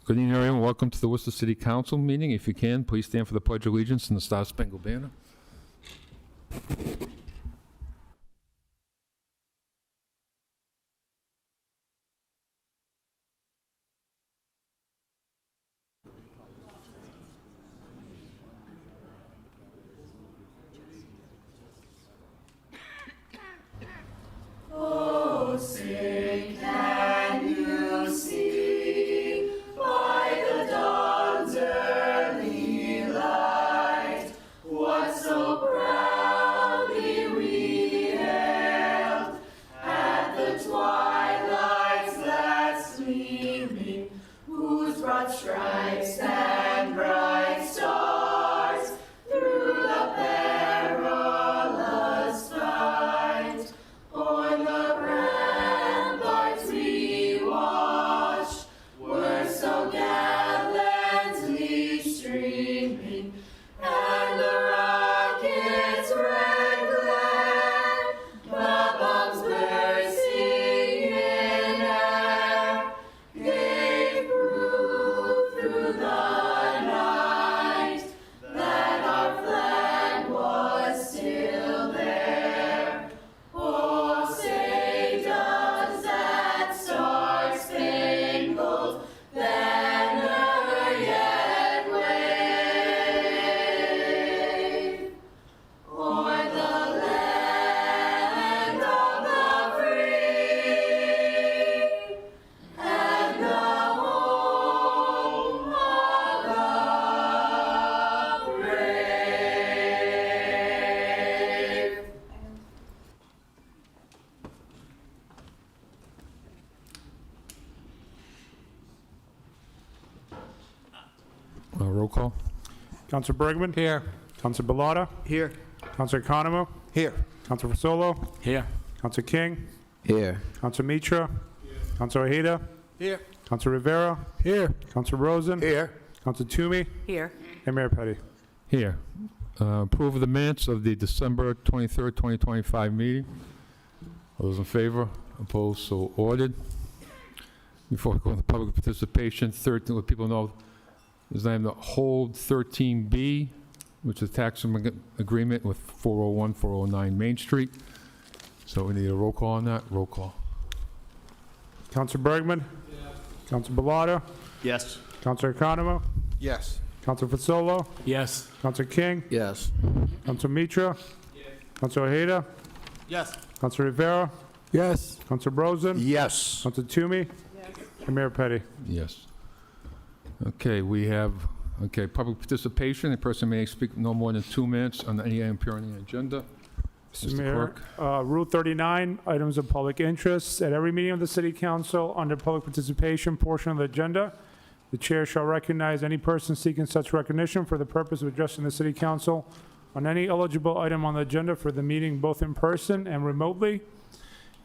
Good evening, everyone. Welcome to the Worcester City Council meeting. If you can, please stand for the Pledge of Allegiance and the Star Spangled Banner. Stripes and bright stars through the perilous fight. O'er the ramparts we watched were so gallantly streaming, and the rocket's red glare, the bombs bursting in air, gave proof through the night that our flag was still there. Oh, say does that star-spangled banner yet wave o'er the land of the free and the home of the brave. Roll call. Councilor Bergman? Here. Councilor Bellotta? Here. Councilor Economou? Here. Councilor Fasolo? Here. Councilor King? Here. Councilor Mitra? Councilor Ojeda? Here. Councilor Rivera? Here. Councilor Rosen? Here. Councilor Toomey? Here. And Mayor Petty. Here. Approve of the minutes of the December 23rd, 2025 meeting. All those in favor? Opposed? So ordered. Before we go into public participation, 13, let people know, is I'm to hold 13B, which is tax agreement with 401, 409 Main Street. So we need a roll call on that. Roll call. Councilor Bergman? Councilor Bellotta? Yes. Councilor Economou? Yes. Councilor Fasolo? Yes. Councilor King? Yes. Councilor Mitra? Councilor Ojeda? Yes. Councilor Rivera? Yes. Councilor Rosen? Yes. Councilor Toomey? And Mayor Petty. Yes. Okay, we have, public participation. A person may speak no more than 2 minutes on any item appearing on the agenda. Mr. Mr. Mayor, Clerk. Rule 39, items of public interest. At every meeting of the City Council, under public participation portion of the agenda, the chair shall recognize any person seeking such recognition for the purpose of addressing the City Council on any eligible item on the agenda for the meeting, both in person and remotely.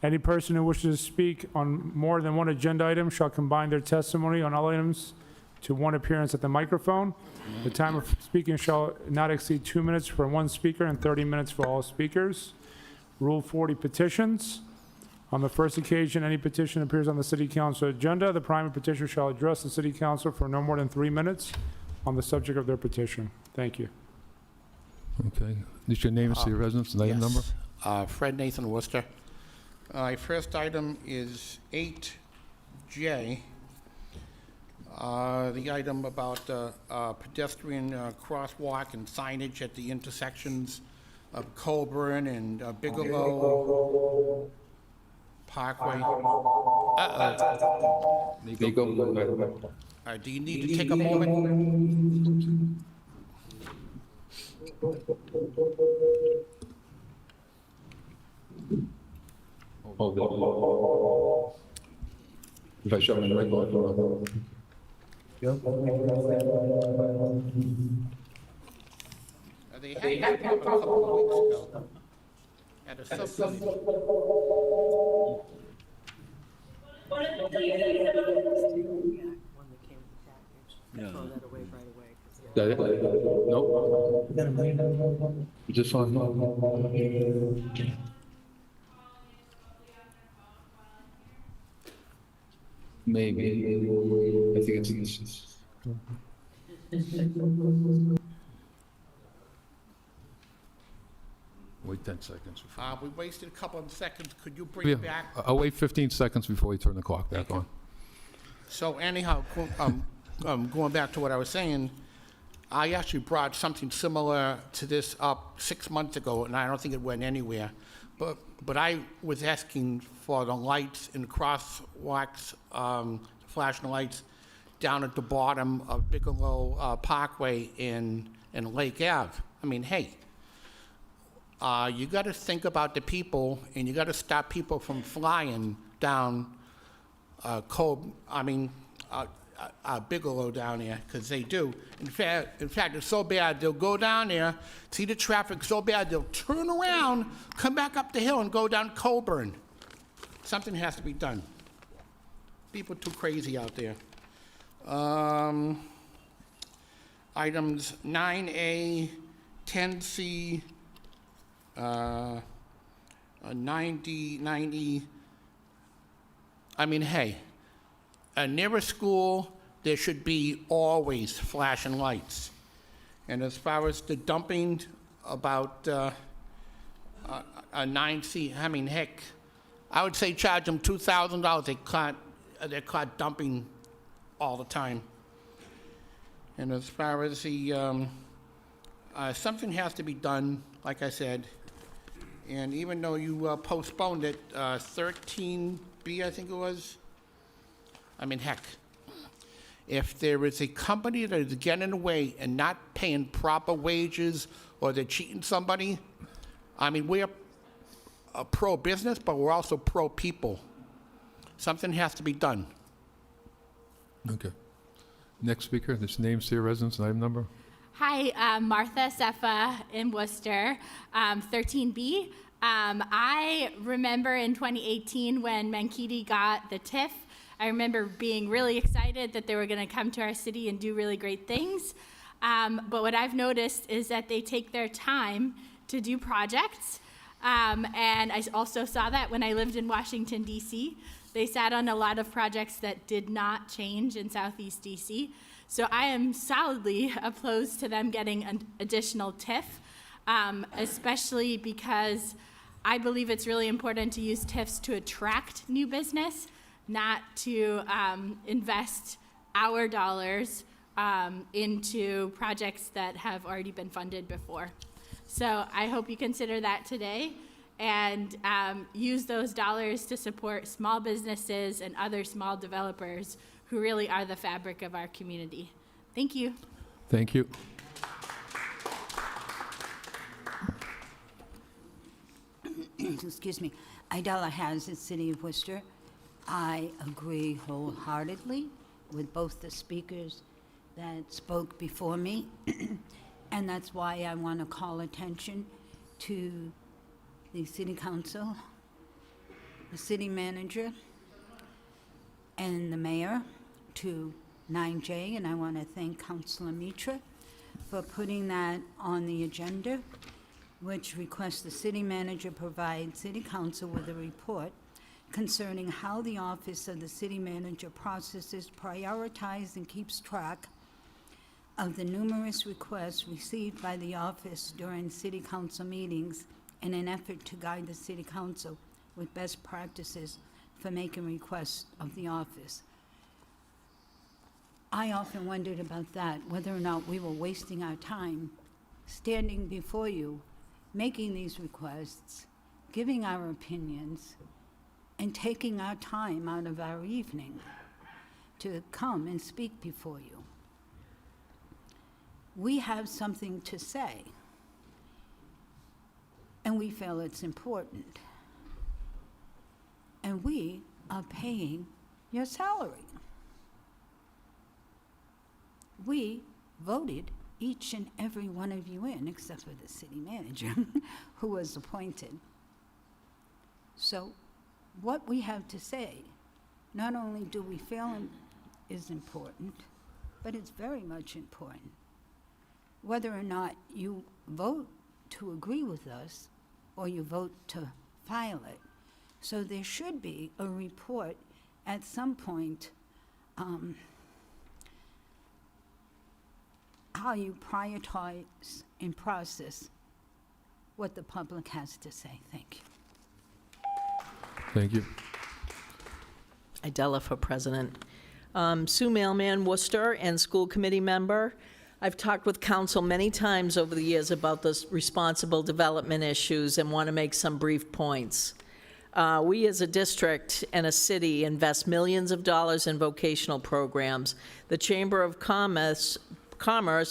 Any person who wishes to speak on more than one agenda item shall combine their testimony on all items to one appearance at the microphone. The time of speaking shall not exceed 2 minutes for one speaker and 30 minutes for all speakers. Rule 40, petitions. On the first occasion any petition appears on the City Council agenda, the primary petitioner shall address the City Council for no more than 3 minutes on the subject of their petition. Thank you. Okay. Just your name and city of residence and item number? Fred Nathan Worcester. My first item is 8J. The item about pedestrian crosswalk and signage at the intersections of Colburn and Bigelow Parkway. Do you need to take a moment? If I show them the red light. They had it a couple of weeks ago at a subcommittee. One that came with the package. Throw that away right away. 'Cause That it? Nope. Just on. Maybe. I think it's in this. Wait 10 seconds. before- We wasted a couple of seconds. Could you bring Yeah, it back? I'll wait 15 seconds before we turn the clock back on. So anyhow, going back to what I was saying, I actually brought something similar to this up 6 months ago, and I don't think it went anywhere. But I was asking for the lights and crosswalks, flashing lights down at the bottom of Bigelow Parkway in Lake Ave. I mean, hey, you got to think about the people, and you got to stop people from flying down Bigelow down there, because they do. In fact, it's so bad, they'll go down there, see the traffic so bad, they'll turn around, come back up the hill and go down Coburn. Something has to be done. People too crazy out there. Items 9A, 10C, 90, 90. I mean, hey, near a school, there should be always flashing lights. And as far as the dumping about a 9C, I mean, heck, I would say charge them $2,000. They're caught dumping all the time. And as far as the, something has to be done, like I said. And even though you postponed it, 13B, I think it was, I mean, heck, if there is a company that is getting away and not paying proper wages or they're cheating somebody, I mean, we're pro-business, but we're also pro-people. Something has to be done. Okay. Next speaker, this name, city of residence, and item number. Hi, Martha Sefa in Worcester, 13B. I remember in 2018 when Mankato got the TIF, I remember being really excited that they were going to come to our city and do really great things. But what I've noticed is that they take their time to do projects. And I also saw that when I lived in Washington, D.C. They sat on a lot of projects that did not change in Southeast D.C. So I am solidly opposed to them getting an additional TIF, especially because I believe it's really important to use TIFs to attract new business, not to invest our dollars into projects that have already been funded before. So I hope you consider that today and use those dollars to support small businesses and other small developers who really are the fabric of our community. Thank you. Thank you. Excuse me, Idella Hazard, City of Worcester. I agree wholeheartedly with both the speakers that spoke before me, and that's why I want to call attention to the City Council, the City Manager, and the Mayor to 9J, and I want to thank Councilor Mitra for putting that on the agenda, which requests the City Manager provide City Council with a report concerning how the Office of the City Manager processes, prioritizes, and keeps track of the numerous requests received by the office during City Council meetings in an effort to guide the City Council with best practices for making requests of the office. I often wondered about that, whether or not we were wasting our time standing before you, making these requests, giving our opinions, and taking our time out of our evening to come and speak before you. We have something to say, and we feel it's important. And we are paying your salary. We voted each and every one of you in, except for the city manager, who was appointed. So what we have to say, not only do we feel is important, but it's very much important. Whether or not you vote to agree with us or you vote to file it. So there should be a report at some point, how you prioritize and process what the public has to say. Thank you. Thank you. Idella for president. Sue Mailman, Worcester, and school committee member. I've talked with council many times over the years about the responsible development issues and want to make some brief points. We as a district and a city invest millions of dollars in vocational programs. The Chamber of Commerce,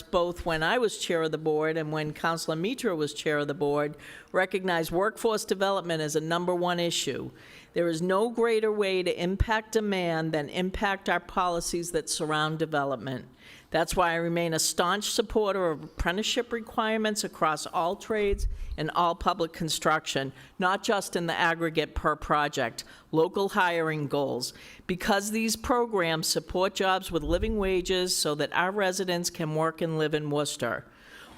both when I was chair of the board and when Councilor Mitra was chair of the board, recognized workforce development as a #1 issue. There is no greater way to impact demand than impact our policies that surround development. That's why I remain a staunch supporter of apprenticeship requirements across all trades and all public construction, not just in the aggregate per project, local hiring goals, because these programs support jobs with living wages so that our residents can work and live in Worcester.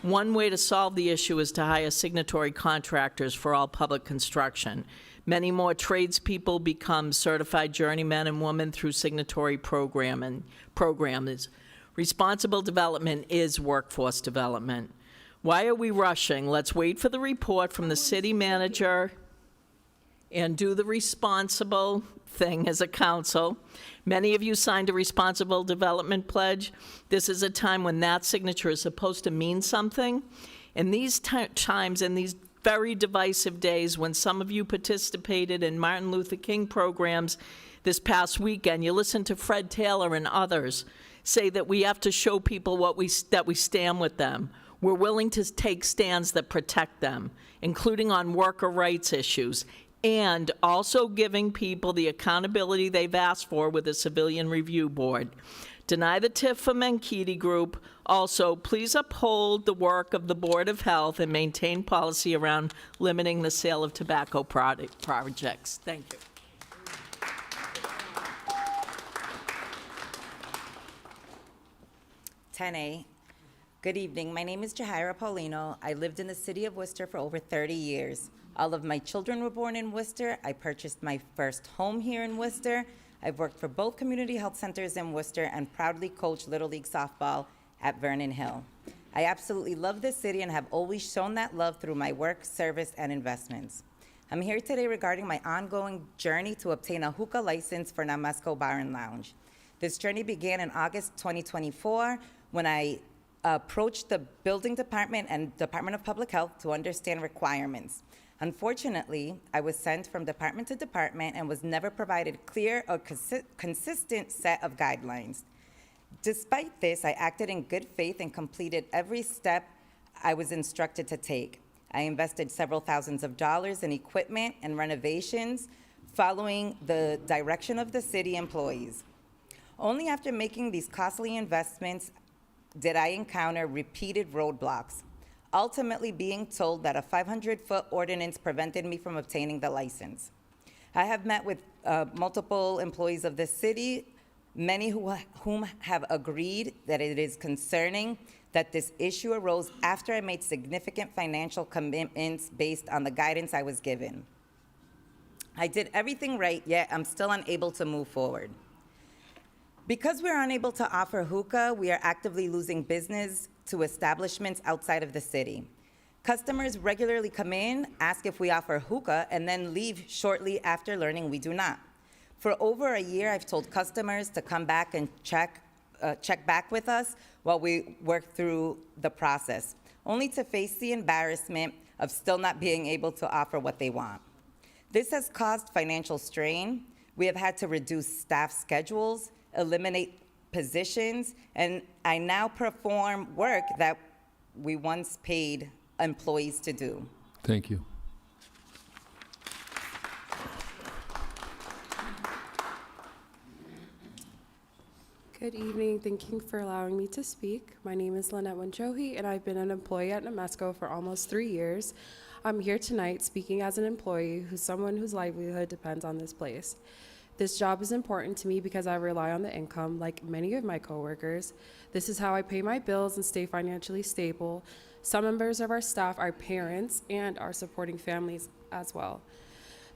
One way to solve the issue is to hire signatory contractors for all public construction. Many more tradespeople become certified journeymen and women through signatory programs. Responsible development is workforce development. Why are we rushing? Let's wait for the report from the city manager and do the responsible thing as a council. Many of you signed a responsible development pledge. This is a time when that signature is supposed to mean something. In these times, in these very divisive days, when some of you participated in Martin Luther King programs this past weekend, you listened to Fred Taylor and others say that we have to show people that we stand with them. We're willing to take stands that protect them, including on worker rights issues, and also giving people the accountability they've asked for with a civilian review board. Deny the TIF for Menkidi Group. Also, please uphold the work of the Board of Health and maintain policy around limiting the sale of tobacco projects. Thank you. Good evening. My name is Jahaira Paulino. I lived in the city of Worcester for over 30 years. All of my children were born in Worcester. I purchased my first home here in Worcester. I've worked for both community health centers in Worcester and proudly coached Little League softball at Vernon Hill. I absolutely love this city and have always shown that love through my work, service, and investments. I'm here today regarding my ongoing journey to obtain a hookah license for Namasco Bar and Lounge. This journey began in August 2024 when I approached the building department and Department of Public Health to understand requirements. Unfortunately, I was sent from department to department and was never provided clear or consistent set of guidelines. Despite this, I acted in good faith and completed every step I was instructed to take. I invested several thousands of dollars in equipment and renovations following the direction of the city employees. Only after making these costly investments did I encounter repeated roadblocks, ultimately being told that a 500-foot ordinance prevented me from obtaining the license. I have met with multiple employees of the city, many whom have agreed that it is concerning that this issue arose after I made significant financial commitments based on the guidance I was given. I did everything right, yet I'm still unable to move forward. Because we're unable to offer hookah, we are actively losing business to establishments outside of the city. Customers regularly come in, ask if we offer hookah, and then leave shortly after learning we do not. For over a year, I've told customers to come back and check back with us while we work through the process, only to face the embarrassment of still not being able to offer what they want. This has caused financial strain. We have had to reduce staff schedules, eliminate positions, and I now perform work that we once paid employees to do. Thank you. Good evening. Thank you for allowing me to speak. My name is Lynette Wanchohi, and I've been an employee at Namasco for almost 3 years. I'm here tonight speaking as an employee who's someone whose livelihood depends on this place. This job is important to me because I rely on the income, like many of my coworkers. This is how I pay my bills and stay financially stable. Some members of our staff are parents and are supporting families as well.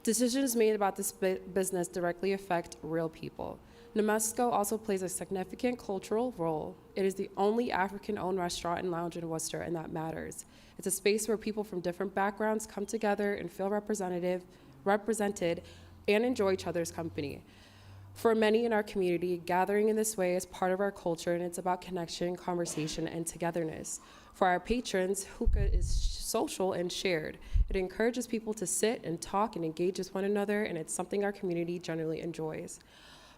Decisions made about this business directly affect real people. Nemesco also plays a significant cultural role. It is the only African-owned restaurant and lounge in Worcester, and that matters. It's a space where people from different backgrounds come together and feel represented and enjoy each other's company. For many in our community, gathering in this way is part of our culture, and it's about connection, conversation, and togetherness. For our patrons, hookah is social and shared. It encourages people to sit and talk and engage with one another, and it's something our community generally enjoys.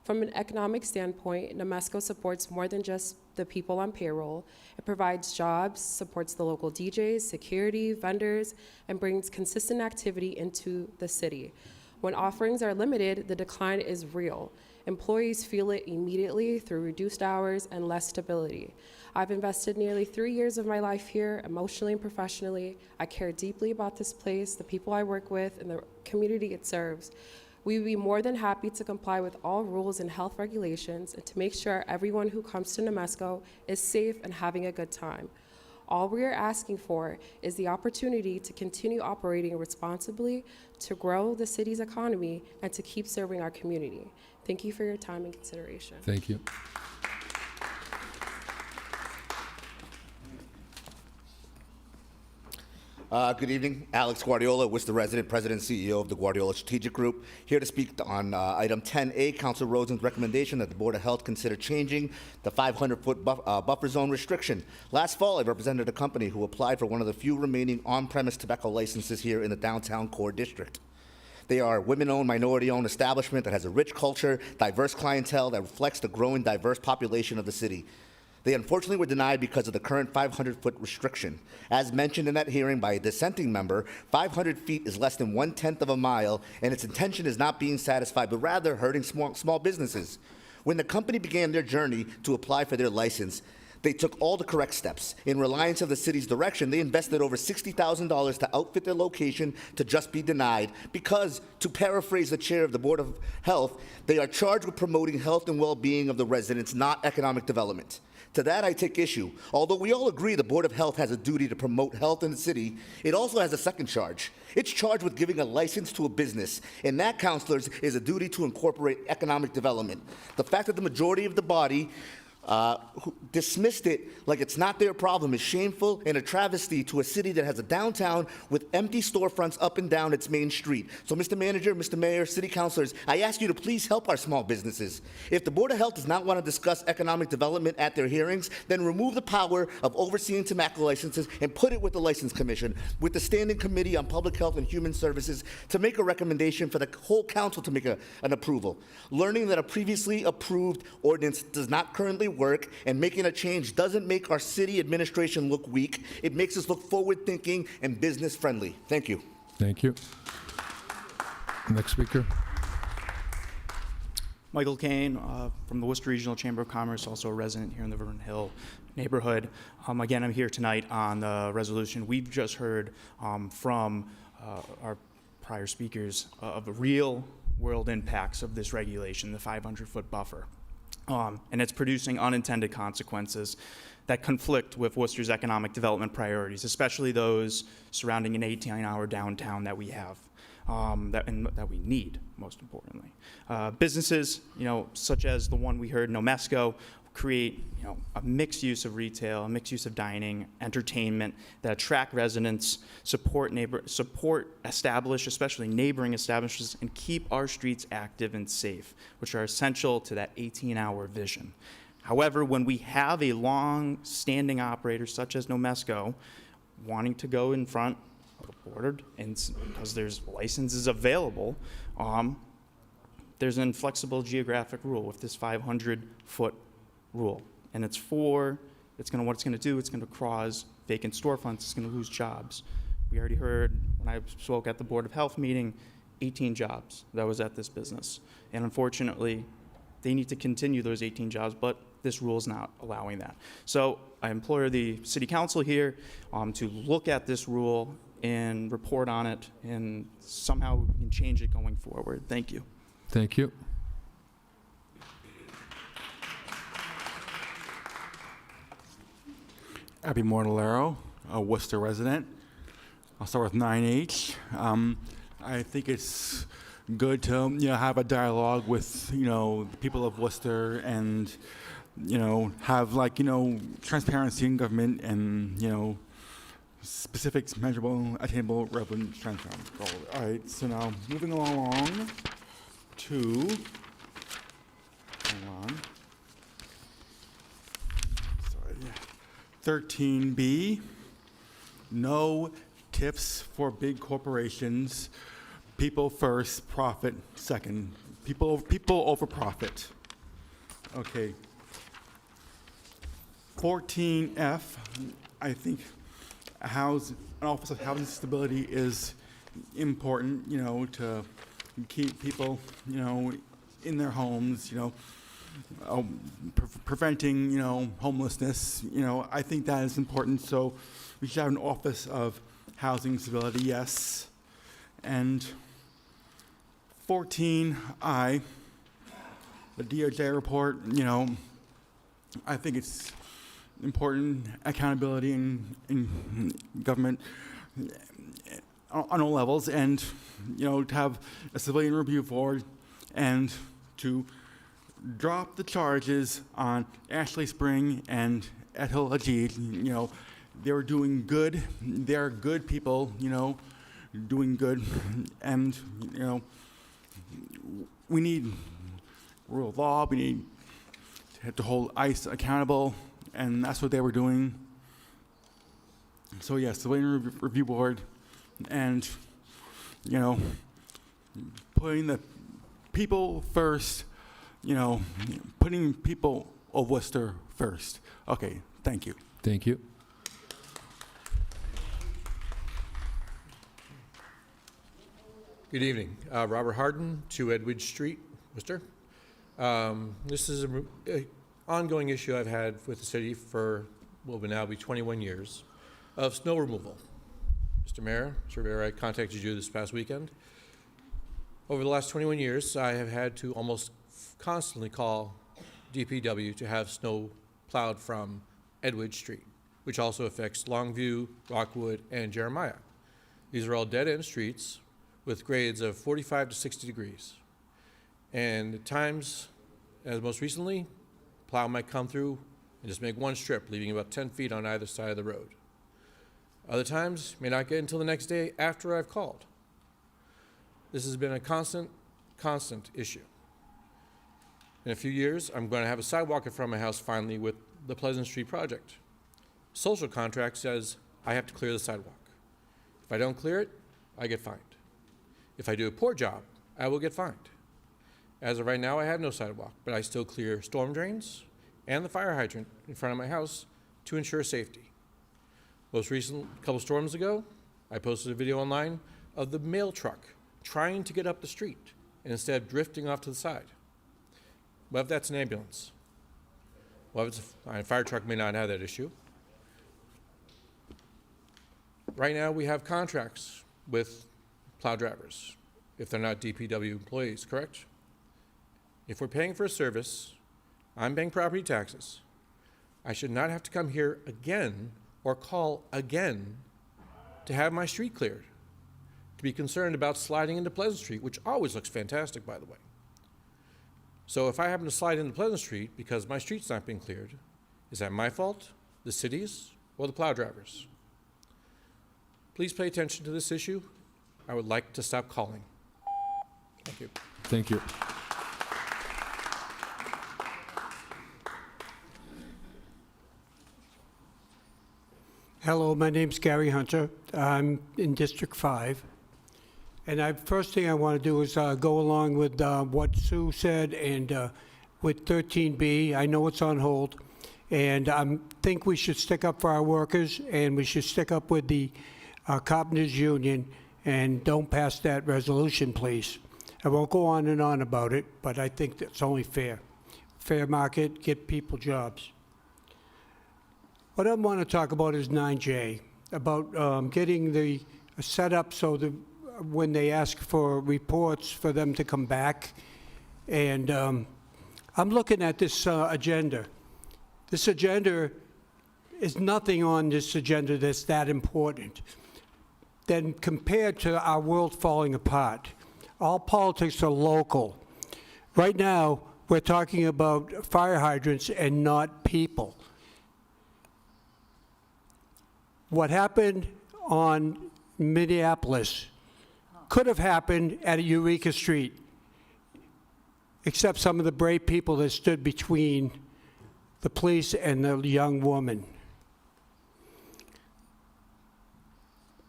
From an economic standpoint, Nemesco supports more than just the people on payroll. It provides jobs, supports the local DJs, security, vendors, and brings consistent activity into the city. When offerings are limited, the decline is real. Employees feel it immediately through reduced hours and less stability. I've invested nearly 3 years of my life here, emotionally and professionally. I care deeply about this place, the people I work with, and the community it serves. We would be more than happy to comply with all rules and health regulations and to make sure everyone who comes to Nemesco is safe and having a good time. All we are asking for is the opportunity to continue operating responsibly, to grow the city's economy, and to keep serving our community. Thank you for your time and consideration. Thank you. Good evening. Alex Guardiola, Worcester resident, President and CEO of the Guardiola Strategic Group. Here to speak on item 10A, Council Rosen's recommendation that the Board of Health consider changing the 500-foot buffer zone restriction. Last fall, I represented a company who applied for one of the few remaining on-premise tobacco licenses here in the downtown core district. They are a women-owned, minority-owned establishment that has a rich culture, diverse clientele that reflects the growing diverse population of the city. They unfortunately were denied because of the current 500-foot restriction. As mentioned in that hearing by a dissenting member, 500 feet is less than 1/10 of a mile, and its intention is not being satisfied, but rather hurting small businesses. When the company began their journey to apply for their license, they took all the correct steps. In reliance of the city's direction, they invested over $60,000 to outfit their location to just be denied because, to paraphrase the chair of the Board of Health, they are charged with promoting health and well-being of the residents, not economic development. To that, I take issue. Although we all agree the Board of Health has a duty to promote health in the city, it also has a second charge. It's charged with giving a license to a business, and that, councilors, is a duty to incorporate economic development. The fact that the majority of the body who dismissed it like it's not their problem is shameful and a travesty to a city that has a downtown with empty storefronts up and down its main street. So, Mr. Manager, Mr. Mayor, City Councilors, I ask you to please help our small businesses. If the Board of Health does not want to discuss economic development at their hearings, then remove the power of overseeing tobacco licenses and put it with the License Commission, with the Standing Committee on Public Health and Human Services to make a recommendation for the whole council to make an approval. Learning that a previously approved ordinance does not currently work and making a change doesn't make our city administration look weak. It makes us look forward-thinking and business-friendly. Thank you. Thank you. Next speaker. Michael Kane from the Worcester Regional Chamber of Commerce, also a resident here in the Vernon Hill neighborhood. Again, I'm here tonight on the resolution. We've just heard from our prior speakers of the real world impacts of this regulation, the 500-foot buffer. And it's producing unintended consequences that conflict with Worcester's economic development priorities, especially those surrounding an 18-hour downtown that we have, that we need, most importantly. Businesses, such as the one we heard, Nemesco, create, a mixed use of retail, a mixed use of dining, entertainment that attract residents, support establish, especially neighboring establishments, and keep our streets active and safe, which are essential to that 18-hour vision. However, when we have a long-standing operator such as Nemesco wanting to go in front of the board, and because there's licenses available, there's an inflexible geographic rule with this 500-foot rule, and what it's going to do, it's going to cause vacant storefronts, it's going to lose jobs. We already heard when I spoke at the Board of Health meeting, 18 jobs that was at this business, and unfortunately, they need to continue those 18 jobs, but this rule is not allowing that. So I implore the City Council here to look at this rule and report on it, and somehow we can change it going forward. Thank you. Thank you. Abby Mortallero, a Worcester resident. I'll start with 9H. I think it's good to, have a dialogue with, the people of Worcester and, have transparency in government and, specific, measurable, attainable, relevant, transparent goals. All right, so now moving along to, hold on. Sorry. 13B, no tips for big corporations. People first, profit second. People over profit. Okay. 14F, I think an Office of Housing Stability is important, to keep people, in their homes, preventing, homelessness. I think that is important. So we should have an Office of Housing Stability, yes. And 14I, the DOJ report, I think it's important accountability in government on all levels, and to have a civilian review board and to drop the charges on Ashley Spring and Ethel Ajid. They were doing good. They're good people, doing good, and we need rule of law. We need to hold ICE accountable, and that's what they were doing. So yes, the Civilian Review Board, and putting the people first. Putting people of Worcester first. Okay, thank you. Thank you. Good evening. Robert Harden, 2 Edwidge Street, Worcester. This is an ongoing issue I've had with the city for, will now be 21 years, of snow removal. Mr. Mayor, Surveyor, I contacted you this past weekend. Over the last 21 years, I have had to almost constantly call DPW to have snow plowed from Edwidge Street, which also affects Longview, Rockwood, and Jeremiah. These are all dead-end streets with grades of 45 to 60 degrees. And at times, as most recently, plow might come through and just make one strip, leaving about 10 feet on either side of the road. Other times, may not get until the next day after I've called. This has been a constant issue. In a few years, I'm going to have a sidewalk in front of my house finally with the Pleasant Street project. Social contract says I have to clear the sidewalk. If I don't clear it, I get fined. If I do a poor job, I will get fined. As of right now, I have no sidewalk, but I still clear storm drains and the fire hydrant in front of my house to ensure safety. Most recent, couple storms ago, I posted a video online of the mail truck trying to get up the street and instead drifting off to the side. What if that's an ambulance? What if it's a fire truck may not have that issue? Right now, we have contracts with plow drivers, if they're not DPW employees, correct? If we're paying for a service, I'm paying property taxes. I should not have to come here again or call again to have my street cleared, to be concerned about sliding into Pleasant Street, which always looks fantastic, by the way. So if I happen to slide into Pleasant Street because my street's not being cleared, is that my fault, the city's, or the plow drivers? Please pay attention to this issue. I would like to stop calling. Thank you. Thank you. Hello, my name's Gary Hunter. I'm in District 5. And first thing I want to do is go along with what Sue said, and with 13B, I know it's on hold, and I think we should stick up for our workers, and we should stick up with the Carpenters Union, and don't pass that resolution, please. I won't go on and on about it, but I think that's only fair. Fair market, get people jobs. What I want to talk about is 9J, about getting the set up so that when they ask for reports for them to come back. And I'm looking at this agenda. This agenda is nothing on this agenda that's that important. then compared to our world falling apart. All politics are local. Right now, we're talking about fire hydrants and not people. What happened on Minneapolis could have happened at Eureka Street, except some of the brave people that stood between the police and the young woman.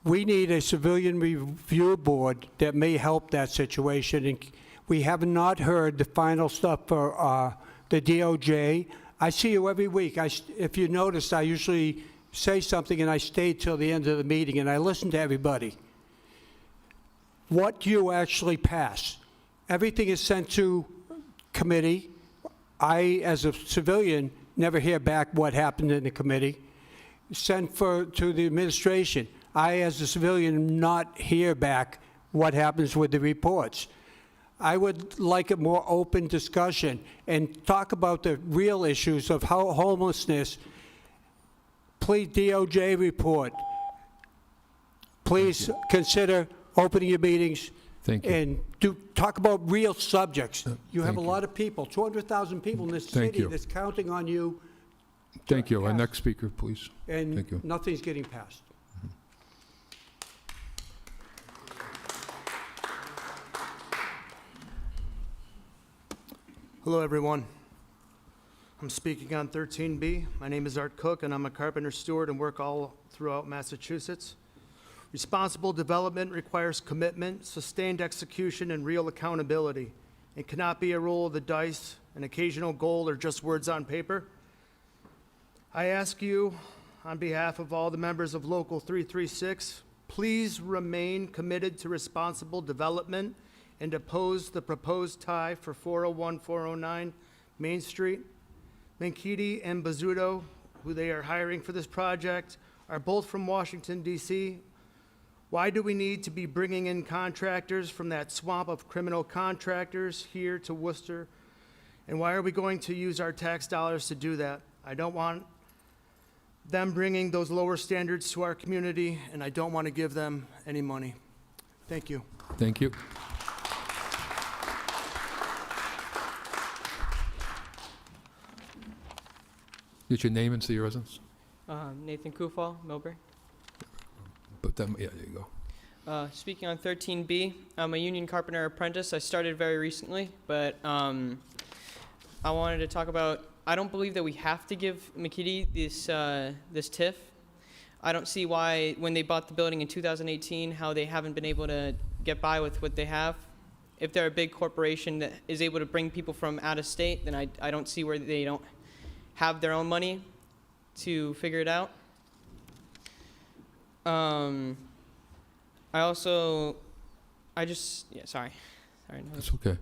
We need a civilian review board that may help that situation. And we have not heard the final stuff for the DOJ. I see you every week. If you notice, I usually say something and I stay till the end of the meeting and I listen to everybody. What you actually pass. Everything is sent to committee. I, as a civilian, never hear back what happened in the committee. Sent to the administration. I, as a civilian, not hear back what happens with the reports. I would like a more open discussion and talk about the real issues of how homelessness. Please, DOJ report. Please consider opening your meetings. Thank you. And talk about real subjects. You have thank a lot of people, 200,000 people in this Thank city you. that's counting on you, Thank you. Our next speaker, please. and Thank you. nothing's getting passed. Hello, everyone. I'm speaking on 13B. My name is Art Cook, and I'm a carpenter steward and work all throughout Massachusetts. Responsible development requires commitment, sustained execution, and real accountability. It cannot be a roll of the dice, an occasional goal, or just words on paper. I ask you, on behalf of all the members of Local 336, please remain committed to responsible development and oppose the proposed tie for 401-409 Main Street. Mankitti and Bizzuto, who they are hiring for this project, are both from Washington, D.C. Why do we need to be bringing in contractors from that swamp of criminal contractors here to Worcester? And why are we going to use our tax dollars to do that? I don't want them bringing those lower standards to our community, and I don't want to give them any money. Thank you. Thank you. Get your name and city residence. Nathan Kufal, Millbury. But then, yeah, there you go. Speaking on 13B, I'm a union carpenter apprentice. I started very recently, but I wanted to talk about, I don't believe that we have to give McKinney this TIF. I don't see why, when they bought the building in 2018, how they haven't been able to get by with what they have. If they're a big corporation that is able to bring people from out of state, then I don't see where they don't have their own money to figure it out. Sorry. No. That's okay.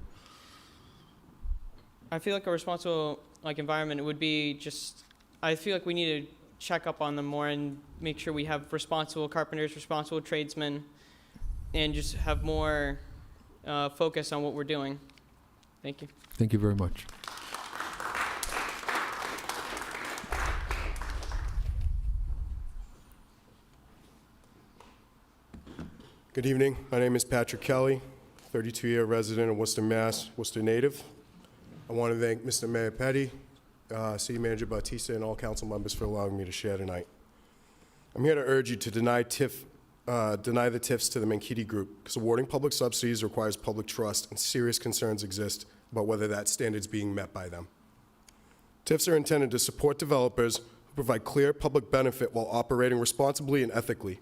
I feel like a responsible environment would be just, I feel like we need to check up on them more and make sure we have responsible carpenters, responsible tradesmen, and just have more focus on what we're doing. Thank you. Thank you very much. Good evening. My name is Patrick Kelly, 32-year resident of Worcester, Mass., Worcester native. I want to thank Mr. Mayor Petty, City Manager Bautista, and all council members for allowing me to share tonight. I'm here to urge you to deny the TIFs to the Mankitti Group, because awarding public subsidies requires public trust, and serious concerns exist about whether that standard is being met by them. TIFs are intended to support developers who provide clear public benefit while operating responsibly and ethically.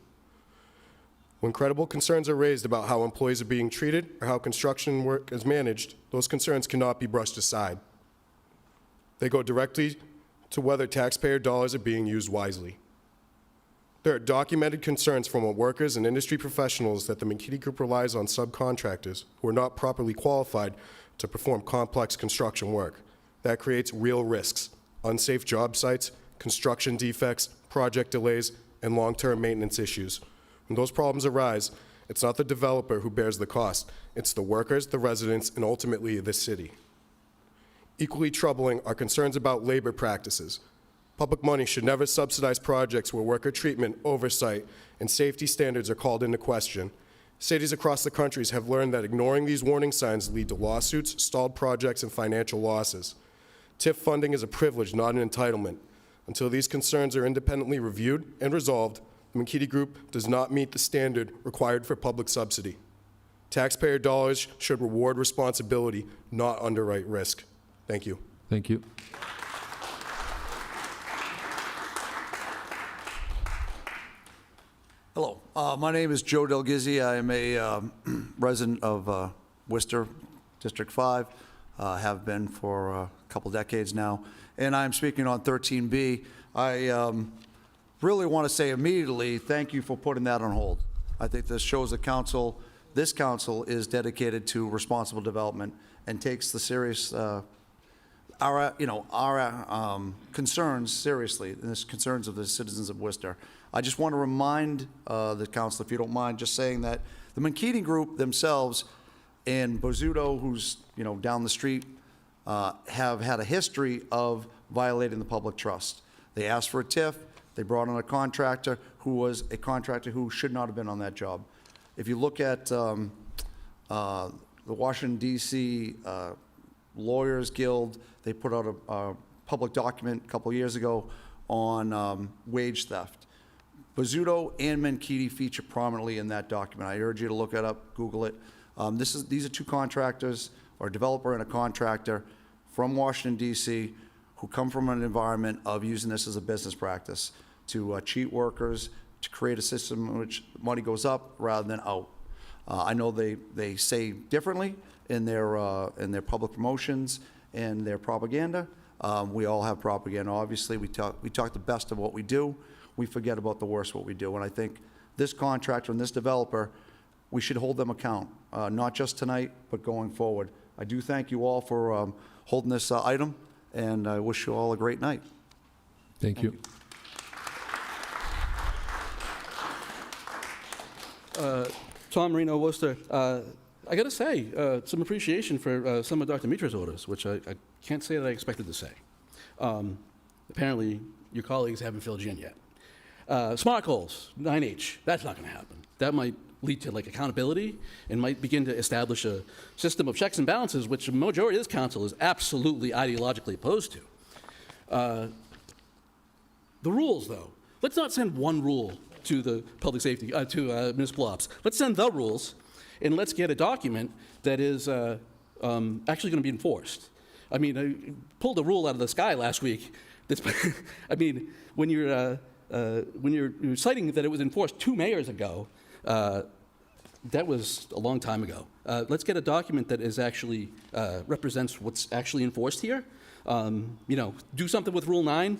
When credible concerns are raised about how employees are being treated or how construction work is managed, those concerns cannot be brushed aside. They go directly to whether taxpayer dollars are being used wisely. There are documented concerns from workers and industry professionals that the Mankitti Group relies on subcontractors who are not properly qualified to perform complex construction work. That creates real risks: unsafe job sites, construction defects, project delays, and long-term maintenance issues. When those problems arise, it's not the developer who bears the cost. It's the workers, the residents, and ultimately the city. Equally troubling are concerns about labor practices. Public money should never subsidize projects where worker treatment, oversight, and safety standards are called into question. Cities across the country have learned that ignoring these warning signs lead to lawsuits, stalled projects, and financial losses. TIF funding is a privilege, not an entitlement. Until these concerns are independently reviewed and resolved, the McKinney Group does not meet the standard required for public subsidy. Taxpayer dollars should reward responsibility, not underwrite risk. Thank you. Thank you. Hello, my name is Joe Del Gizzi. I am a resident of Worcester, District 5, have been for a couple decades now, and I'm speaking on 13B. I really want to say immediately, thank you for putting that on hold. I think this shows the council, this council is dedicated to responsible development and takes the serious, our concerns seriously, and the concerns of the citizens of Worcester. I just want to remind the council, if you don't mind, just saying that the Mankeating Group themselves and Bozzuto, who's down the street, have had a history of violating the public trust. They asked for a TIF. They brought on a contractor who was a contractor who should not have been on that job. If you look at the Washington, D.C. Lawyers Guild, they put out a public document a couple years ago on wage theft. Bozzuto and Mankeating feature prominently in that document. I urge you to look it up, Google it. These are two contractors, or a developer and a contractor from Washington, D.C., who come from an environment of using this as a business practice to cheat workers, to create a system in which money goes up rather than out. I know they say differently in their public promotions and their propaganda. We all have propaganda. Obviously, we talk the best of what we do. We forget about the worst of what we do. And I think this contractor and this developer, we should hold them account, not just tonight, but going forward. I do thank you all for holding this item, and I wish you all a great night. Thank you. Tom Marino, Worcester. I got to say, some appreciation for some of Dr. Mitra's orders, which I can't say that I expected to say. Apparently, your colleagues haven't filled you in yet. SMART goals, 9H, that's not going to happen. That might lead to accountability and might begin to establish a system of checks and balances, which the majority of this council is absolutely ideologically opposed to. The rules, though. Let's not send one rule to the public safety, to municipal ops. Let's send the rules, and let's get a document that is actually going to be enforced. I mean, I pulled a rule out of the sky last week. I mean, when you're citing that it was enforced 2 mayors ago, that was a long time ago. Let's get a document that is actually represents what's actually enforced here. Do something with Rule 9.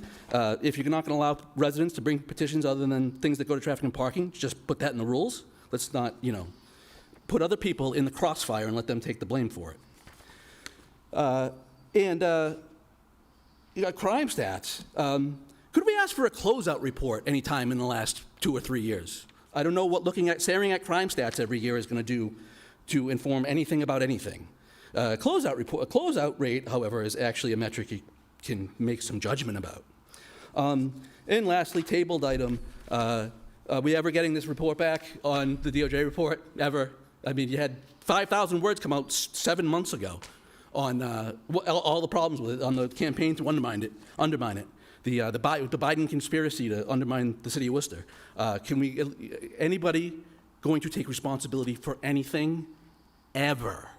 If you're not going to allow residents to bring petitions other than things that go to traffic and parking, just put that in the rules. Let's not, put other people in the crossfire and let them take the blame for it. Crime stats. Could we ask for a closeout report anytime in the last 2 or 3 years? I don't know what staring at crime stats every year is going to do to inform anything about anything. A closeout rate, however, is actually a metric you can make some judgment about. And lastly, tabled item. Are we ever getting this report back on the DOJ report? Ever? I mean, you had 5,000 words come out 7 months ago on all the problems with it, on the campaign to undermine it. The Biden conspiracy to undermine the city of Worcester. Anybody going to take responsibility for anything ever?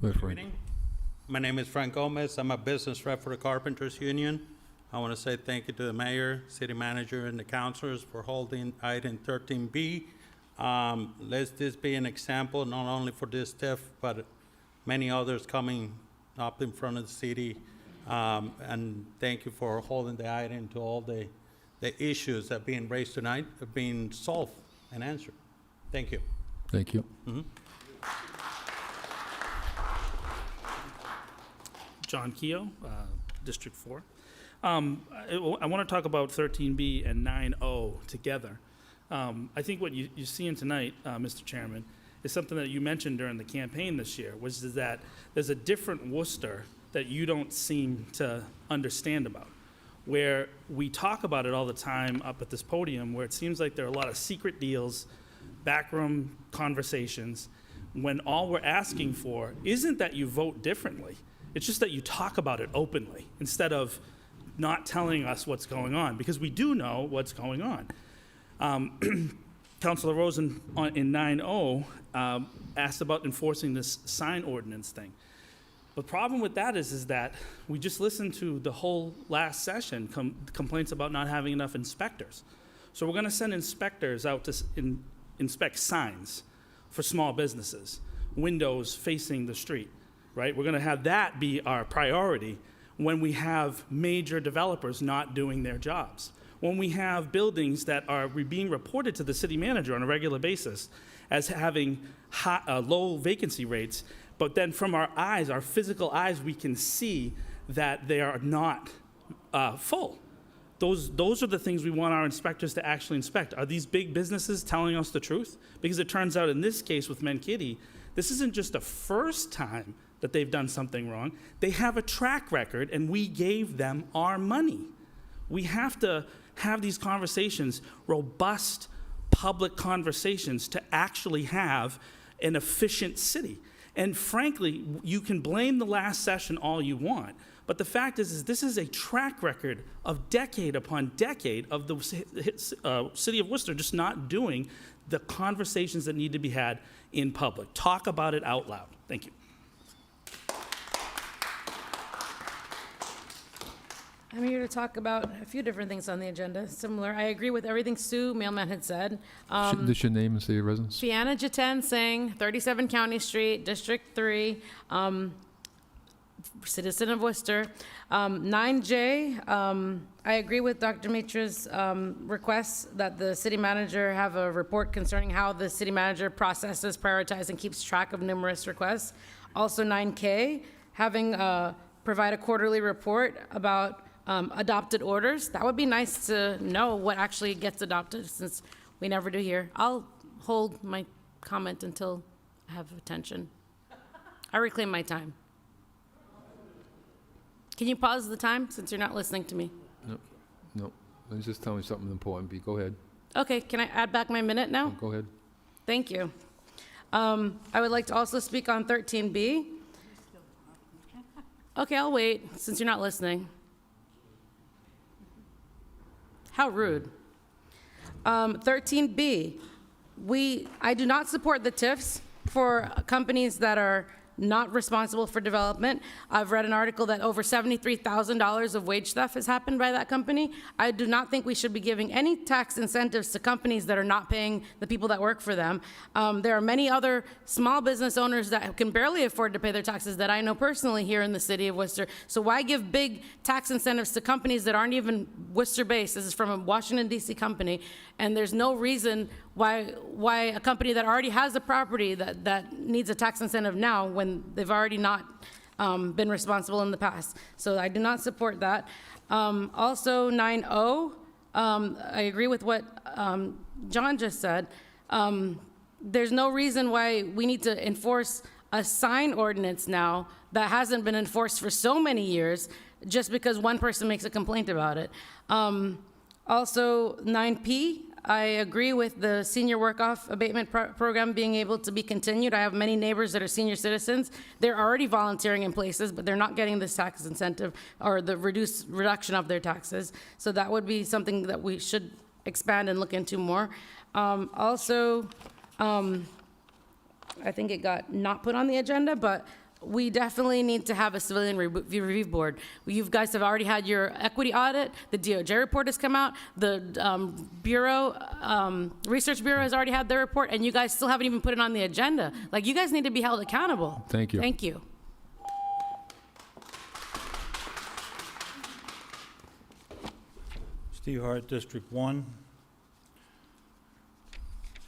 Good evening. My name is Frank Gomez. I'm a business rep for the Carpenters Union. I want to say thank you to the mayor, city manager, and the councilors for holding item 13B. Let this be an example, not only for this TIF, but many others coming up in front of the city. And thank you for holding the item to all the issues that are being raised tonight are being solved and answered. Thank you. Thank you. Mm-hmm. John Keogh, District 4. I want to talk about 13B and 9O together. I think what you're seeing tonight, Mr. Chairman, is something that you mentioned during the campaign this year, which is that there's a different Worcester that you don't seem to understand about, where we talk about it all the time up at this podium, where it seems like there are a lot of secret deals, backroom conversations, when all we're asking for isn't that you vote differently. It's just that you talk about it openly instead of not telling us what's going on, because we do know what's going on. Councilor Rosen in 9-0 asked about enforcing this sign ordinance thing. The problem with that is that we just listened to the whole last session, complaints about not having enough inspectors. So we're gonna send inspectors out to inspect signs for small businesses, windows facing the street, right? We're gonna have that be our priority when we have major developers not doing their jobs. When we have buildings that are being reported to the city manager on a regular basis as having low vacancy rates, but then from our eyes, our physical eyes, we can see that they are not full. Those are the things we want our inspectors to actually inspect. Are these big businesses telling us the truth? Because it turns out in this case with Menkidi, this isn't just the first time that they've done something wrong. They have a track record, and we gave them our money. We have to have these conversations, robust public conversations, to actually have an efficient city. And frankly, you can blame the last session all you want, but the fact is this is a track record of decade upon decade of the city of Worcester just not doing the conversations that need to be had in public. Talk about it out loud. Thank you. I'm here to talk about a few different things on the agenda. Similar, I agree with everything Sue Mailman had said. Just your name and city of residence? Fianna Jiten Singh, 37 County Street, District 3, citizen of Worcester. 9J, I agree with Dr. Mitra's request that the city manager have a report concerning how the city manager processes, prioritizes, and keeps track of numerous requests. Also 9K, having provide a quarterly report about adopted orders. That would be nice to know what actually gets adopted, since we never do here. I'll hold my comment until I have attention. I reclaim my time. Can you pause the time, since you're not listening to me? No. Just tell me something important, B. Go ahead. Okay, can I add back my minute now? Go ahead. Thank you. I would like to also speak on 13B. Okay, I'll wait, since you're not listening. How rude. 13B, I do not support the TIFs for companies that are not responsible for development. I've read an article that over $73,000 of wage theft has happened by that company. I do not think we should be giving any tax incentives to companies that are not paying the people that work for them. There are many other small business owners that can barely afford to pay their taxes that I know personally here in the city of Worcester. So why give big tax incentives to companies that aren't even Worcester-based? This is from a Washington, D.C. company, and there's no reason why a company that already has a property that needs a tax incentive now when they've already not been responsible in the past. So I do not support that. Also 9-0, I agree with what John just said. There's no reason why we need to enforce a sign ordinance now that hasn't been enforced for so many years just because one person makes a complaint about it. Also 9P, I agree with the senior work-off abatement program being able to be continued. I have many neighbors that are senior citizens. They're already volunteering in places, but they're not getting this tax incentive or the reduction of their taxes. So that would be something that we should expand and look into more. Also, I think it got not put on the agenda, but we definitely need to have a civilian review board. You guys have already had your equity audit. The DOJ report has come out. The Research Bureau has already had their report, and you guys still haven't even put it on the agenda. Like, you guys need to be held accountable. Thank you. Thank you. Steve Hart, District 1.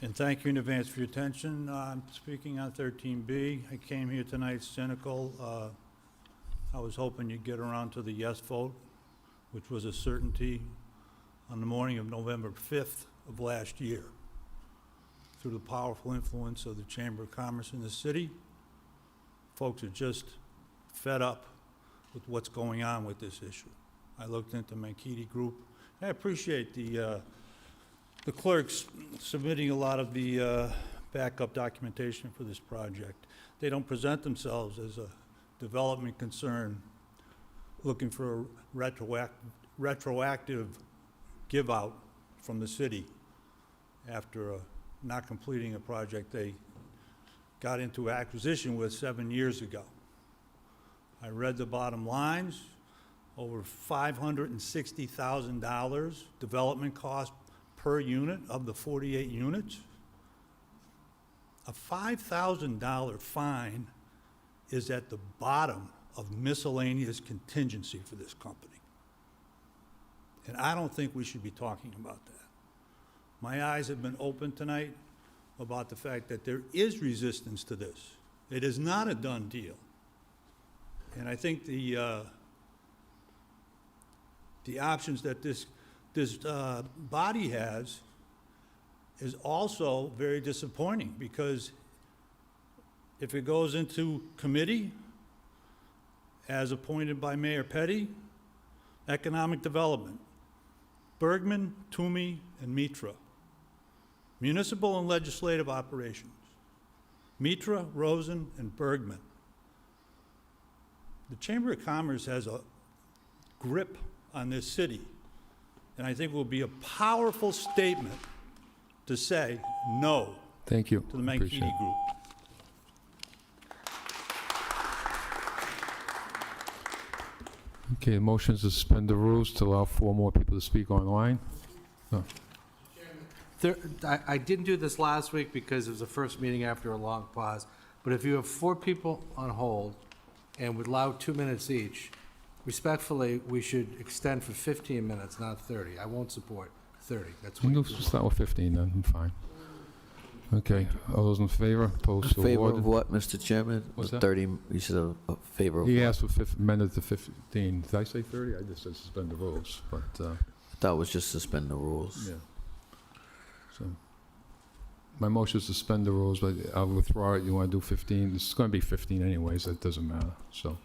And thank you in advance for your attention. I'm speaking on 13B. I came here tonight cynical. I was hoping you'd get around to the yes vote, which was a certainty on the morning of November 5th of last year. through the powerful influence of the Chamber of Commerce in the city. Folks are just fed up with what's going on with this issue. I looked into Mankiti Group. I appreciate the clerks submitting a lot of the backup documentation for this project. They don't present themselves as a development concern looking for a retroactive give out from the city after not completing a project they got into acquisition with 7 years ago. I read the bottom lines, over $560,000 development cost per unit of the 48 units. A $5,000 fine is at the bottom of miscellaneous contingency for this company. And I don't think we should be talking about that. My eyes have been opened tonight about the fact that there is resistance to this. It is not a done deal. And I think the options that this body has is also very disappointing, because if it goes into committee, as appointed by Mayor Petty, Economic Development, Bergman, Toomey, and Mitra. Municipal and Legislative Operations, Mitra, Rosen, and Bergman. The Chamber of Commerce has a grip on this city, and I think it will be a powerful statement to say no Thank you. to the Appreciate Mankini it. Group. Okay, motion to suspend the rules to allow 4 more people to speak online. No. I didn't do this last week because it was the first meeting after a long pause, but if you have 4 people on hold and would allow 2 minutes each, respectfully, we should extend for 15 minutes, not 30. I won't support 30. That's way We'll too long. start with 15 then, I'm fine. Okay, all those in favor, opposed, so Favor ordered. of what, Mr. Chairman? What's that? 30, you said a favor of He what? asked for minutes to 15. Did I say 30? I just said suspend the rules, but, I thought it was just suspend the rules. yeah. So, my motion is to suspend the rules, but I'll withdraw it. You want to do 15? It's going to be 15 anyways, it doesn't matter, so.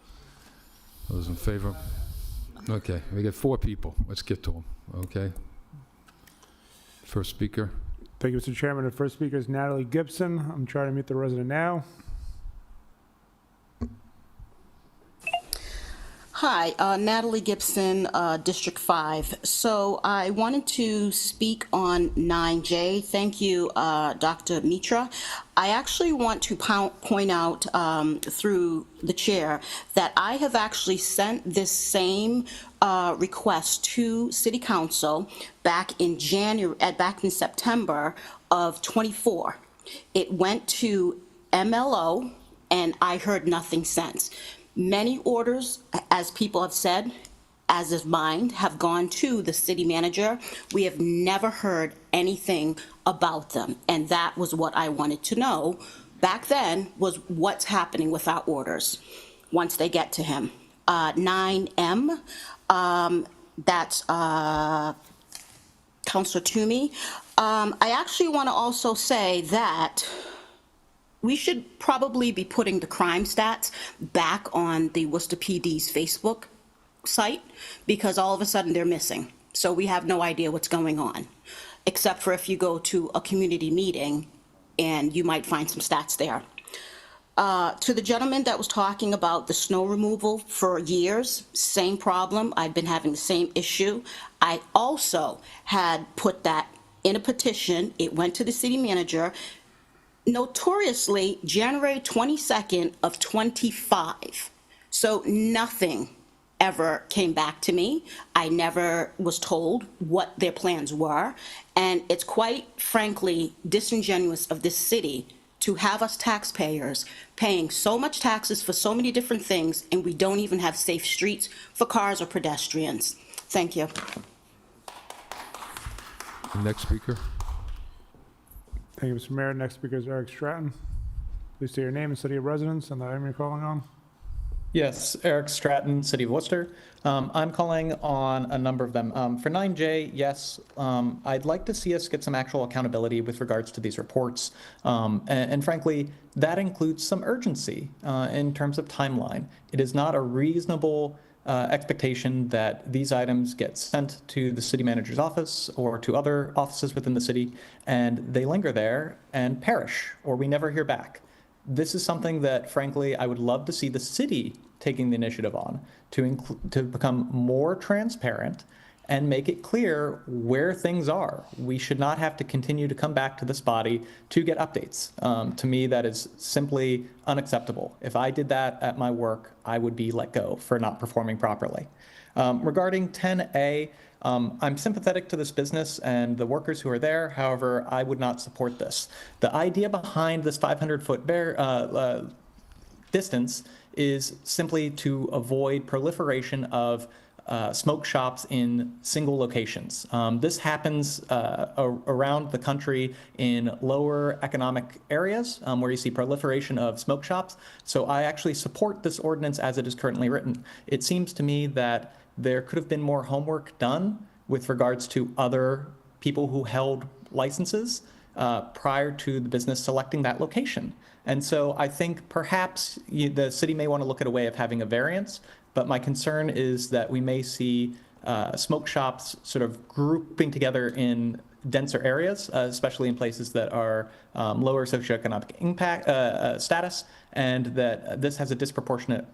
All those in favor? Okay, we got 4 people. Let's get to them, okay? First speaker. Thank you, Mr. Chairman. The first speaker is Natalie Gibson. I'm trying to meet the resident now. Hi, Natalie Gibson, District 5. So I wanted to speak on 9J. Thank you, Dr. Mitra. I actually want to point out through the chair that I have actually sent this same request to City Council back in September of '24. It went to MLO, and I heard nothing since. Many orders, as people have said, as is mine, have gone to the city manager. We have never heard anything about them, and that was what I wanted to know back then, was what's happening with our orders once they get to him. 9M, that's Councilor Toomey. I actually want to also say that we should probably be putting the crime stats back on the Worcester PD's Facebook site, because all of a sudden they're missing. So we have no idea what's going on, except for if you go to a community meeting and you might find some stats there. To the gentleman that was talking about the snow removal for years, same problem. I've been having the same issue. I also had put that in a petition. It went to the city manager. Notoriously, January 22nd of '25. So nothing ever came back to me. I never was told what their plans were. And it's quite frankly disingenuous of this city to have us taxpayers paying so much taxes for so many different things, and we don't even have safe streets for cars or pedestrians. Thank you. The next speaker. Thank you, Mr. Mayor. Next speaker is Eric Stratton. Please state your name and city of residence and the item you're calling on. Yes, Eric Stratton, City of Worcester. I'm calling on a number of them. For 9J, yes, I'd like to see us get some actual accountability with regards to these reports. And frankly, that includes some urgency in terms of timeline. It is not a reasonable expectation that these items get sent to the city manager's office or to other offices within the city, and they linger there and perish, or we never hear back. This is something that, frankly, I would love to see the city taking the initiative on to become more transparent and make it clear where things are. We should not have to continue to come back to this body to get updates. To me, that is simply unacceptable. If I did that at my work, I would be let go for not performing properly. Regarding 10A, I'm sympathetic to this business and the workers who are there. However, I would not support this. The idea behind this 500-foot distance is simply to avoid proliferation of smoke shops in single locations. This happens around the country in lower economic areas where you see proliferation of smoke shops. So I actually support this ordinance as it is currently written. It seems to me that there could have been more homework done with regards to other people who held licenses prior to the business selecting that location. And so I think perhaps the city may want to look at a way of having a variance, but my concern is that we may see smoke shops sort of grouping together in denser areas, especially in places that are lower socioeconomic impact status, and that this has a disproportionate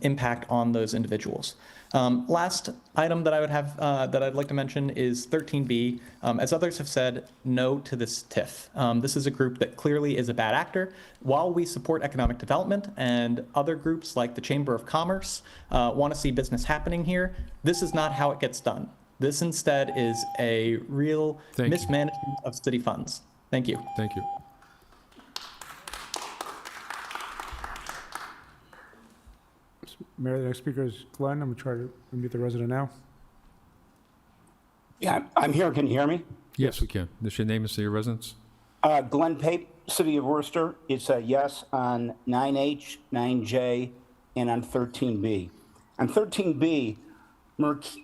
impact on those individuals. Last item that I would have that I'd like to mention is 13B. As others have said, no to this TIF. This is a group that clearly is a bad actor. While we support economic development and other groups like the Chamber of Commerce want to see business happening here, this is not how it gets done. This instead is a real mismanagement of city funds. Thank you. Thank you. Mayor, the next speaker is Glenn. I'm going to try to unmute the resident now. Yeah, I'm here. Can you hear me? Yes, we can. Is your name and city of residence? Glenn Pape, City of Worcester. It's a yes on 9H, 9J, and on 13B. On 13B,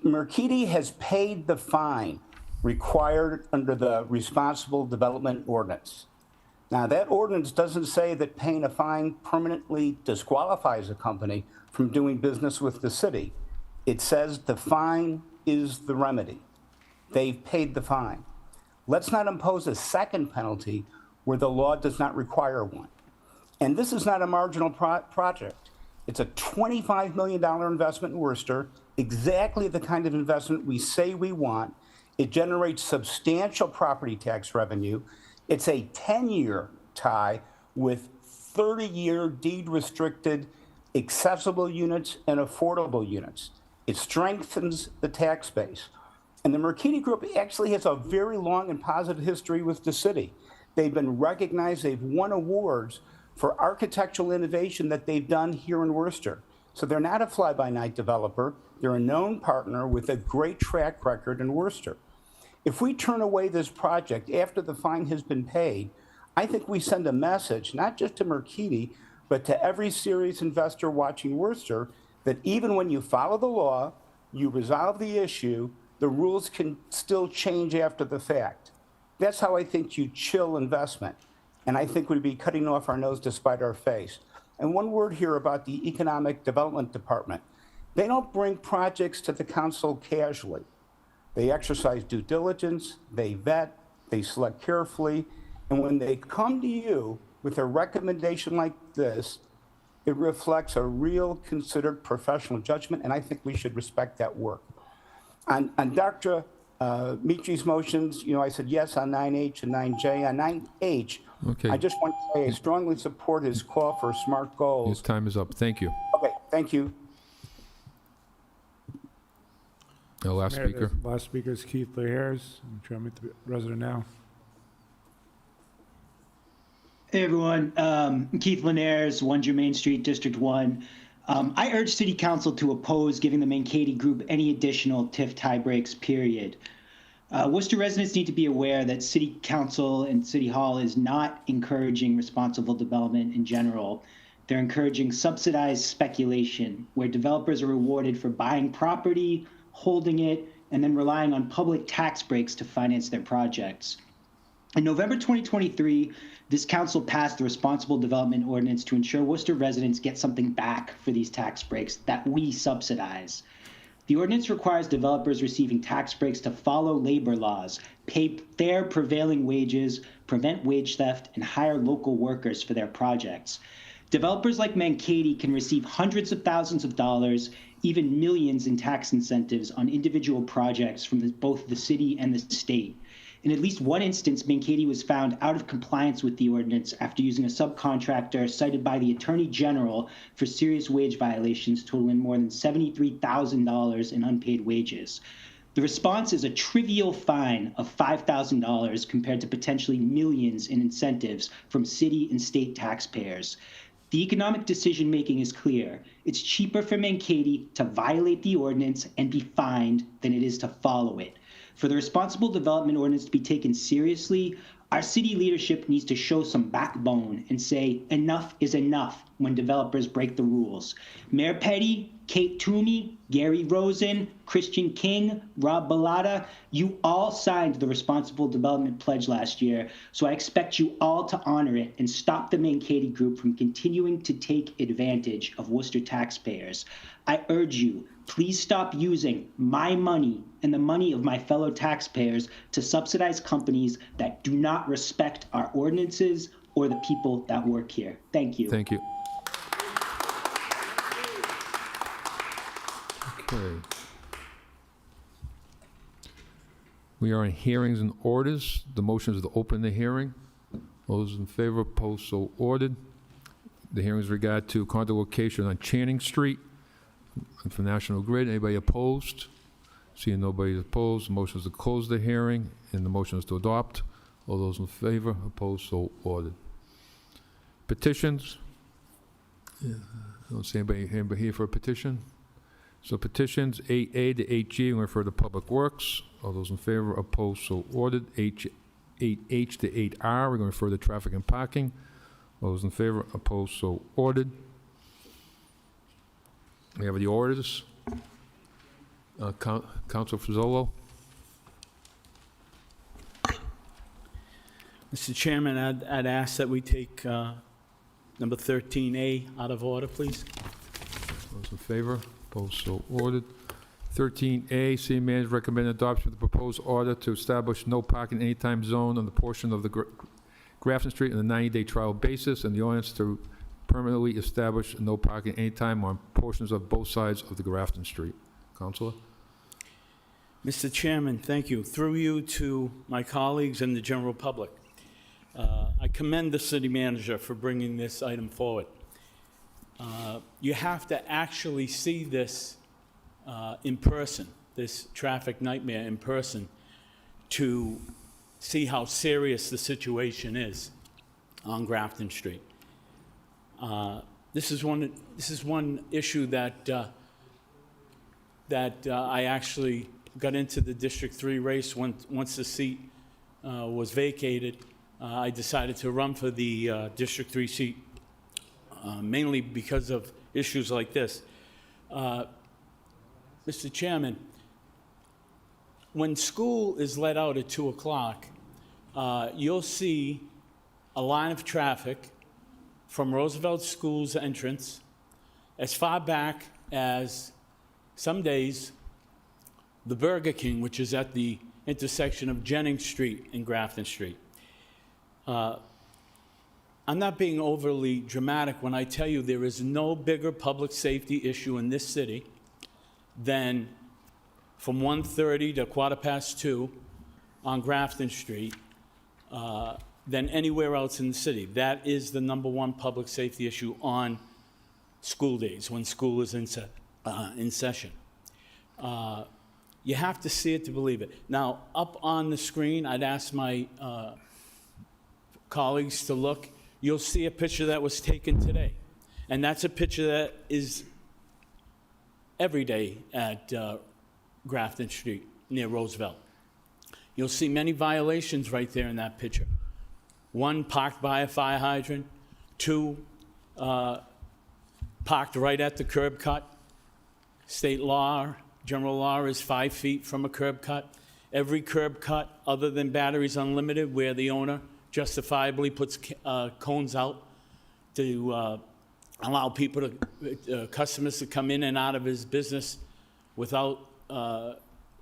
Mercedes has paid the fine required under the Responsible Development Ordinance. Now, that ordinance doesn't say that paying a fine permanently disqualifies a company from doing business with the city. It says the fine is the remedy. They've paid the fine. Let's not impose a second penalty where the law does not require one. And this is not a marginal project. It's a $25 million investment in Worcester, exactly the kind of investment we say we want. It generates substantial property tax revenue. It's a 10-year tie with 30-year deed-restricted accessible units and affordable units. It strengthens the tax base. And the Mercedes Group actually has a very long and positive history with the city. They've been recognized, they've won awards for architectural innovation that they've done here in Worcester. So they're not a fly-by-night developer. They're a known partner with a great track record in Worcester. If we turn away this project after the fine has been paid, I think we send a message, not just to Mercedes, but to every serious investor watching Worcester, that even when you follow the law, you resolve the issue, the rules can still change after the fact. That's how I think you chill investment. And I think we'd be cutting off our nose to spite our face. And one word here about the Economic Development Department. They don't bring projects to the council casually. They exercise due diligence, they vet, they select carefully, and when they come to you with a recommendation like this, it reflects a real considered professional judgment, and I think we should respect that work. On Dr. Mitri's motions, I said yes on 9H and 9J. On 9H, Okay. I just want to say I strongly support his call for SMART goals. His time is up. Thank you. Okay, thank you. The last Mayor, speaker. the last speaker is Keith Leahers. I'm trying to unmute the resident now. Hey everyone, Keith Linares, 1 Germain Street, District 1. I urge City Council to oppose giving the Mankato Group any additional TIF tie breaks, period. Worcester residents need to be aware that City Council and City Hall is not encouraging responsible development in general. They're encouraging subsidized speculation, where developers are rewarded for buying property, holding it, and then relying on public tax breaks to finance their projects. In November 2023, this council passed the Responsible Development Ordinance to ensure Worcester residents get something back for these tax breaks that we subsidize. The ordinance requires developers receiving tax breaks to follow labor laws, pay fair prevailing wages, prevent wage theft, and hire local workers for their projects. Developers like Mankaty can receive hundreds of thousands of dollars, even millions in tax incentives on individual projects from both the city and the state. In at least one instance, Mankaty was found out of compliance with the ordinance after using a subcontractor cited by the Attorney General for serious wage violations totaling more than $73,000 in unpaid wages. The response is a trivial fine of $5,000 compared to potentially millions in incentives from city and state taxpayers. The economic decision-making is clear. It's cheaper for Mankaty to violate the ordinance and be fined than it is to follow it. For the Responsible Development Ordinance to be taken seriously, our city leadership needs to show some backbone and say enough is enough when developers break the rules. Mayor Petty, Kate Toomey, Gary Rosen, Christian King, Rob Bellata, you all signed the Responsible Development Pledge last year, so I expect you all to honor it and stop the Mankaty Group from continuing to take advantage of Worcester taxpayers. I urge you, please stop using my money and the money of my fellow taxpayers to subsidize companies that do not respect our ordinances or the people that work here. Thank you. Thank you. Okay. We are in hearings and orders. The motion is to open the hearing. Those in favor, opposed, so ordered. The hearing is regard to condo location on Channing Street and for National Grid. Anybody opposed? Seeing nobody opposed, the motion is to close the hearing, and the motion is to adopt. All those in favor, opposed, so ordered. Petitions? I don't see anybody here for a petition. So petitions 8A to 8G, we're going to refer to Public Works. All those in favor, opposed, so ordered. 8H to 8R, we're going to refer to Traffic and Parking. All those in favor, opposed, so ordered. We have the orders. Council Fazolo. Mr. Chairman, I'd ask that we take number 13A out of order, please. Those in favor, opposed, so ordered. 13A, city manager recommend adoption of the proposed order to establish no parking anytime zone on the portion of the Grafton Street on a 90-day trial basis, and the ordinance to permanently establish no parking anytime on portions of both sides of the Grafton Street. Councilor? Mr. Chairman, thank you. Through you to my colleagues and the general public, I commend the city manager for bringing this item forward. You have to actually see this in person, this traffic nightmare in person, to see how serious the situation is on Grafton Street. This is one issue that I actually got into the District 3 race once the seat was vacated. I decided to run for the District 3 seat, mainly because of issues like this. Mr. Chairman, when school is let out at 2 o'clock, you'll see a line of traffic from Roosevelt School's entrance as far back as, some days, the Burger King, which is at the intersection of Jennings Street and Grafton Street. I'm not being overly dramatic when I tell you there is no bigger public safety issue in this city than from 1:30 to 2:15 on Grafton Street than anywhere else in the city. That is the #1 public safety issue on school days, when school is in session. You have to see it to believe it. Now, up on the screen, I'd ask my colleagues to look. You'll see a picture that was taken today. And that's a picture that is every day at Grafton Street near Roosevelt. You'll see many violations right there in that picture. 1, parked by a fire hydrant. 2, parked right at the curb cut. State law, general law is 5 feet from a curb cut. Every curb cut, other than Batteries Unlimited, where the owner justifiably puts cones out to allow people to, customers to come in and out of his business without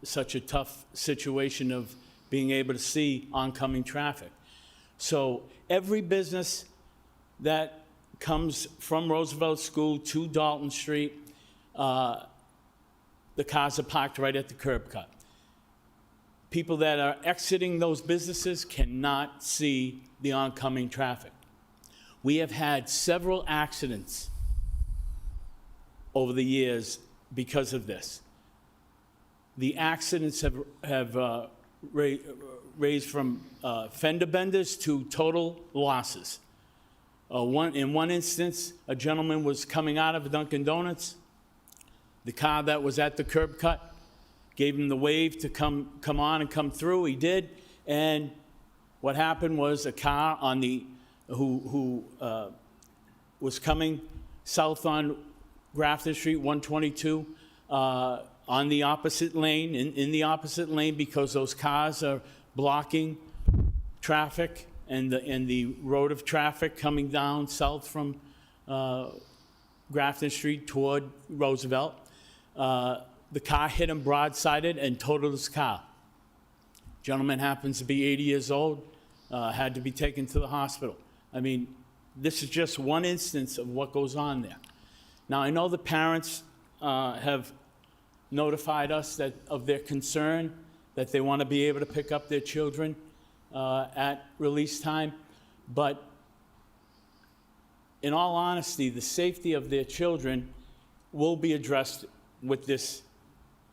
such a tough situation of being able to see oncoming traffic. So every business that comes from Roosevelt School to Dalton Street, the cars are parked right at the curb cut. People that are exiting those businesses cannot see the oncoming traffic. We have had several accidents over the years because of this. The accidents have raised from fender benders to total losses. In one instance, a gentleman was coming out of Dunkin' Donuts. The car that was at the curb cut gave him the wave to come on and come through. He did, and what happened was a car on the who was coming south on Grafton Street, 122, on the opposite lane, in the opposite lane, because those cars are blocking traffic and the road of traffic coming down south from Grafton Street toward Roosevelt. The car hit him broadsided and totaled his car. Gentleman happens to be 80 years old, had to be taken to the hospital. I mean, this is just one instance of what goes on there. Now, I know the parents have notified us of their concern, that they want to be able to pick up their children at release time, but in all honesty, the safety of their children will be addressed with this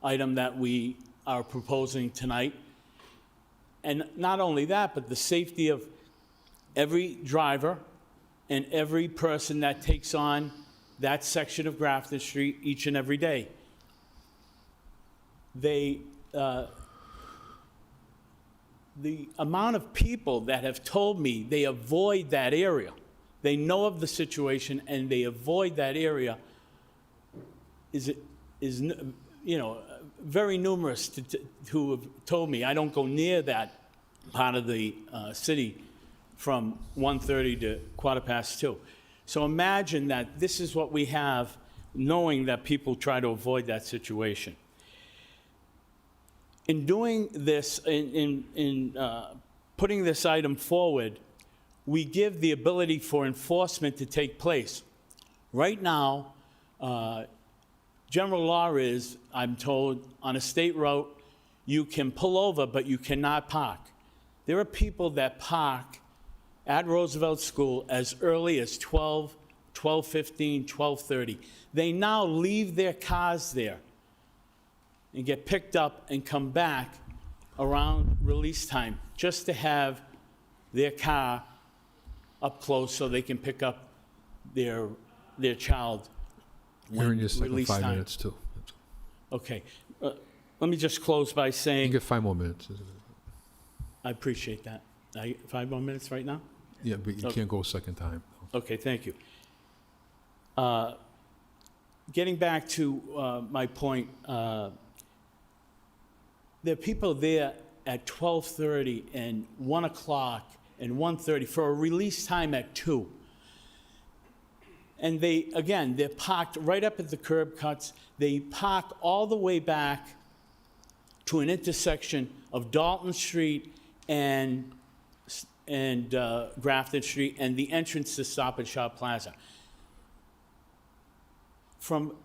item that we are proposing tonight. And not only that, but the safety of every driver and every person that takes on that section of Grafton Street each and every day. The amount of people that have told me they avoid that area, they know of the situation and they avoid that area, is very numerous who have told me. I don't go near that part of the city from 1:30 to 2:15. So imagine that this is what we have, knowing that people try to avoid that situation. In doing this, in putting this item forward, we give the ability for enforcement to take place. Right now, general law is, I'm told, on a state route, you can pull over, but you cannot park. There are people that park at Roosevelt School as early as 12, 12:15, 12:30. They now leave their cars there and get picked up and come back around release time just to have their car up close so they can pick up their child You're in your second release 5 time. minutes, too. Okay. Let me just close by You saying, get 5 more minutes. I appreciate that. 5 more minutes right now? Yeah, but you Okay. can't go a second time. Okay, thank you. Getting back to my point, there are people there at 12:30 and 1 o'clock and 1:30 for a release time at 2. And they're parked right up at the curb cuts. They park all the way back to an intersection of Dalton Street and Grafton Street and the entrance to Stop and Shop Plaza. From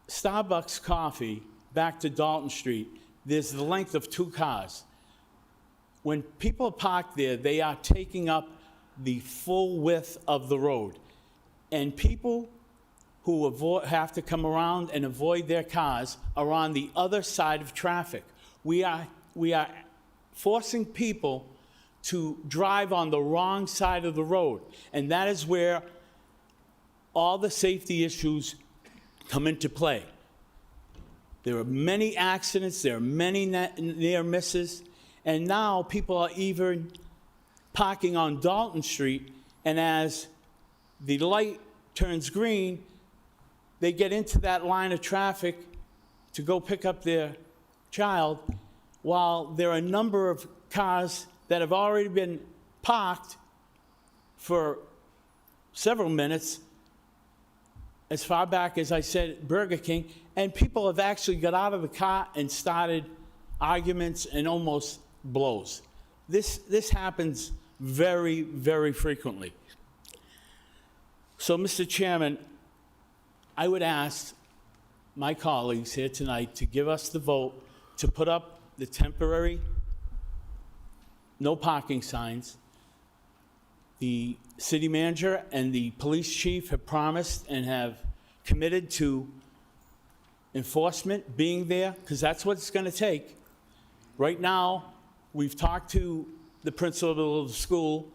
Starbucks Coffee back to Dalton Street, there's the length of 2 cars. When people park there, they are taking up the full width of the road. And people who have to come around and avoid their cars are on the other side of traffic. We are forcing people to drive on the wrong side of the road. And that is where all the safety issues come into play. There are many accidents, there are many near misses, and now people are even parking on Dalton Street, and as the light turns green, they get into that line of traffic to go pick up their child, while there are a number of cars that have already been parked for several minutes, as far back as I said, Burger King, and people have actually got out of the car and started arguments and almost blows. This happens very, very frequently. So, Mr. Chairman, I would ask my colleagues here tonight to give us the vote to put up the temporary no parking signs. The city manager and the police chief have promised and have committed to enforcement being there, because that's what it's going to take. Right now, we've talked to the principal of the school,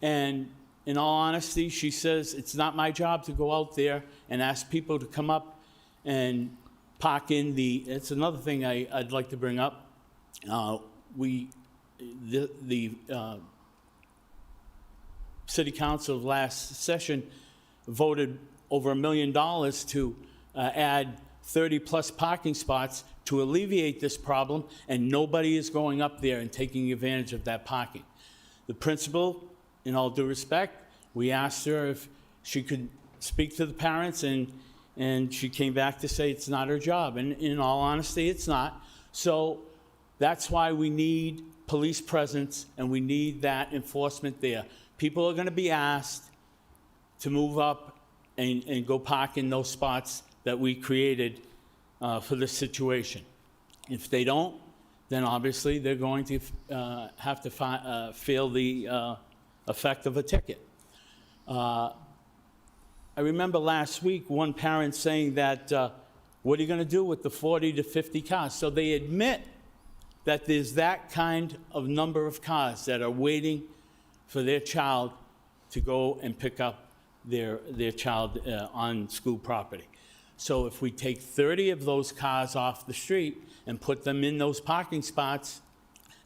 and in all honesty, she says it's not my job to go out there and ask people to come up and park in the, it's another thing I'd like to bring up. The city council last session voted over $1 million to add 30-plus parking spots to alleviate this problem, and nobody is going up there and taking advantage of that parking. The principal, in all due respect, we asked her if she could speak to the parents, and she came back to say it's not her job. And in all honesty, it's not. So that's why we need police presence, and we need that enforcement there. People are going to be asked to move up and go park in those spots that we created for this situation. If they don't, then obviously they're going to have to feel the effect of a ticket. I remember last week one parent saying that, what are you going to do with the 40 to 50 cars? So they admit that there's that kind of number of cars that are waiting for their child to go and pick up their child on school property. So if we take 30 of those cars off the street and put them in those parking spots,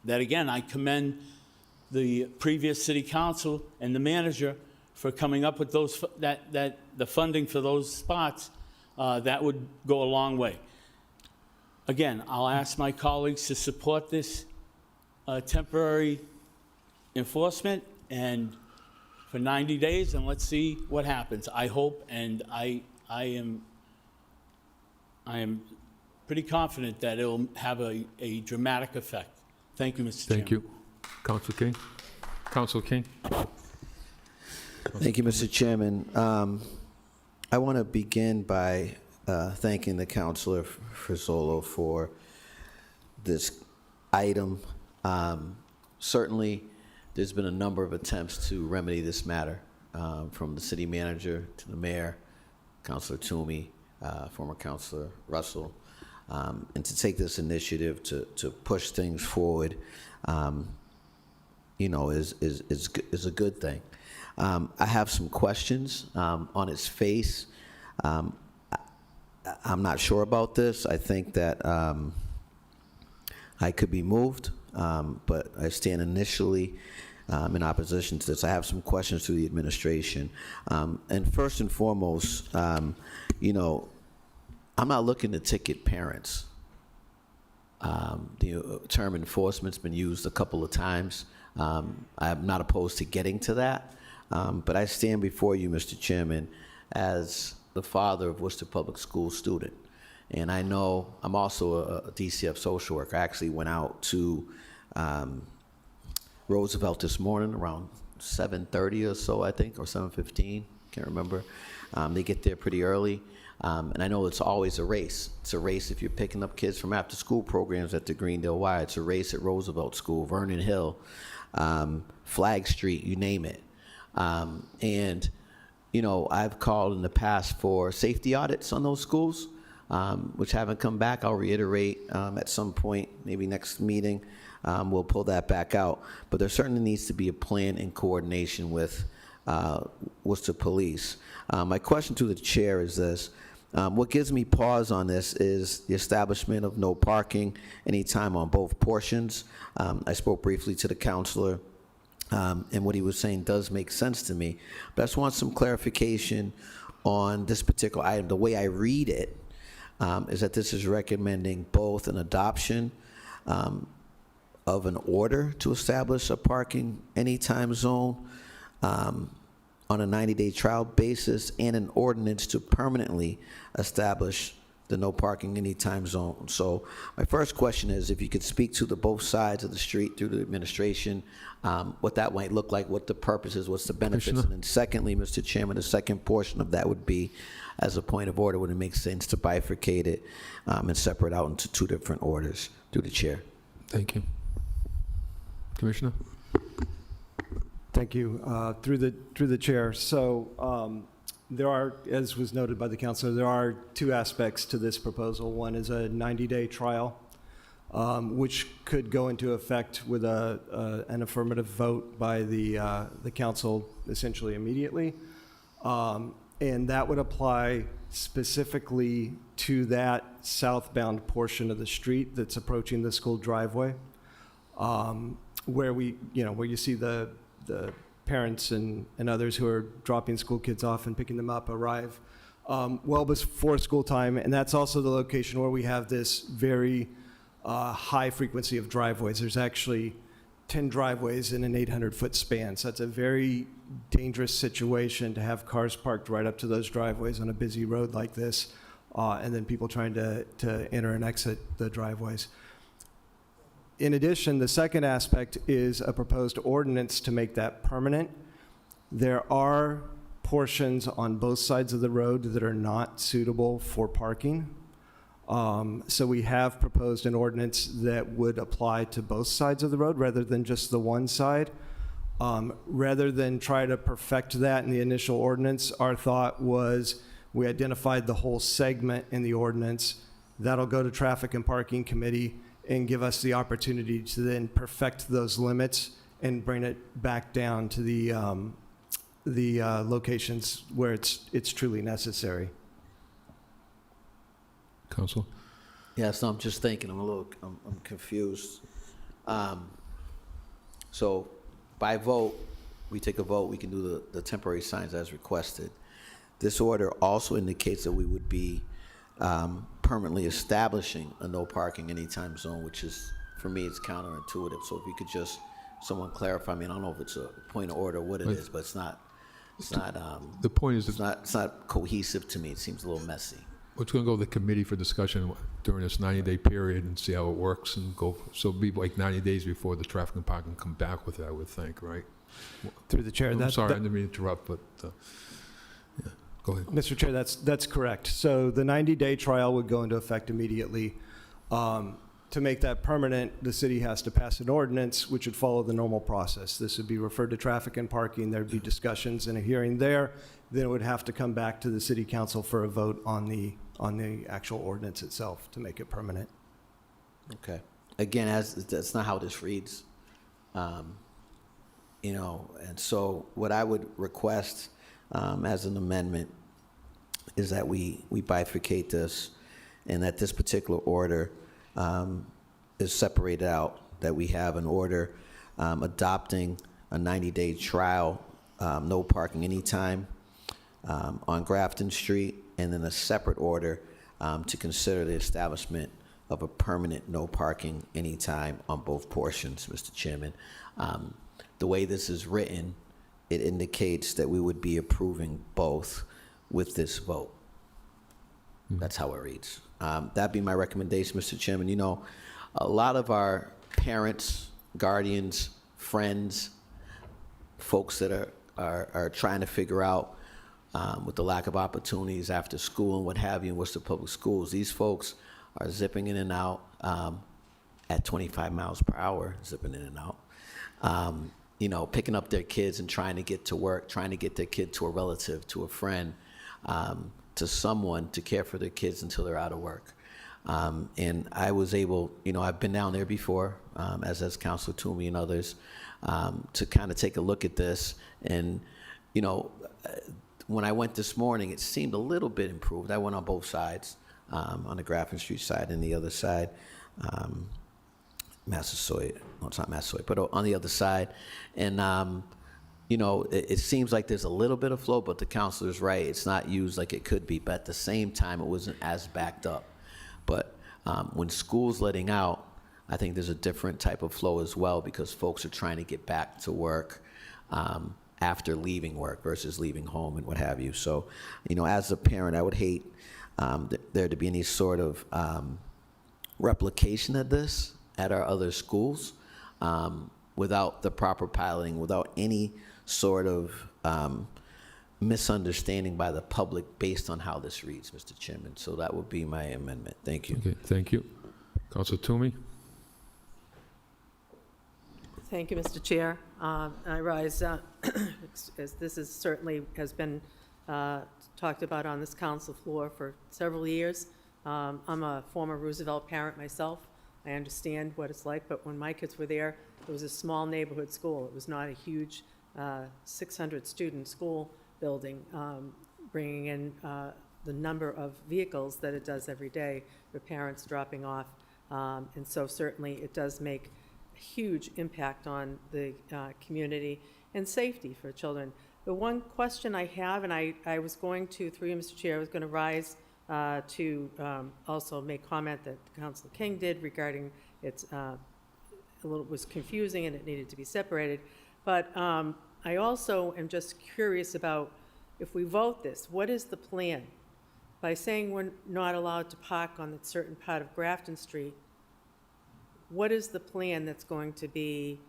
that again, I commend the previous city council and the manager for coming up with those, the funding for those spots, that would go a long way. Again, I'll ask my colleagues to support this temporary enforcement and for 90 days, and let's see what happens. I hope, and I am pretty confident that it'll have a dramatic effect. Thank you, Mr. Chairman. Thank you. Council King? Council King? Thank you, Mr. Chairman. I want to begin by thanking the Councilor Frizzolo for this item. Certainly, there's been a number of attempts to remedy this matter, from the city manager to the mayor, Councilor Toomey, former Councilor Russell, and to take this initiative to push things forward, is a good thing. I have some questions on its face. I'm not sure about this. I think that I could be moved, but I stand initially in opposition to this. I have some questions to the administration. And first and foremost, I'm not looking to ticket parents. The term enforcement's been used a couple of times. I'm not opposed to getting to that, but I stand before you, Mr. Chairman, as the father of Worcester Public School student. And I know I'm also a DCF social worker. I actually went out to Roosevelt this morning around 7:30 or so, I think, or 7:15, can't remember. They get there pretty early. And I know it's always a race. It's a race if you're picking up kids from after-school programs at the Greendale Y. It's a race at Roosevelt School, Vernon Hill, Flag Street, you name it. And, I've called in the past for safety audits on those schools, which haven't come back. I'll reiterate at some point, maybe next meeting, we'll pull that back out. But there certainly needs to be a plan in coordination with Worcester Police. My question to the chair is this. What gives me pause on this is the establishment of no parking anytime on both portions. I spoke briefly to the counselor, and what he was saying does make sense to me. But I just want some clarification on this particular item, the way I read it, is that this is recommending both an adoption of an order to establish a parking anytime zone on a 90-day trial basis and an ordinance to permanently establish the no parking anytime zone. So my first question is if you could speak to the both sides of the street through the administration, what that might look like, what the purpose is, what's the benefits. Commissioner? And then secondly, Mr. Chairman, the second portion of that would be, as a point of order, would it make sense to bifurcate it and separate out into two different orders through the chair? Thank you. Commissioner? Thank you. Through the chair. So there are, as was noted by the councilor, there are two aspects to this proposal. One is a 90-day trial, which could go into effect with an affirmative vote by the council essentially immediately. And that would apply specifically to that southbound portion of the street that's approaching the school driveway, where you see the parents and others who are dropping school kids off and picking them up arrive well before school time. And that's also the location where we have this very high frequency of driveways. There's actually 10 driveways in an 800-foot span. So that's a very dangerous situation to have cars parked right up to those driveways on a busy road like this, and then people trying to enter and exit the driveways. In addition, the second aspect is a proposed ordinance to make that permanent. There are portions on both sides of the road that are not suitable for parking. So we have proposed an ordinance that would apply to both sides of the road rather than just the one side. Rather than try to perfect that in the initial ordinance, our thought was we identified the whole segment in the ordinance. That'll go to Traffic and Parking Committee and give us the opportunity to then perfect those limits and bring it back down to the locations where it's truly necessary. Council? Yeah, so I'm just thinking, I'm confused. So by vote, we take a vote, we can do the temporary signs as requested. This order also indicates that we would be permanently establishing a no parking anytime zone, which is, for me, it's counterintuitive. So if you could just, someone clarify, I mean, I don't know if it's a point of order or what it is, but it's not, the point is, it's not cohesive to me. It seems a little messy. it's going to go to the committee for discussion during this 90-day period and see how it works and go. So it'll be like 90 days before the traffic and parking come back with it, I would think, right? Through the chair. I'm sorry, I didn't mean to interrupt, but yeah, go ahead. Mr. Chair, that's correct. So the 90-day trial would go into effect immediately. To make that permanent, the city has to pass an ordinance, which would follow the normal process. This would be referred to traffic and parking. There'd be discussions and a hearing there. Then it would have to come back to the city council for a vote on the actual ordinance itself to make it permanent. Okay. Again, that's not how this reads. And so what I would request as an amendment is that we bifurcate this and that this particular order is separated out, that we have an order adopting a 90-day trial, no parking anytime on Grafton Street, and then a separate order to consider the establishment of a permanent no parking anytime on both portions, Mr. Chairman. The way this is written, it indicates that we would be approving both with this vote. That's how it reads. That'd be my recommendation, Mr. Chairman. You know, a lot of our parents, guardians, friends, folks that are trying to figure out with the lack of opportunities after school and what have you in Worcester Public Schools, these folks are zipping in and out at 25 miles per hour, zipping in and out. Picking up their kids and trying to get to work, trying to get their kid to a relative, to a friend, to someone to care for their kids until they're out of work. And I was able, I've been down there before, as has Councilor Toomey and others, to kind of take a look at this. And, when I went this morning, it seemed a little bit improved. I went on both sides, on the Grafton Street side and the other side, Massasoit. No, it's not Massasoit, but on the other side. And, you know, it seems like there's a little bit of flow, but the counselor's right. It's not used like it could be, but at the same time, it wasn't as backed up. But when school's letting out, I think there's a different type of flow as well, because folks are trying to get back to work after leaving work versus leaving home and what have you. So, you know, as a parent, I would hate there to be any sort of replication of this at our other schools without the proper piloting, without any sort of misunderstanding by the public based on how this reads, Mr. Chairman. So that would be my amendment. Thank you. Okay, thank you. Councilor Toomey? Thank you, Mr. Chair. I rise, as this is certainly has been talked about on this council floor for several years. I'm a former Roosevelt parent myself. I understand what it's like, but when my kids were there, it was a small neighborhood school. It was not a huge 600-student school building, bringing in the number of vehicles that it does every day with parents dropping off. And so certainly it does make a huge impact on the community and safety for children. The one question I have, and I was going to, through you, Mr. Chair, I was going to rise to also make comment that Councilor King did regarding it's was confusing and it needed to be separated. But I also am just curious about, if we vote this, what is the plan? By saying we're not allowed to park on a certain part of Grafton Street, what is the plan that's going to be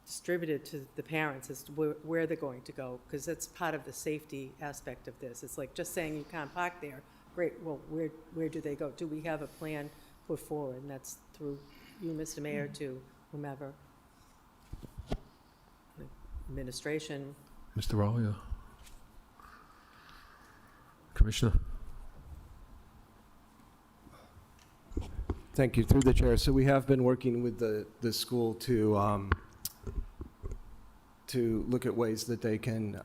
distributed to the parents as to where they're going to go? Because that's part of the safety aspect of this. It's like just saying you can't park there. Great, well, where do they go? Do we have a plan put forward? And that's through you, Mr. Mayor, to whomever. Administration. Mr. Rowley? Commissioner? Thank you, through the chair. So we have been working with the school to look at ways that they can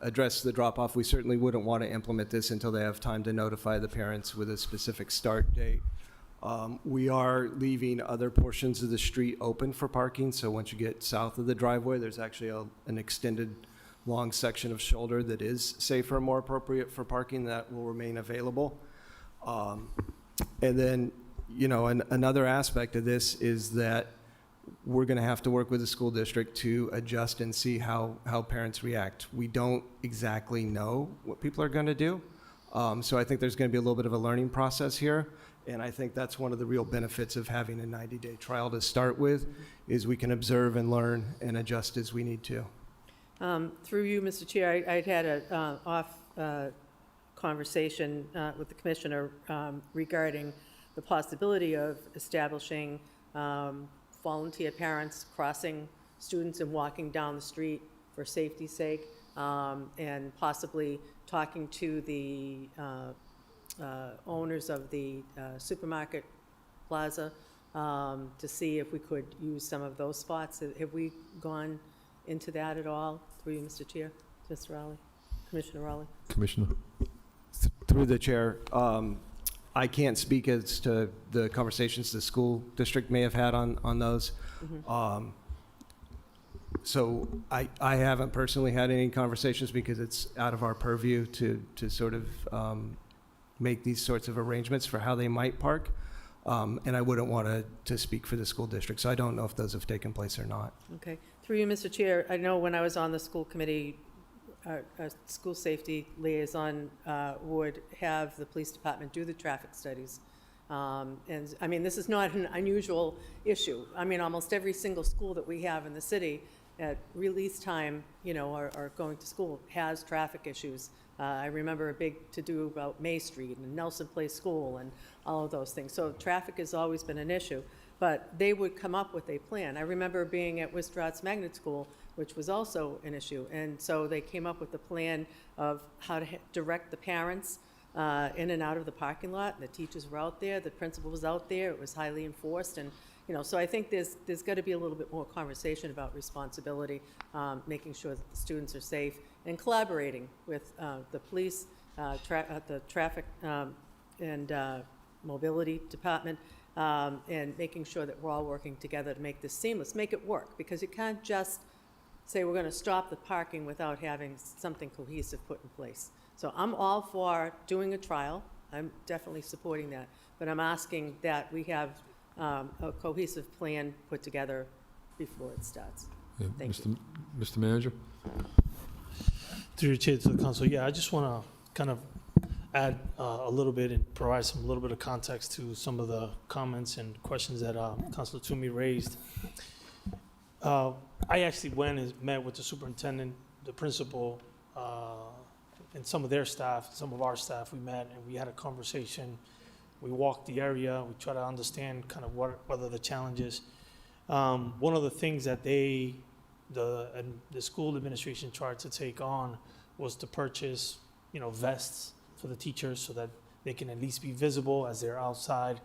address the drop-off. We certainly wouldn't want to implement this until they have time to notify the parents with a specific start date. We are leaving other portions of the street open for parking, so once you get south of the driveway, there's actually an extended long section of shoulder that is safer and more appropriate for parking that will remain available. And then, you know, another aspect of this is that we're going to have to work with the school district to adjust and see how parents react. We don't exactly know what people are going to do. So I think there's going to be a little bit of a learning process here. And I think that's one of the real benefits of having a 90-day trial to start with, is we can observe and learn and adjust as we need to. Through you, Mr. Chair, I'd had an off conversation with the commissioner regarding the possibility of establishing volunteer parents crossing students and walking down the street for safety's sake, and possibly talking to the owners of the supermarket plaza to see if we could use some of those spots. Have we gone into that at all? Through you, Mr. Chair, Mr. Rowley, Commissioner Rowley. Commissioner? Through the chair, I can't speak as to the conversations the school district may have had on those. Mm-hmm. So I haven't personally had any conversations because it's out of our purview to sort of make these sorts of arrangements for how they might park. And I wouldn't want to speak for the school district, so I don't know if those have taken place or not. Okay. Through you, Mr. Chair, I know when I was on the school committee, our school safety liaison would have the police department do the traffic studies. And I mean, this is not an unusual issue. I mean, almost every single school that we have in the city at release time, you know, or going to school has traffic issues. I remember a big to-do about May Street and Nelson Place School and all of those things. So traffic has always been an issue, but they would come up with a plan. I remember being at Wistratz Magnet School, which was also an issue. And so they came up with a plan of how to direct the parents in and out of the parking lot. The teachers were out there, the principal was out there, it was highly enforced. And, you know, so I think there's got to be a little bit more conversation about responsibility, making sure that the students are safe, and collaborating with the police, the traffic and mobility department, and making sure that we're all working together to make this seamless, make it work, because you can't just say we're going to stop the parking without having something cohesive put in place. So I'm all for doing a trial. I'm definitely supporting that. But I'm asking that we have a cohesive plan put together before it starts. Yeah, Thank you. Mr. Manager? Through your chair to the council, yeah, I just want to kind of add a little bit and provide a little bit of context to some of the comments and questions that Councilor Toomey raised. I actually went and met with the superintendent, the principal, and some of their staff, some of our staff. We met and we had a conversation. We walked the area. We tried to understand kind of what are the challenges. One of the things that the school administration tried to take on was to purchase, vests for the teachers so that they can at least be visible as they're outside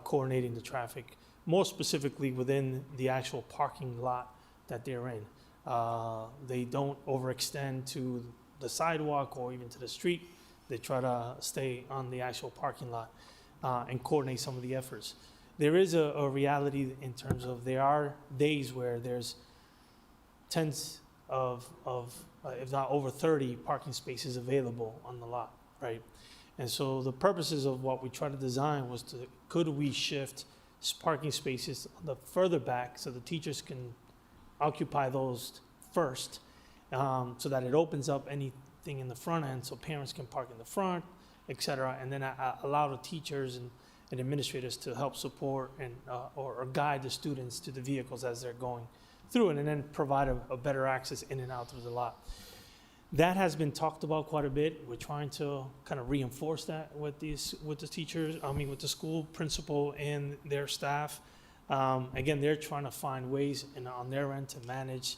coordinating the traffic, more specifically within the actual parking lot that they're in. They don't overextend to the sidewalk or even to the street. They try to stay on the actual parking lot and coordinate some of the efforts. There is a reality in terms of there are days where there's tens of if not over 30 parking spaces available on the lot, right? And so the purposes of what we try to design was could we shift parking spaces the further back so the teachers can occupy those first, so that it opens up anything in the front end so parents can park in the front, et cetera, and then allow the teachers and administrators to help support and or guide the students to the vehicles as they're going through it, and then provide a better access in and out through the lot. That has been talked about quite a bit. We're trying to kind of reinforce that with the teachers, with the school principal and their staff. Again, they're trying to find ways on their end to manage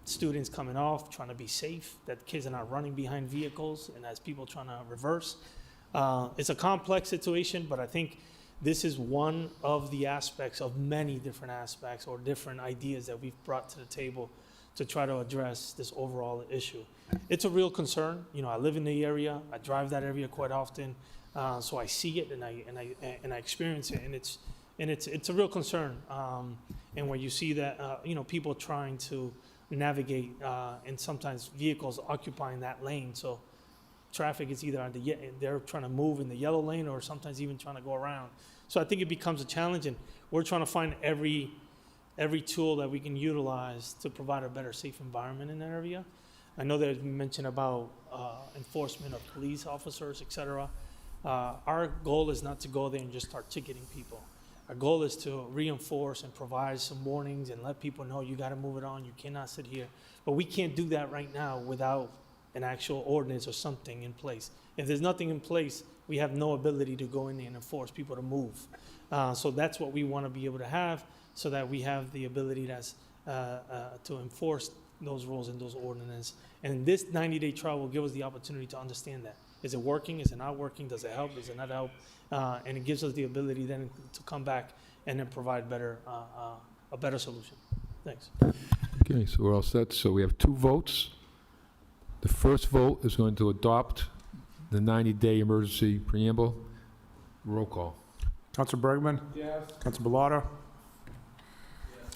students coming off, trying to be safe, that kids are not running behind vehicles and as people trying to reverse. It's a complex situation, but I think this is one of the aspects of many different aspects or different ideas that we've brought to the table to try to address this overall issue. It's a real concern. I live in the area. I drive that area quite often, so I see it and I experience it, and it's a real concern. And when you see that, people trying to navigate and sometimes vehicles occupying that lane, so traffic is either they're trying to move in the yellow lane or sometimes even trying to go around. So I think it becomes a challenge, and we're trying to find every tool that we can utilize to provide a better, safe environment in that area. I know there's been mention about enforcement of police officers, et cetera. Our goal is not to go there and just start ticketing people. Our goal is to reinforce and provide some warnings and let people know you got to move it on, you cannot sit here. But we can't do that right now without an actual ordinance or something in place. If there's nothing in place, we have no ability to go in there and enforce people to move. So that's what we want to be able to have, so that we have the ability to enforce those rules and those ordinances. And this 90-day trial will give us the opportunity to understand that. Is it working? Is it not working? Does it help? Does it not help? And it gives us the ability then to come back and then provide a better solution. Thanks. Okay, so we're all set. So we have 2 votes. The first vote is going to adopt the 90-day emergency preamble. Roll call. Councilor Bergman? Yes. Councilor Bellata? Yes.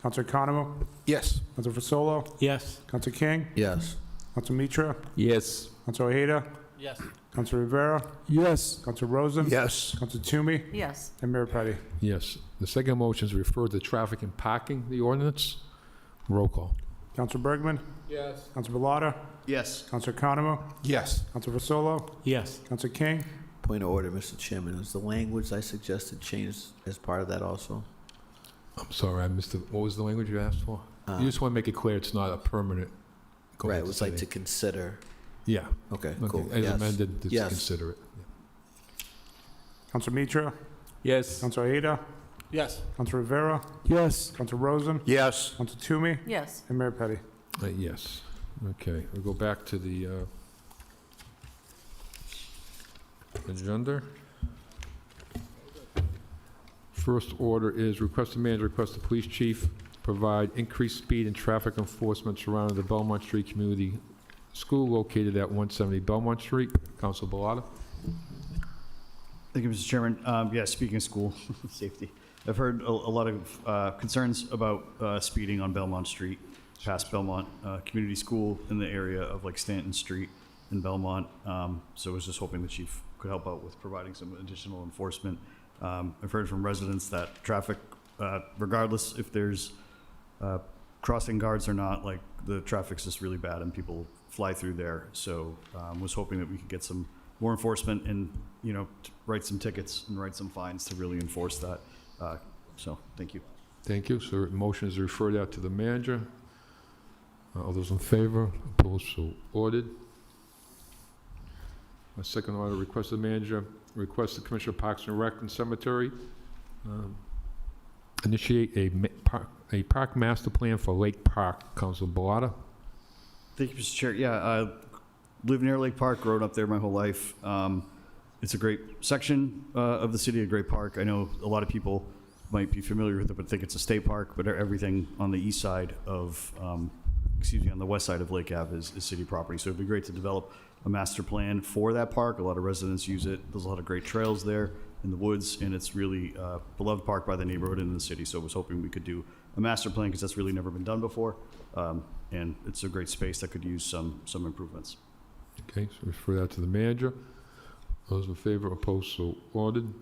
Councilor Economou? Yes. Councilor Fasolo? Yes. Councilor King? Yes. Councilor Mitra? Yes. Councilor Ojeda? Yes. Councilor Rivera? Yes. Councilor Rosen? Yes. Councilor Toomey? Yes. And Mayor Petty. Yes. The second motion is refer to traffic and parking, the ordinance. Roll call. Councilor Bergman? Yes. Councilor Bellata? Yes. Councilor Economou? Yes. Councilor Fasolo? Yes. Councilor King? Point of order, Mr. Chairman. Is the language I suggested changed as part of that also? I'm sorry, I missed what was the language you asked for? You just want to make it clear it's not a permanent. goal Right, of it the was like city. to consider. Yeah. Okay, Okay, cool. as Yes. amended, to Yes. consider it. Councilor Mitra? Yes. Councilor Ojeda? Yes. Councilor Rivera? Yes. Councilor Rosen? Yes. Councilor Toomey? Yes. And Mayor Petty. Yes. Okay, we'll go back to the agenda. First order is request the manager, request the police chief provide increased speed and traffic enforcement surrounding the Belmont Street Community School located at 170 Belmont Street. Council Bellata. Thank you, Mr. Chairman. Yeah, speaking of school safety, I've heard a lot of concerns about speeding on Belmont Street, past Belmont Community School in the area of like Stanton Street in Belmont. So I was just hoping the chief could help out with providing some additional enforcement. I've heard from residents that traffic, regardless if there's crossing guards or not, like the traffic's just really bad and people fly through there. So was hoping that we could get some more enforcement and, you know, write some tickets and write some fines to really enforce that. So thank you. Thank you. So motion is referred out to the manager. All those in favor? Opposed? So ordered. My second order, request the manager, request the Commissioner of Parks and Rec and Cemetery initiate a park master plan for Lake Park. Council Balata. Thank you, Mr. Chair. Yeah, I live near Lake Park, grown up there my whole life. It's a great section of the city, a great park. I know a lot of people might be familiar with it, but think it's a state park, but everything on the east side of, on the west side of Lake Ave is city property. So it'd be great to develop a master plan for that park. A lot of residents use it. There's a lot of great trails there in the woods, and it's really a beloved park by the neighborhood and the city. So I was hoping we could do a master plan because that's really never been done before. And it's a great space that could use some improvements. Okay, so refer that to the manager. Those in favor, opposed, so ordered.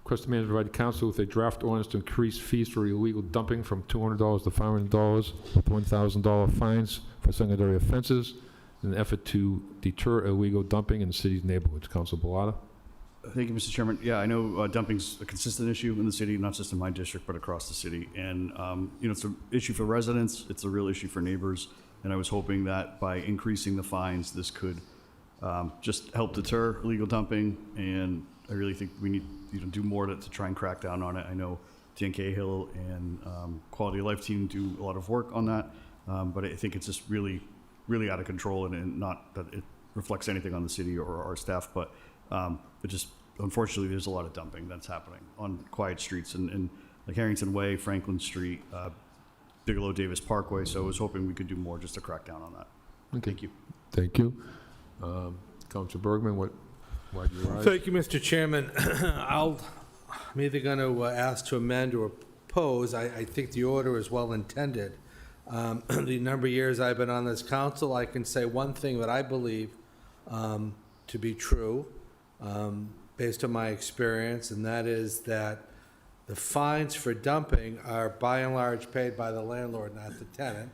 Request the manager provide the council with a draft ordinance to increase fees for illegal dumping from $200 to $500 with $1,000 fines for secondary offenses in an effort to deter illegal dumping in the city's neighborhoods. Council Balata. Thank you, Mr. Chairman. Yeah, I know dumping's a consistent issue in the city, not just in my district, but across the city. And, it's an issue for residents. It's a real issue for neighbors. And I was hoping that by increasing the fines, this could just help deter illegal dumping. And I really think we need to do more to try and crack down on it. I know Dan Cahill and Quality of Life team do a lot of work on that. But I think it's just really, really out of control, and not that it reflects anything on the city or our staff, but it just, unfortunately, there's a lot of dumping that's happening on quiet streets and like Harrington Way, Franklin Street, Bigelow Davis Parkway. So I was hoping we could do more just to crack down on that. Okay. Thank you. Thank you. Councilor Bergman, why do you rise? Thank you, Mr. Chairman. I'm either going to ask to amend or oppose. I think the order is well intended. The number of years I've been on this council, I can say one thing that I believe to be true, based on my experience, and that is that the fines for dumping are by and large paid by the landlord, not the tenant.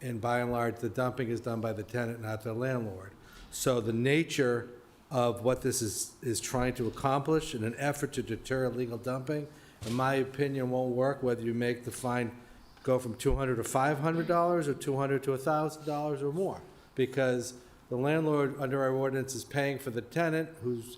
And by and large, the dumping is done by the tenant, not the landlord. So the nature of what this is trying to accomplish in an effort to deter illegal dumping, in my opinion, won't work whether you make the fine go from $200 to $500 or $200 to $1,000 or more, because the landlord under our ordinance is paying for the tenant,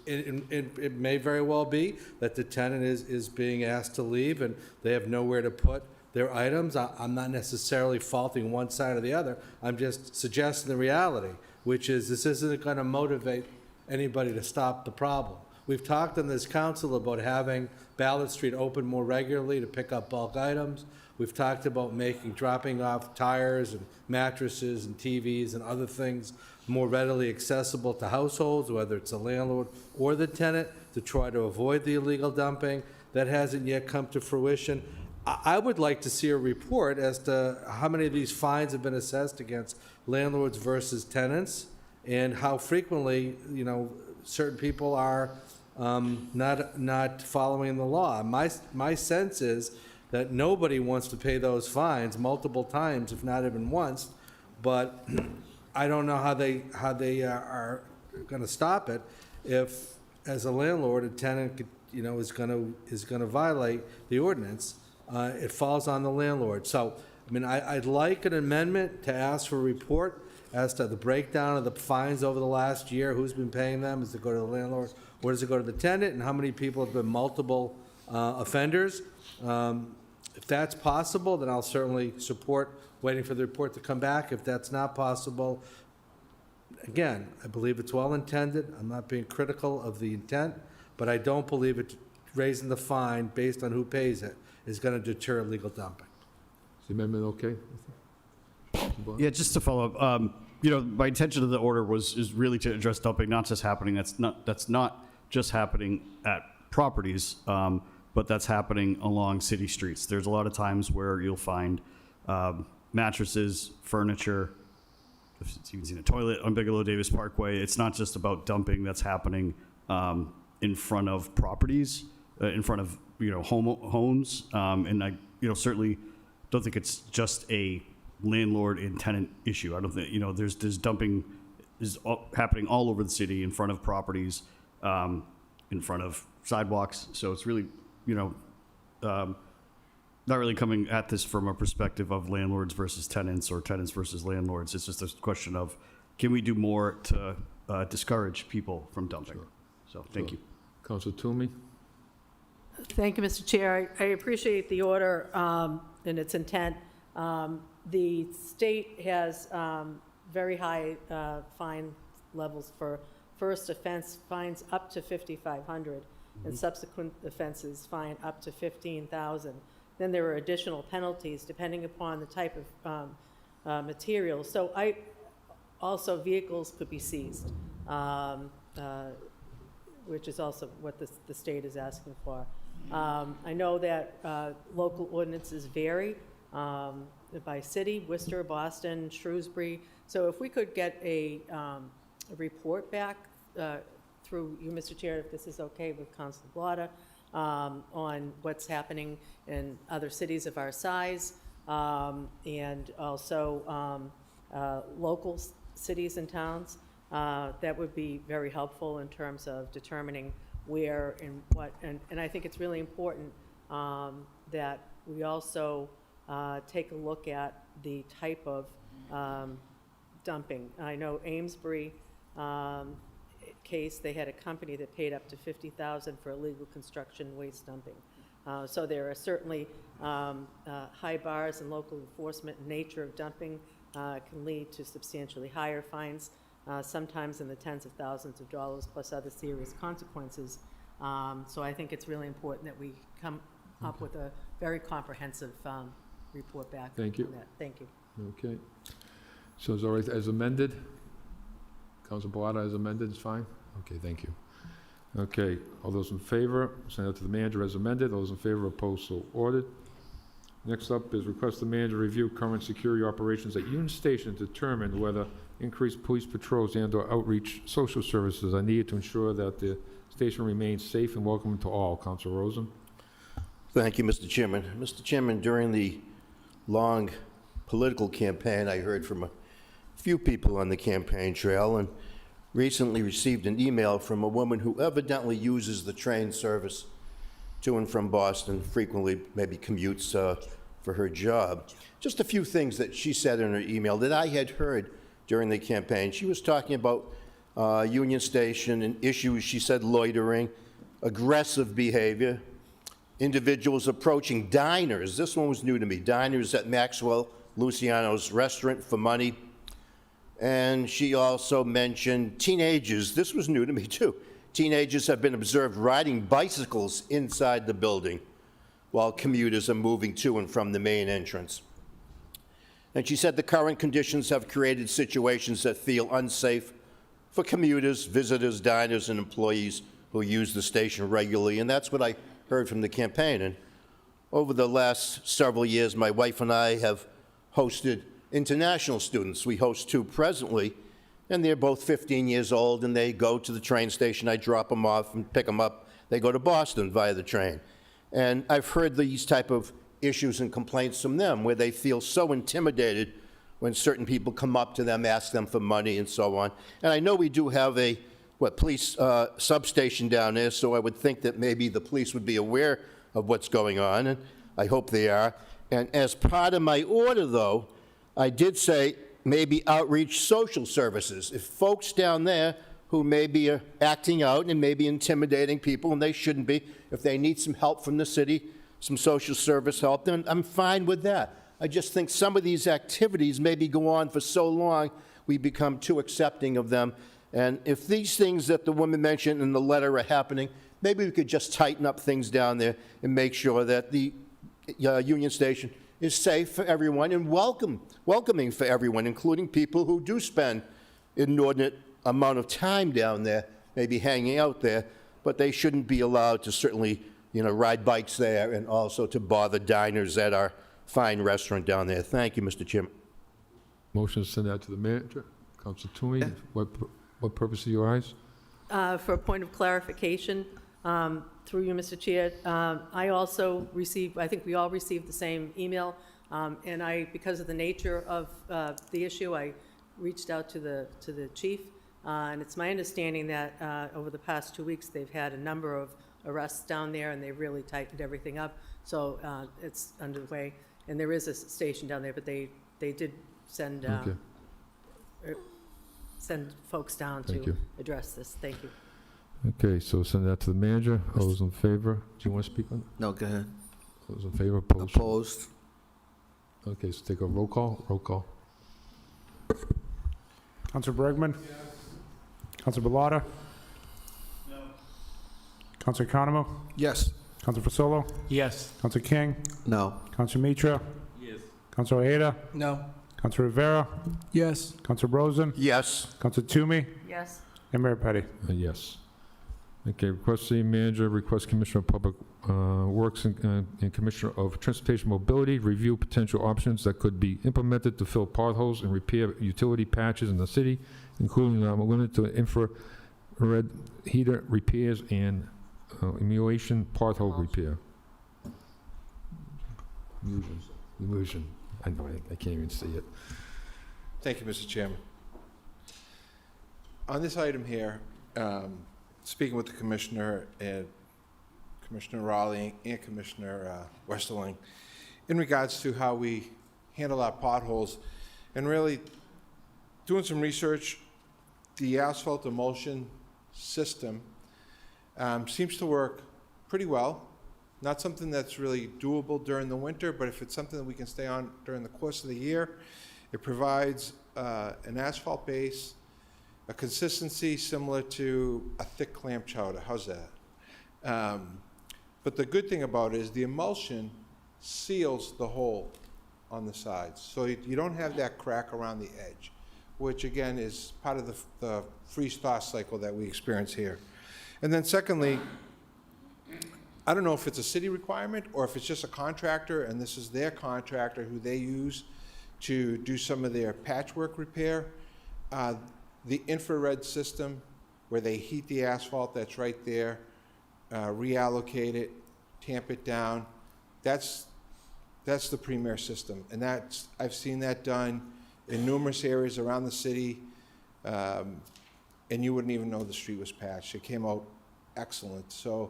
it may very well be that the tenant is being asked to leave and they have nowhere to put their items. I'm not necessarily faulting one side or the other. I'm just suggesting the reality, which is this isn't going to motivate anybody to stop the problem. We've talked on this council about having Ballard Street open more regularly to pick up bulk items. We've talked about dropping off tires and mattresses and TVs and other things more readily accessible to households, whether it's the landlord or the tenant, to try to avoid the illegal dumping. That hasn't yet come to fruition. I would like to see a report as to how many of these fines have been assessed against landlords versus tenants, and how frequently, certain people are not following the law. My sense is that nobody wants to pay those fines multiple times, if not even once, but I don't know how they are going to stop it if, as a landlord, a tenant is going to violate the ordinance. It falls on the landlord. So, I'd like an amendment to ask for a report as to the breakdown of the fines over the last year, who's been paying them, does it go to the landlord, or does it go to the tenant, and how many people have been multiple offenders. If that's possible, then I'll certainly support waiting for the report to come back. If that's not possible, again, I believe it's well intended. I'm not being critical of the intent, but I don't believe it raising the fine based on who pays it is going to deter illegal dumping. Is the amendment okay? Yeah, just to follow up, my intention of the order is really to address dumping not just happening. That's not just happening at properties. but that's happening along city streets. There's a lot of times where you'll find mattresses, furniture, if you've even seen a toilet on Bigelow Davis Parkway. It's not just about dumping that's happening in front of properties, in front of homes, and I certainly don't think it's just a landlord and tenant issue. I don't think there's dumping is happening all over the city, in front of properties, in front of sidewalks. So it's really not really coming at this from a perspective of landlords versus tenants or tenants versus landlords. It's just a question of, can we do more to discourage people from dumping? Sure. So thank you. Councilor Toomey? Thank you, Mr. Chair. I appreciate the order and its intent. The state has very high fine levels for first offense, fines up to $5,500, and subsequent offenses fine up to $15,000. Then there are additional penalties depending upon the type of material. So also vehicles could be seized, which is also what the state is asking for. I know that local ordinances vary by city, Worcester, Boston, Shrewsbury. So if we could get a report back through you, Mr. Chair, if this is okay with Councilor Blota, on what's happening in other cities of our size, and also local cities and towns, that would be very helpful in terms of determining where and what. And I think it's really important that we also take a look at the type of dumping. I know Amesbury case, they had a company that paid up to $50,000 for illegal construction waste dumping. So there are certainly high bars, and local enforcement and nature of dumping can lead to substantially higher fines, sometimes in the tens of thousands of dollars, plus other serious consequences. So I think it's really important that we come up with a very comprehensive report back. Thank you. On that. Thank you. Okay. So is all right as amended? Councilor Bellata as amended is fine? Okay, thank you. Okay, all those in favor, send it to the manager as amended. Those in favor, opposed, so ordered. Next up is request the manager review current security operations at Union Station to determine whether increased police patrols and/or outreach social services are needed to ensure that the station remains safe and welcoming to all. Councilor Rosen? Thank you, Mr. Chairman. Mr. Chairman, during the long political campaign, I heard from a few people on the campaign trail, and recently received an email from a woman who evidently uses the train service to and from Boston, frequently maybe commutes for her job. Just a few things that she said in her email that I had heard during the campaign. She was talking about Union Station and issues, she said loitering, aggressive behavior, individuals approaching diners. This one was new to me. Diners at Maxwell Luciano's restaurant for money. And she also mentioned teenagers. This was new to me, too. Teenagers have been observed riding bicycles inside the building while commuters are moving to and from the main entrance. And she said the current conditions have created situations that feel unsafe for commuters, visitors, diners, and employees who use the station regularly. And that's what I heard from the campaign. And over the last several years, my wife and I have hosted international students. We host two presently, and they're both 15 years old, and they go to the train station. I drop them off and pick them up. They go to Boston via the train. And I've heard these type of issues and complaints from them where they feel so intimidated when certain people come up to them, ask them for money and so on. And I know we do have a police substation down there, so I would think that maybe the police would be aware of what's going on, and I hope they are. And as part of my order, though, I did say maybe outreach social services. If folks down there who maybe are acting out and maybe intimidating people, and they shouldn't be, if they need some help from the city, some social service help, then I'm fine with that. I just think some of these activities maybe go on for so long, we become too accepting of them. And if these things that the woman mentioned in the letter are happening, maybe we could just tighten up things down there and make sure that the Union Station is safe for everyone and welcoming for everyone, including people who do spend inordinate amount of time down there, maybe hanging out there, but they shouldn't be allowed to certainly ride bikes there and also to bother diners at our fine restaurant down there. Thank you, Mr. Chairman. Motion to send that to the manager. Council Toomey, what purpose of your eyes? For a point of clarification, through you, Mr. Chair, I also received, I think we all received the same email, and because of the nature of the issue, I reached out to the chief, and it's my understanding that over the past 2 weeks, they've had a number of arrests down there, and they've really tightened everything up, so it's underway. And there is a station down there, but they did send send folks down Thank to you. address this. Thank you. Okay, so send that to the manager. All those in favor? Do you want to speak on it? No, go ahead. All those in favor, opposed? Opposed? Okay, so take a roll call. Roll call. Council Bregman? Council Bellotta? No. Council Economo? Yes. Council Fasolo? Yes. Council King? No. Council Mitra? Yes. Council Ojeda? No. Council Rivera? Yes. Council Rosen? Yes. Council Toomey? Yes. And Mayor Petty. Yes. Okay, request city manager, request Commissioner of Public Works and Commissioner of Transportation Mobility review potential options that could be implemented to fill potholes and repair utility patches in the city, including limited to infrared heater repairs and emulation pothole repair. Illusion. I know, I can't even see it. Thank you, Mr. Chairman. On this item here, speaking with the Commissioner and Commissioner Raleigh and Commissioner Westerling, in regards to how we handle our potholes, and really doing some research, the asphalt emulsion system seems to work pretty well. Not something that's really doable during the winter, but if it's something that we can stay on during the course of the year, it provides an asphalt base, a consistency similar to a thick clam chowder. How's that? But the good thing about it is the emulsion seals the hole on the sides. So you don't have that crack around the edge, which again is part of the freeze-thaw cycle that we experience here. And then secondly, I don't know if it's a city requirement or if it's just a contractor, and this is their contractor who they use to do some of their patchwork repair. The infrared system, where they heat the asphalt that's right there, reallocate it, tamp it down, that's the premier system. And I've seen that done in numerous areas around the city, and you wouldn't even know the street was patched. It came out excellent. So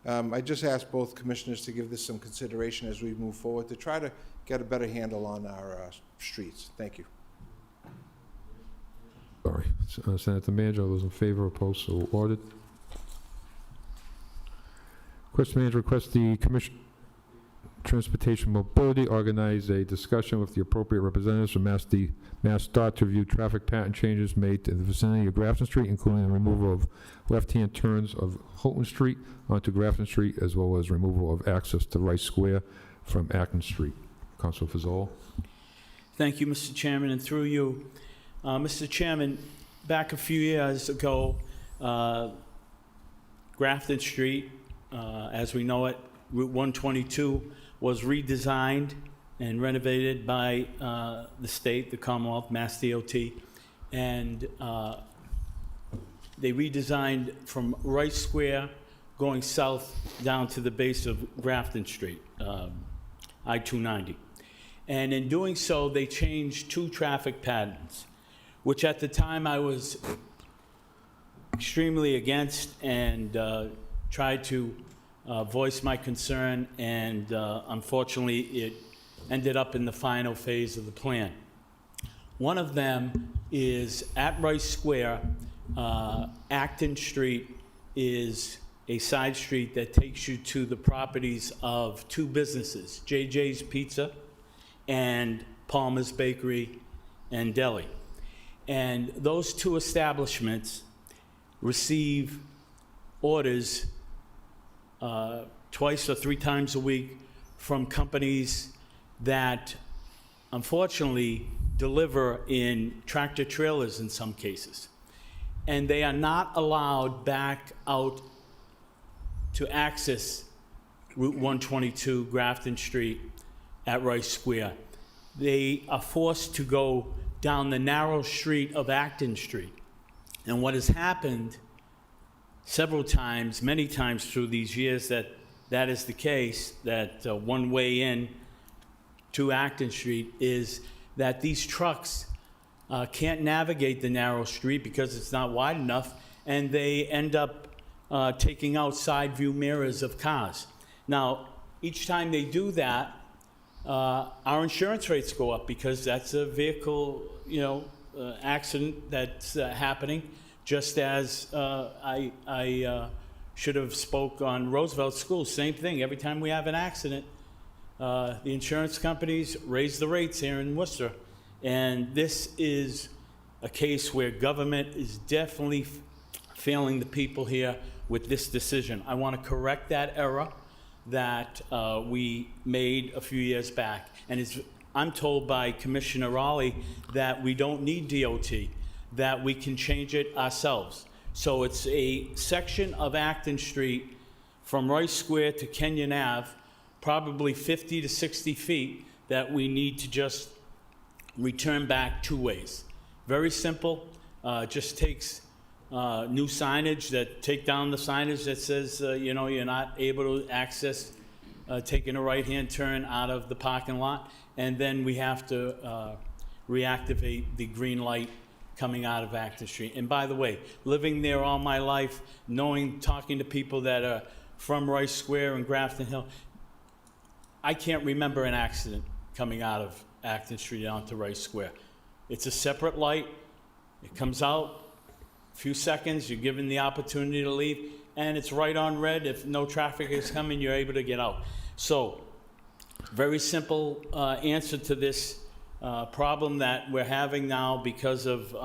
I just ask both commissioners to give this some consideration as we move forward to try to get a better handle on our streets. Thank you. Sorry. Send it to manager. All those in favor, opposed, so ordered. Request manager requests the Commission Transportation Mobility organize a discussion with the appropriate representatives from MassDOT to review traffic pattern changes made in the vicinity of Grafton Street, including the removal of left-hand turns of Houghton Street onto Grafton Street, as well as removal of access to Rice Square from Acton Street. Council Fazola. Thank you, Mr. Chairman, and through you, Mr. Chairman, back a few years ago, Grafton Street, as we know it, Route 122, was redesigned and renovated by the state, the Commonwealth, Mass DOT, and they redesigned from Rice Square going south down to the base of Grafton Street, I-290. And in doing so, they changed two traffic patterns, which at the time I was extremely against and tried to voice my concern, and unfortunately it ended up in the final phase of the plan. One of them is at Rice Square. Acton Street is a side street that takes you to the properties of two businesses, JJ's Pizza and Palmer's Bakery and Deli. And those two establishments receive orders twice or three times a week from companies that unfortunately deliver in tractor trailers in some cases. And they are not allowed back out to access Route 122, Grafton Street at Rice Square. They are forced to go down the narrow street of Acton Street. And what has happened several times, many times through these years that is the case, that one way in to Acton Street is that these trucks can't navigate the narrow street because it's not wide enough, and they end up taking out side view mirrors of cars. Now, each time they do that, our insurance rates go up because that's a vehicle, accident that's happening. Just as I should have spoke on Roosevelt School, same thing. Every time we have an accident, the insurance companies raise the rates here in Worcester. And this is a case where government is definitely failing the people here with this decision. I want to correct that error that we made a few years back. And I'm told by Commissioner Raleigh that we don't need DOT, that we can change it ourselves. So it's a section of Acton Street from Rice Square to Kenyon Ave, probably 50 to 60 feet, that we need to just return back 2 ways. Very simple, just takes new signage take down the signage that says, you're not able to access taking a right-hand turn out of the parking lot, and then we have to reactivate the green light coming out of Acton Street. And by the way, living there all my life, talking to people that are from Rice Square and Grafton Hill, I can't remember an accident coming out of Acton Street onto Rice Square. It's a separate light. It comes out, a few seconds, you're given the opportunity to leave, and it's right on red. If no traffic is coming, you're able to get out. So, very simple answer to this problem that we're having now because of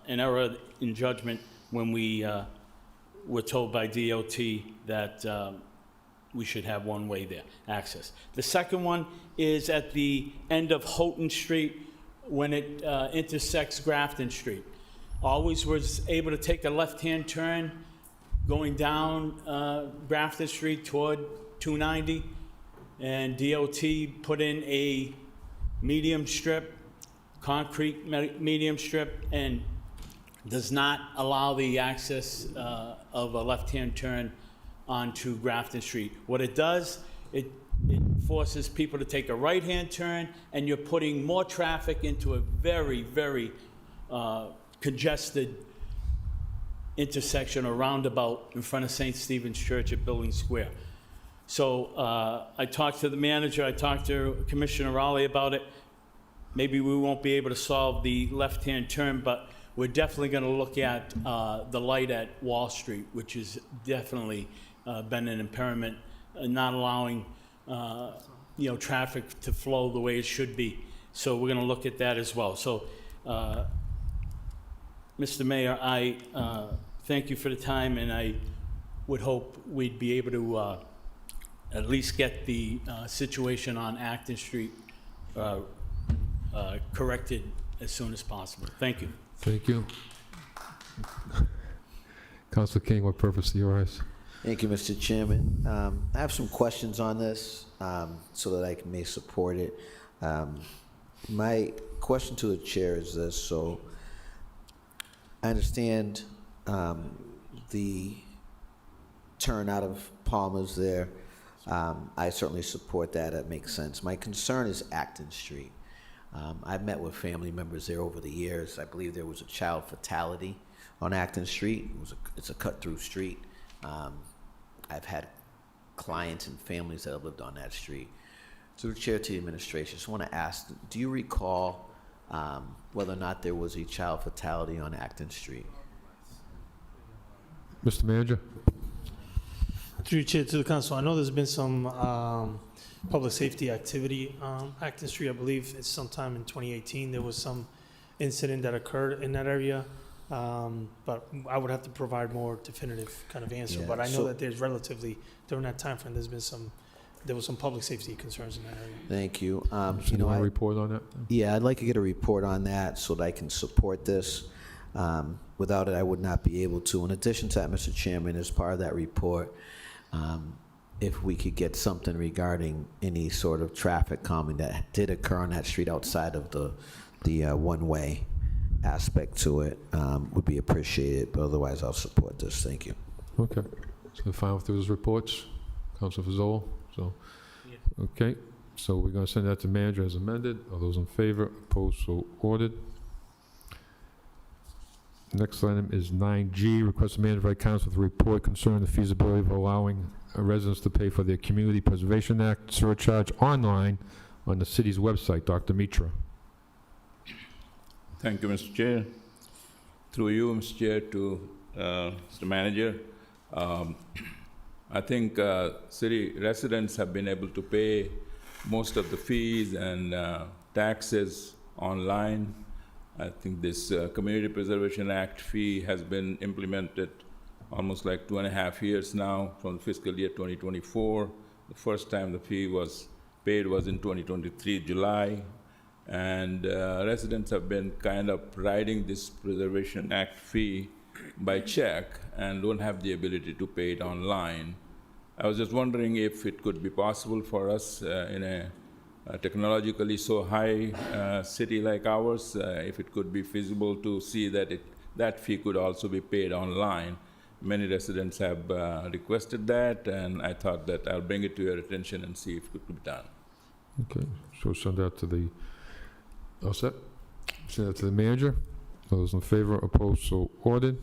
an error in judgment when we were told by DOT that we should have one-way there, access. The second one is at the end of Houghton Street when it intersects Grafton Street. Always was able to take a left-hand turn going down Grafton Street toward 290, and DOT put in a medium strip, concrete medium strip, and does not allow the access of a left-hand turn onto Grafton Street. What it does, it forces people to take a right-hand turn, and you're putting more traffic into a very, very congested intersection or roundabout in front of St. Stephen's Church at Building Square. So I talked to the manager, I talked to Commissioner Raleigh about it. Maybe we won't be able to solve the left-hand turn, but we're definitely going to look at the light at Wall Street, which has definitely been an impairment, not allowing traffic to flow the way it should be. So we're going to look at that as well. So, Mr. Mayor, I thank you for the time, and I would hope we'd be able to at least get the situation on Acton Street corrected as soon as possible. Thank you. Thank you. Councilor King, what purpose do you rise? Thank you, Mr. Chairman. I have some questions on this so that I may support it. My question to the chair is this. So I understand the turn out of Palmer's there. I certainly support that. That makes sense. My concern is Acton Street. I've met with family members there over the years. I believe there was a child fatality on Acton Street. It's a cut-through street. I've had clients and families that have lived on that street. To the chair, to the administration, just want to ask, do you recall whether or not there was a child fatality on Acton Street? Mr. Manager? Through your chair to the council, I know there's been some public safety activity on Acton Street. I believe it's sometime in 2018 there was some incident that occurred in that area. But I would have to provide more definitive kind of answer. Yeah, But I know so- that there's relatively, during that time frame, there was some public safety concerns in that area. Thank you. So you want a report on that? Yeah, I'd like to get a report on that so that I can support this. Without it, I would not be able to. In addition to that, Mr. Chairman, as part of that report, if we could get something regarding any sort of traffic calming that did occur on that street outside of the one-way aspect to it, would be appreciated, but otherwise I'll support this. Thank you. Okay. So fine with those reports, Councilor Fazzola? So, okay. So we're going to send that to manager as amended. All those in favor? Opposed? So ordered. Next item is 9G, request the manager provide council with a report concerning the feasibility of allowing residents to pay for their Community Preservation Act surcharge online on the city's website. Dr. Mitra. Thank you, Mr. Chair. Through you, Mr. Chair, to Mr. Manager. I think city residents have been able to pay most of the fees and taxes online. I think this Community Preservation Act fee has been implemented almost like 2.5 years now, from fiscal year 2024. The first time the fee was paid was in 2023, July. And residents have been kind of riding this Preservation Act fee by check and don't have the ability to pay it online. I was just wondering if it could be possible for us in a technologically so high city like ours, if it could be feasible to see that that fee could also be paid online. Many residents have requested that, and I thought that I'll bring it to your attention and see if it could be done. Okay. So send that to the, all set? Send that to the manager. Those in favor? Opposed? So ordered.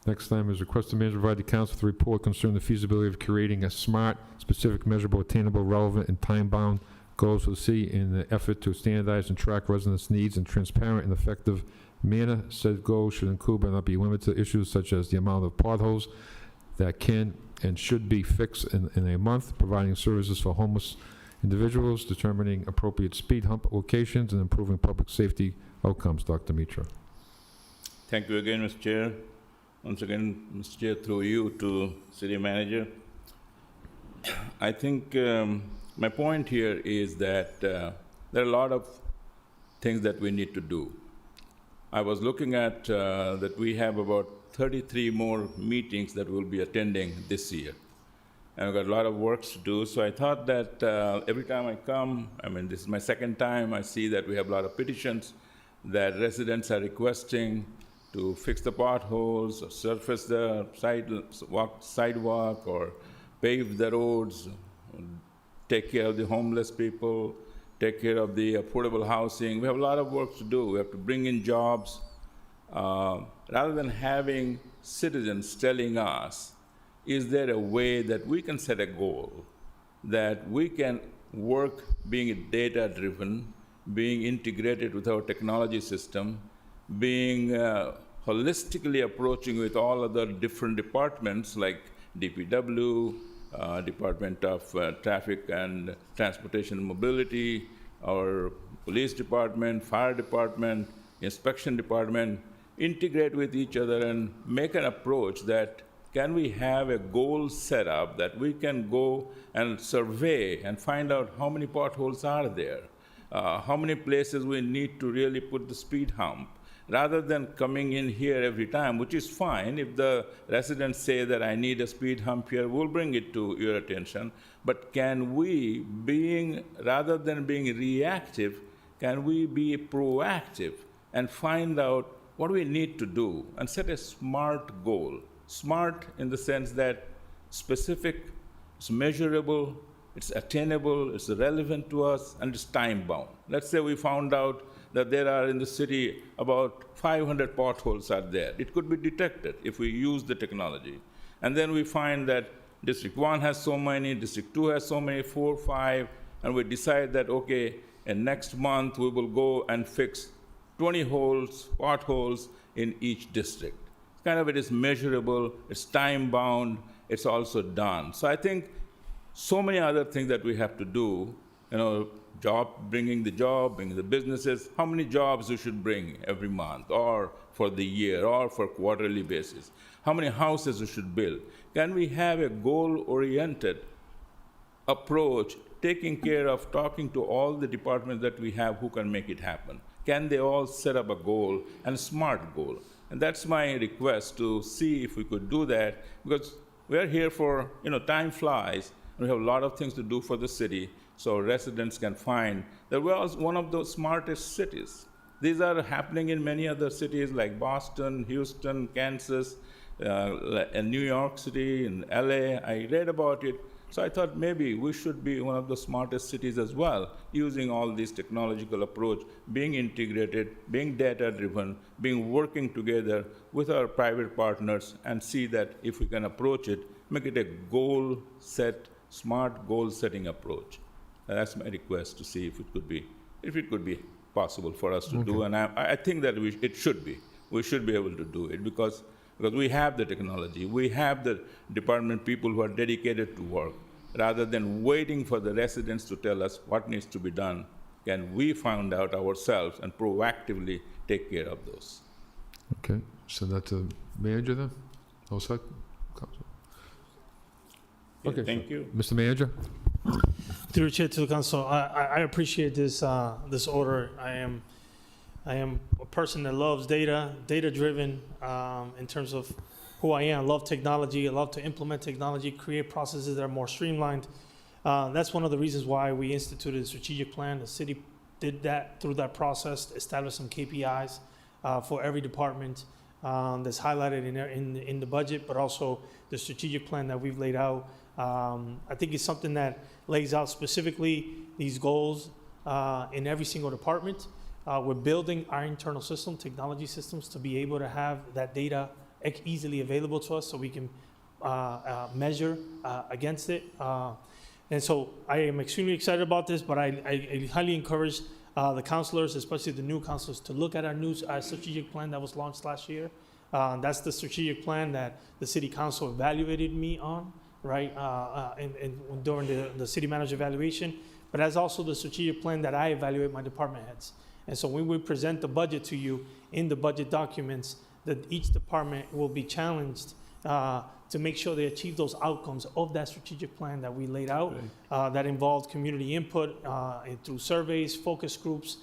Next item is request the manager provide the council with a report concerning the feasibility of creating a smart, specific, measurable, attainable, relevant, and time-bound goals for the city in the effort to standardize and track residents' needs in transparent and effective manner. Said goals should include but not be limited to issues such as the amount of potholes that can and should be fixed in a month, providing services for homeless individuals, determining appropriate speed hump locations, and improving public safety outcomes. Dr. Mitra. Thank you again, Mr. Chair. Once again, Mr. Chair, through you to City Manager. I think my point here is that there are a lot of things that we need to do. I was looking at that we have about 33 more meetings that we'll be attending this year. And I've got a lot of work to do, so I thought that every time I come, I mean, this is my second time, I see that we have a lot of petitions that residents are requesting to fix the potholes, or surface the sidewalk, or pave the roads, take care of the homeless people, take care of the affordable housing. We have a lot of work to do. We have to bring in jobs. Rather than having citizens telling us, is there a way that we can set a goal, that we can work being data-driven, being integrated with our technology system, being holistically approaching with all other different departments like DPW, Department of Traffic and Transportation and Mobility, our police department, fire department, inspection department, integrate with each other and make an approach that can we have a goal set up that we can go and survey and find out how many potholes are there, how many places we need to really put the speed hump, rather than coming in here every time, which is fine. If the residents say that I need a speed hump here, we'll bring it to your attention. But can we, rather than being reactive, can we be proactive and find out what we need to do and set a smart goal? Smart in the sense that specific, it's measurable, it's attainable, it's relevant to us, and it's time-bound. Let's say we found out that there are in the city about 500 potholes are there. It could be detected if we use the technology. And then we find that District 1 has so many, District 2 has so many, 4, 5, and we decide that, okay, and next month we will go and fix 20 potholes in each district. Kind of it is measurable, it's time-bound, it's also done. So I think so many other things that we have to do, bringing the businesses, how many jobs you should bring every month, or for the year, or for quarterly basis, how many houses you should build. Can we have a goal-oriented approach, taking care of talking to all the departments that we have who can make it happen? Can they all set up a goal, and a smart goal? And that's my request, to see if we could do that, because we're here for, time flies, We have a lot of things to do for the city, so residents can find that we're also one of the smartest cities. These are happening in many other cities like Boston, Houston, Kansas, and New York City, and LA. I read about it. So I thought maybe we should be one of the smartest cities as well, using all this technological approach, being integrated, being data-driven, being working together with our private partners, and see that if we can approach it, make it a smart goal-setting approach. And that's my request, to see if it could be possible for us to do. And I think that it should be. We should be able to do it because we have the technology, we have the department people who are dedicated to work. Rather than waiting for the residents to tell us what needs to be done, can we find out ourselves and proactively take care of those? Okay, send that to manager then? All set? Okay, thank you. Mr. Manager? Through the chair to the council, I appreciate this order. I am a person that loves data-driven in terms of who I am. I love technology. I love to implement technology, create processes that are more streamlined. That's one of the reasons why we instituted a strategic plan. The city did that through that process, established some KPIs for every department that's highlighted in the budget, but also the strategic plan that we've laid out. I think it's something that lays out specifically these goals in every single department. We're building our internal system, technology systems, to be able to have that data easily available to us so we can measure against it. And so I am extremely excited about this, but I highly encourage the councilors, especially the new councilors, to look at our new strategic plan that was launched last year. That's the strategic plan that the city council evaluated me on, right, during the city manager evaluation. But that's also the strategic plan that I evaluate my department heads. And so when we present the budget to you in the budget documents, that each department will be challenged to make sure they achieve those outcomes of that strategic plan that we laid out. That involved community input and through surveys, focus groups,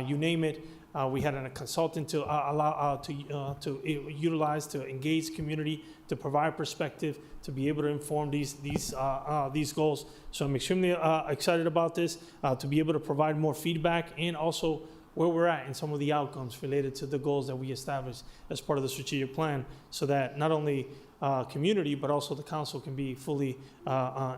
you name it. We had a consultant to allow to utilize to engage community, to provide perspective, to be able to inform these goals. So I'm extremely excited about this, to be able to provide more feedback and also where we're at in some of the outcomes related to the goals that we established as part of the strategic plan, so that not only community, but also the council can be fully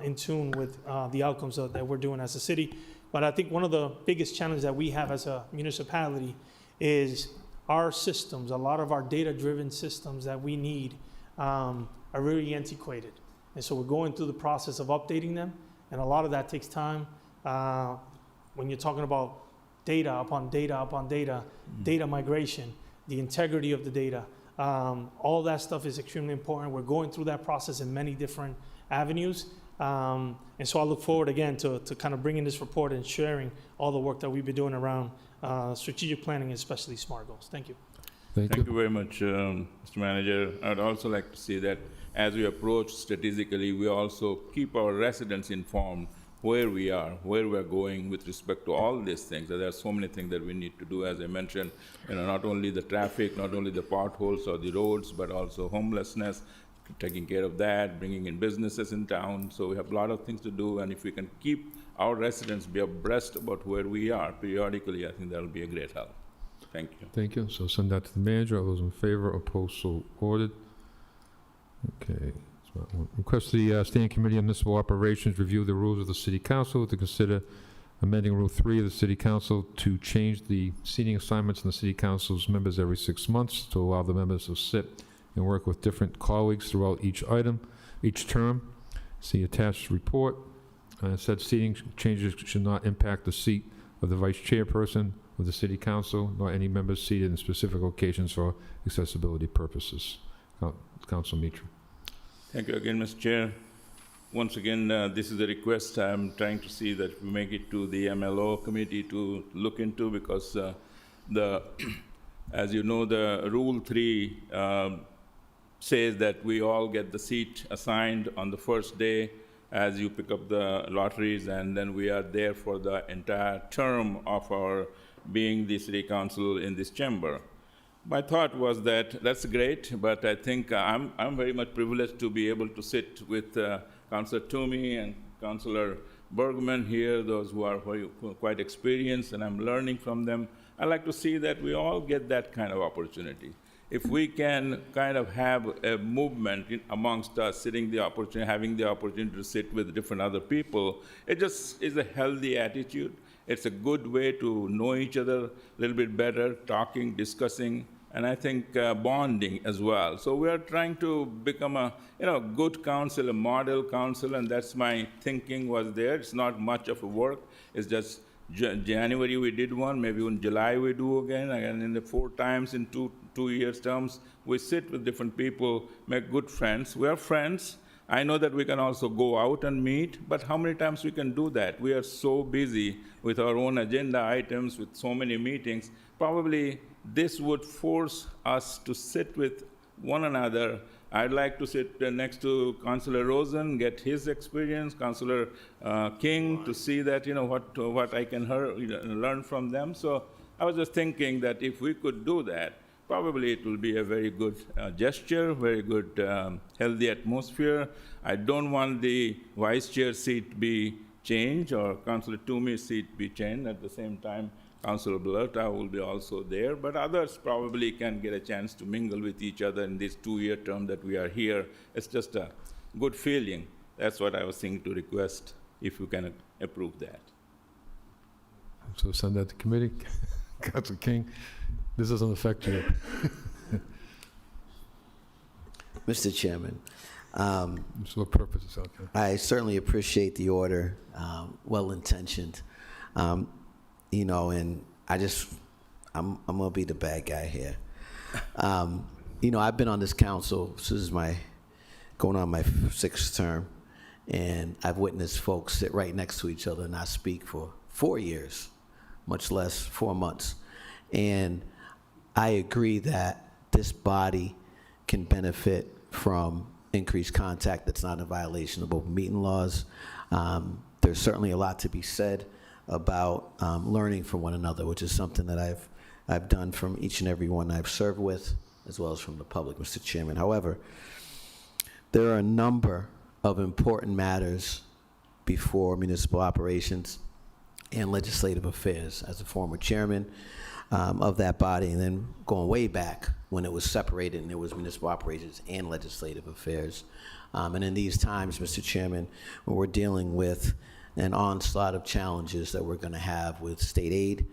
in tune with the outcomes that we're doing as a city. But I think one of the biggest challenges that we have as a municipality is our systems. A lot of our data-driven systems that we need are really antiquated. And so we're going through the process of updating them, and a lot of that takes time. When you're talking about data upon data upon data, data migration, the integrity of the data, all that stuff is extremely important. We're going through that process in many different avenues. And so I look forward again to kind of bringing this report and sharing all the work that we've been doing around strategic planning, especially SMART goals. Thank you. Thank you very much, Mr. Manager. I'd also like to see that as we approach strategically, we also keep our residents informed where we are, where we're going with respect to all these things. There are so many things that we need to do, as I mentioned, not only the traffic, not only the potholes or the roads, but also homelessness, taking care of that, bringing in businesses in town. So we have a lot of things to do, and if we can keep our residents be abreast about where we are periodically, I think that'll be a great help. Thank you. Thank you. So send that to the manager. All those in favor, opposed, so ordered. Okay. Request the Standing Committee on Municipal Operations review the rules of the City Council to consider amending Rule 3 of the City Council to change the seating assignments in the City Council's members every 6 months to allow the members to sit and work with different colleagues throughout each term. See attached report. Said seating changes should not impact the seat of the Vice Chairperson of the City Council, nor any members seated in specific locations for accessibility purposes. Council Mitra. Thank you again, Mr. Chair. Once again, this is a request I'm trying to see that we make it to the MLO committee to look into, because as you know, the Rule 3 says that we all get the seat assigned on the first day as you pick up the lotteries, and then we are there for the entire term of our being the City Council in this chamber. My thought was that that's great, but I think I'm very much privileged to be able to sit with Councilor Toomey and Councilor Bergman here, those who are quite experienced, and I'm learning from them. I like to see that we all get that kind of opportunity. If we can kind of have a movement amongst us, having the opportunity to sit with different other people, it just is a healthy attitude. It's a good way to know each other a little bit better, talking, discussing, and I think bonding as well. So we are trying to become a good council, a model council, and that's my thinking was there. It's not much of a work. It's just January we did one, maybe in July we do again, and in the 4 times in two years terms, we sit with different people, make good friends. We are friends. I know that we can also go out and meet, but how many times we can do that? We are so busy with our own agenda items, with so many meetings. Probably this would force us to sit with one another. I'd like to sit next to Councilor Rosen, get his experience, Councilor King, to see that, what I can learn from them. So I was just thinking that if we could do that, probably it will be a very good gesture, very good, healthy atmosphere. I don't want the vice chair seat to be changed or Councilor Toomey's seat be changed. At the same time, Councilor Bluta will be also there, but others probably can get a chance to mingle with each other in this 2-year term that we are here. It's just a good feeling. That's what I was thinking to request, if you can approve that. So send that to committee. Councilor King, this doesn't affect you. Mr. Chairman, So what purpose is okay? I certainly appreciate the order, well-intentioned. And I'm gonna be the bad guy here. I've been on this council, this is going on my 6th term, and I've witnessed folks sit right next to each other and not speak for 4 years, much less 4 months. And I agree that this body can benefit from increased contact that's not a violation of open meeting laws. There's certainly a lot to be said about learning from one another, which is something that I've done from each and every one I've served with, as well as from the public, Mr. Chairman. However, there are a number of important matters before municipal operations and legislative affairs. As a former chairman of that body, and then going way back when it was separated and there was municipal operations and legislative affairs. And in these times, Mr. Chairman, when we're dealing with an onslaught of challenges that we're going to have with state aid,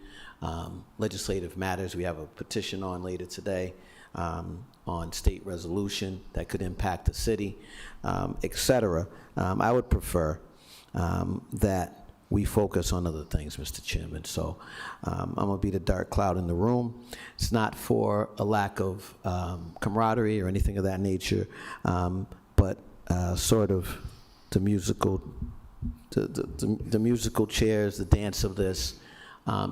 legislative matters. We have a petition on later today on state resolution that could impact the city, et cetera. I would prefer that we focus on other things, Mr. Chairman. So I'm going to be the dark cloud in the room. It's not for a lack of camaraderie or anything of that nature, but sort of the musical chairs, the dance of this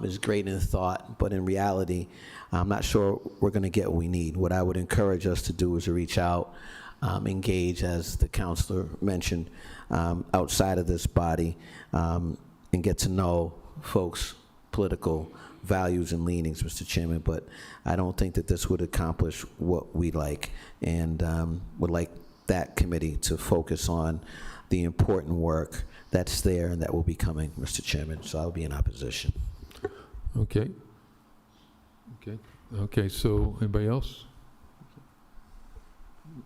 is great in thought, but in reality, I'm not sure we're going to get what we need. What I would encourage us to do is to reach out, engage, as the counselor mentioned, outside of this body, and get to know folks' political values and leanings, Mr. Chairman. But I don't think that this would accomplish what we'd like, and would like that committee to focus on the important work that's there and that will be coming, Mr. Chairman. So I'll be in opposition. Okay. Okay, so anybody else?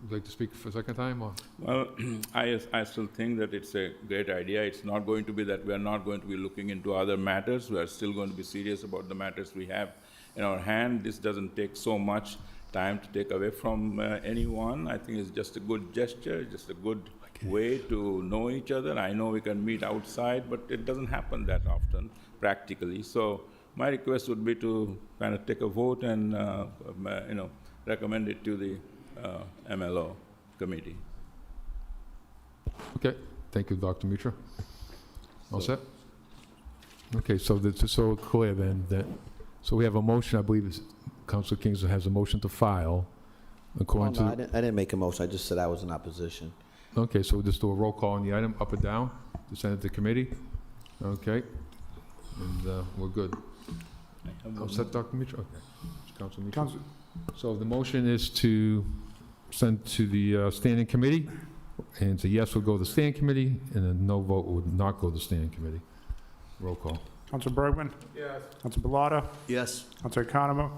Would like to speak for a second time, or? Well, I still think that it's a great idea. It's not going to be that we are not going to be looking into other matters. We are still going to be serious about the matters we have in our hand. This doesn't take so much time to take away from anyone. I think it's just a good gesture, just a good way to know each other. I know we can meet outside, but it doesn't happen that often, practically. So my request would be to kind of take a vote and, recommend it to the MLO committee. Okay, thank you, Dr. Mitra. All set? Okay, so it's so clear then that, so we have a motion, I believe Councilor Kingston has a motion to file according to. I didn't make a motion, I just said I was in opposition. Okay, so we'll just do a roll call on the item, up or down, to send it to committee. Okay, and we're good. All set, Dr. Mitra? Okay, Councilor Mitra. So the motion is to send to the standing committee And it's a yes would go to the standing committee, and a no vote would not go to the standing committee. Roll call. Council Bergman. Yes. Council Bellata. Yes. Council Economo.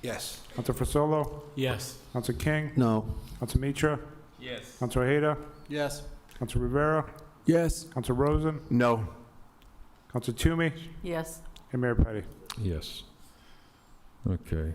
Yes. Council Fasolo. Yes. Council King. No. Council Mitra. Yes. Council Ojeda. Yes. Council Rivera. Yes. Council Rosen. No. Council Toomey. Yes. And Mayor Petty. Yes. Okay.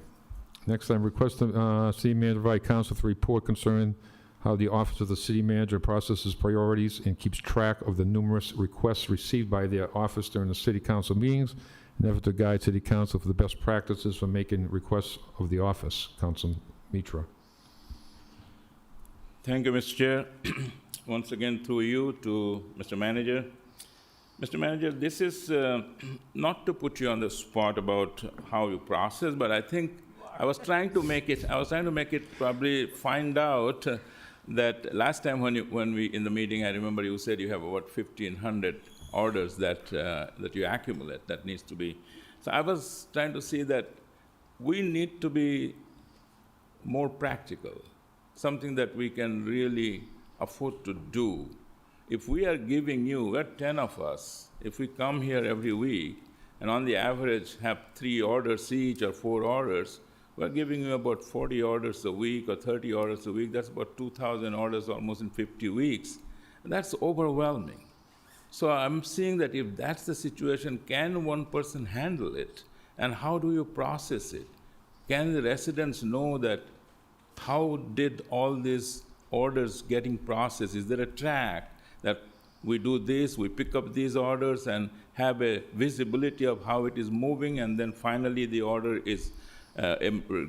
Next time, request the city manager provide council with a report concerning how the office of the city manager processes priorities and keeps track of the numerous requests received by their office during the city council meetings, in effort to guide city council for the best practices for making requests of the office. Council Mitra. Thank you, Mr. Chair. Once again, through you to Mr. Manager. Mr. Manager, this is not to put you on the spot about how you process, but I think I was trying to make it probably find out that last time when we in the meeting, I remember you said you have about 1,500 orders that you accumulate that needs to be. So I was trying to see that we need to be more practical, something that we can really afford to do. If we are giving you, we're 10 of us, if we come here every week and on the average have 3 orders each or 4 orders, we're giving you about 40 orders a week or 30 orders a week. That's about 2,000 orders almost in 50 weeks. And that's overwhelming. So I'm seeing that if that's the situation, can one person handle it? And how do you process it? Can the residents know that how did all these orders getting processed? Is there a track that we do this, we pick up these orders and have a visibility of how it is moving, and then finally the order is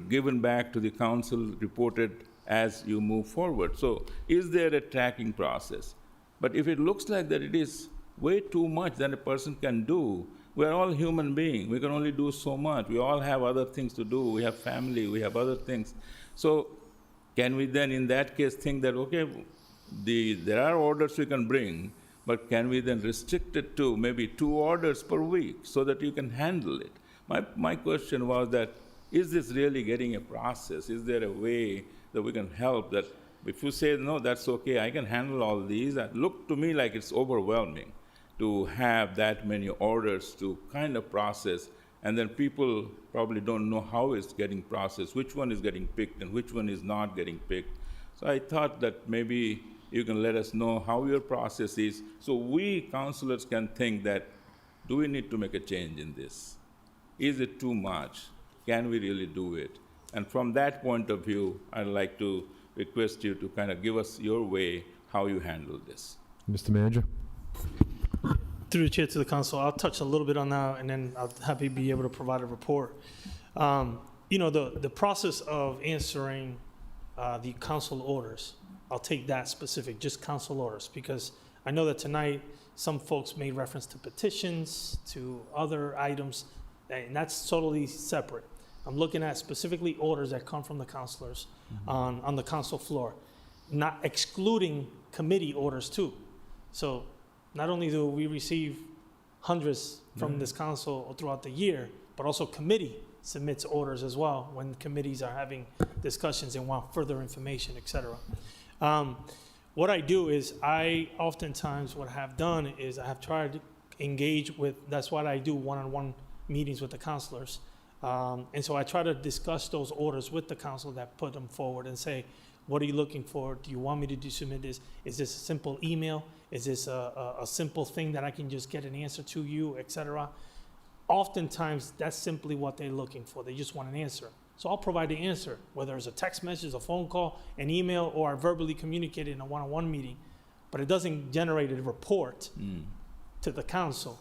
given back to the council, reported as you move forward? So is there a tracking process? But if it looks like that it is way too much than a person can do, we're all human beings. We can only do so much. We all have other things to do. We have family, we have other things. So can we then in that case think that, okay, there are orders we can bring, but can we then restrict it to maybe 2 orders per week so that you can handle it? My question was that, is this really getting a process? Is there a way that we can help that if you say, no, that's okay, I can handle all these, that look to me like it's overwhelming to have that many orders to kind of process, and then people probably don't know how it's getting processed, which one is getting picked and which one is not getting picked. So I thought that maybe you can let us know how your process is, so we councilors can think that, do we need to make a change in this? Is it too much? Can we really do it? And from that point of view, I'd like to request you to kind of give us your way, how you handle this. Mr. Manager? Through the chair to the council, I'll touch a little bit on that, and then I'll happy to be able to provide a report. You know, the process of answering the council orders, I'll take that specific, just council orders, because I know that tonight some folks made reference to petitions, to other items, and that's totally separate. I'm looking at specifically orders that come from the councilors on the council floor, not excluding committee orders too. So not only do we receive hundreds from this council throughout the year, but also committee submits orders as well when committees are having discussions and want further information, et cetera. What I do is I oftentimes what I have done is I have tried to engage with, that's what I do, one-on-one meetings with the councilors. And so I try to discuss those orders with the council that put them forward and say, what are you looking for? Do you want me to submit this? Is this a simple email? Is this a simple thing that I can just get an answer to you, et cetera? Oftentimes, that's simply what they're looking for. They just want an answer. So I'll provide the answer, whether it's a text message, a phone call, an email, or I verbally communicate in a one-on-one meeting. But it doesn't generate a report to the council.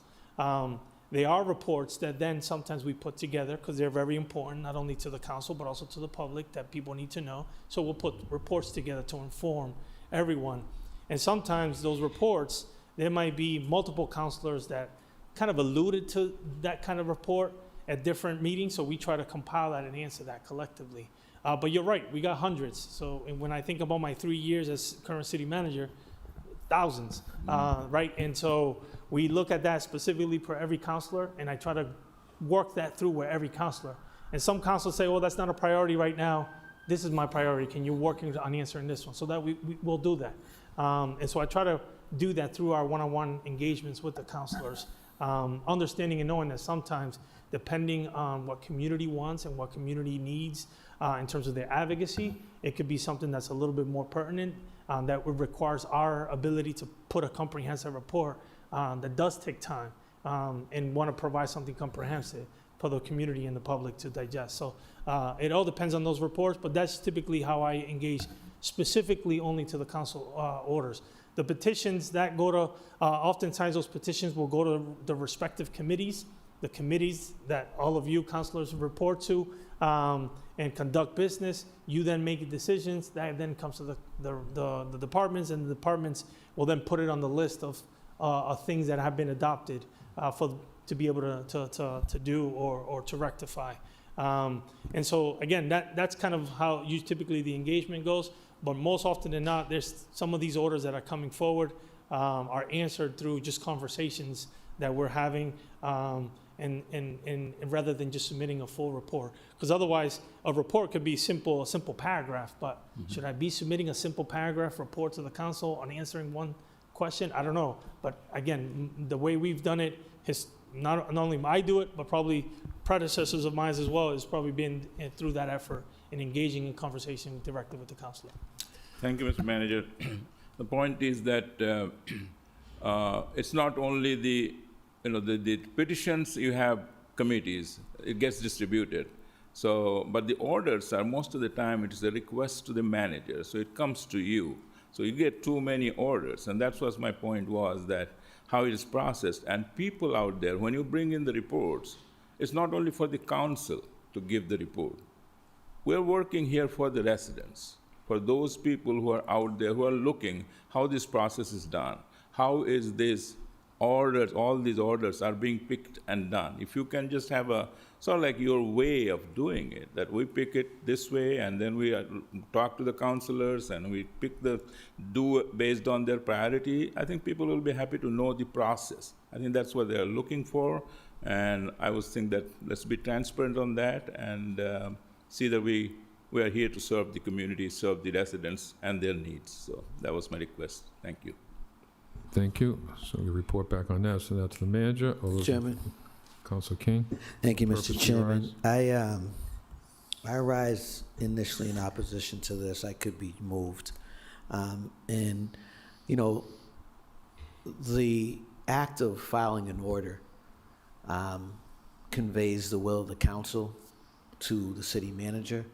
They are reports that then sometimes we put together because they're very important, not only to the council, but also to the public that people need to know. So we'll put reports together to inform everyone. And sometimes those reports, there might be multiple councilors that kind of alluded to that kind of report at different meetings. So we try to compile that and answer that collectively. But you're right, we got hundreds. So when I think about my 3 years as current city manager, thousands, right? And so we look at that specifically for every councilor, and I try to work that through with every councilor. And some councilors say, well, that's not a priority right now. This is my priority. Can you work on answering this one? So that we will do that. And so I try to do that through our one-on-one engagements with the counselors, understanding and knowing that sometimes, depending on what community wants and what community needs in terms of their advocacy, it could be something that's a little bit more pertinent, that requires our ability to put a comprehensive report that does take time and want to provide something comprehensive for the community and the public to digest. So it all depends on those reports, but that's typically how I engage specifically only to the council orders. The petitions that go to, oftentimes those petitions will go to the respective committees, the committees that all of you councilors report to and conduct business. You then make decisions. That then comes to the departments, and the departments will then put it on the list of things that have been adopted to be able to do or to rectify. And so again, that's kind of how typically the engagement goes. But most often than not, there's some of these orders that are coming forward are answered through just conversations that we're having, and rather than just submitting a full report. Because otherwise, a report could be a simple paragraph, but should I be submitting a simple paragraph report to the council on answering one question? I don't know. But again, the way we've done it has not only I do it, but probably predecessors of mine as well, has probably been through that effort in engaging in conversation directly with the councilor. Thank you, Mr. Manager. The point is that it's not only the petitions, you have committees, it gets distributed. So, but the orders are, most of the time, it is a request to the manager, so it comes to you. So you get too many orders, and that's what my point was, that how it is processed. And people out there, when you bring in the reports, it's not only for the council to give the report. We're working here for the residents, for those people who are out there, who are looking how this process is done. How is this orders, all these orders are being picked and done. If you can just have a, sort of like your way of doing it, that we pick it this way, and then we talk to the councilors, and we do it based on their priority, I think people will be happy to know the process. I think that's what they're looking for, and I was thinking that let's be transparent on that, and see that we are here to serve the community, serve the residents and their needs. So that was my request. Thank you. Thank you. So we report back on that. So that's the manager. Chairman. Council King. Thank you, Mr. Purpose Chairman. I rise initially in opposition to this. I could be moved. And, you know, the act of filing an order conveys the will of the council to the city manager.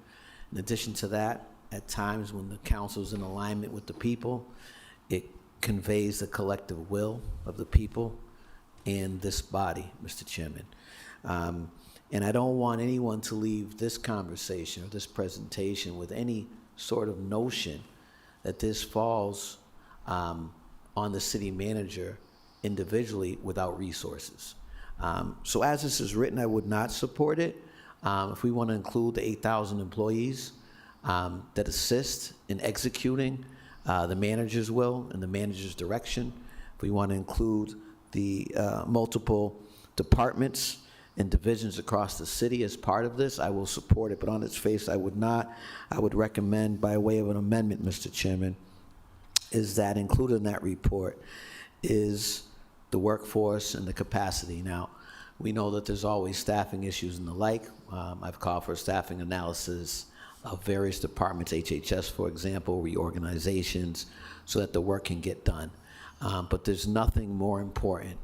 In addition to that, at times when the council is in alignment with the people, it conveys the collective will of the people in this body, Mr. Chairman. And I don't want anyone to leave this conversation or this presentation with any sort of notion that this falls on the city manager individually without resources. So as this is written, I would not support it. If we want to include the 8,000 employees that assist in executing the manager's will and the manager's direction, if we want to include the multiple departments and divisions across the city as part of this, I will support it. But on its face, I would not. I would recommend, by way of an amendment, Mr. Chairman, is that included in that report is the workforce and the capacity. Now, we know that there's always staffing issues and the like. I've called for a staffing analysis of various departments, HHS, for example, reorganizations, so that the work can get done. But there's nothing more important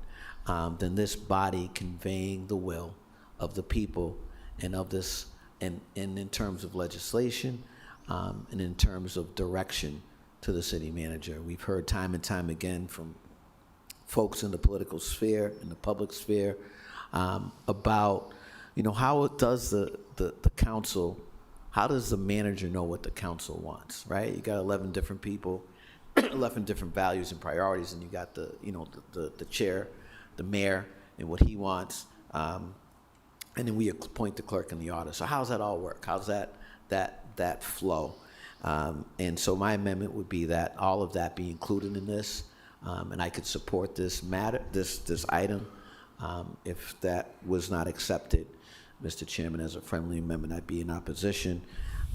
than this body conveying the will of the people and of this, and in terms of legislation, and in terms of direction to the city manager. We've heard time and time again from folks in the political sphere, in the public sphere, about, you know, how does the council, how does the manager know what the council wants, right? You got 11 different people, 11 different values and priorities, and you got the, you know, the chair, the mayor, and what he wants, and then we appoint the clerk and the auditor. So how's that all work? How's that flow? And so my amendment would be that all of that be included in this, and I could support this item. If that was not accepted, Mr. Chairman, as a friendly amendment, I'd be in opposition.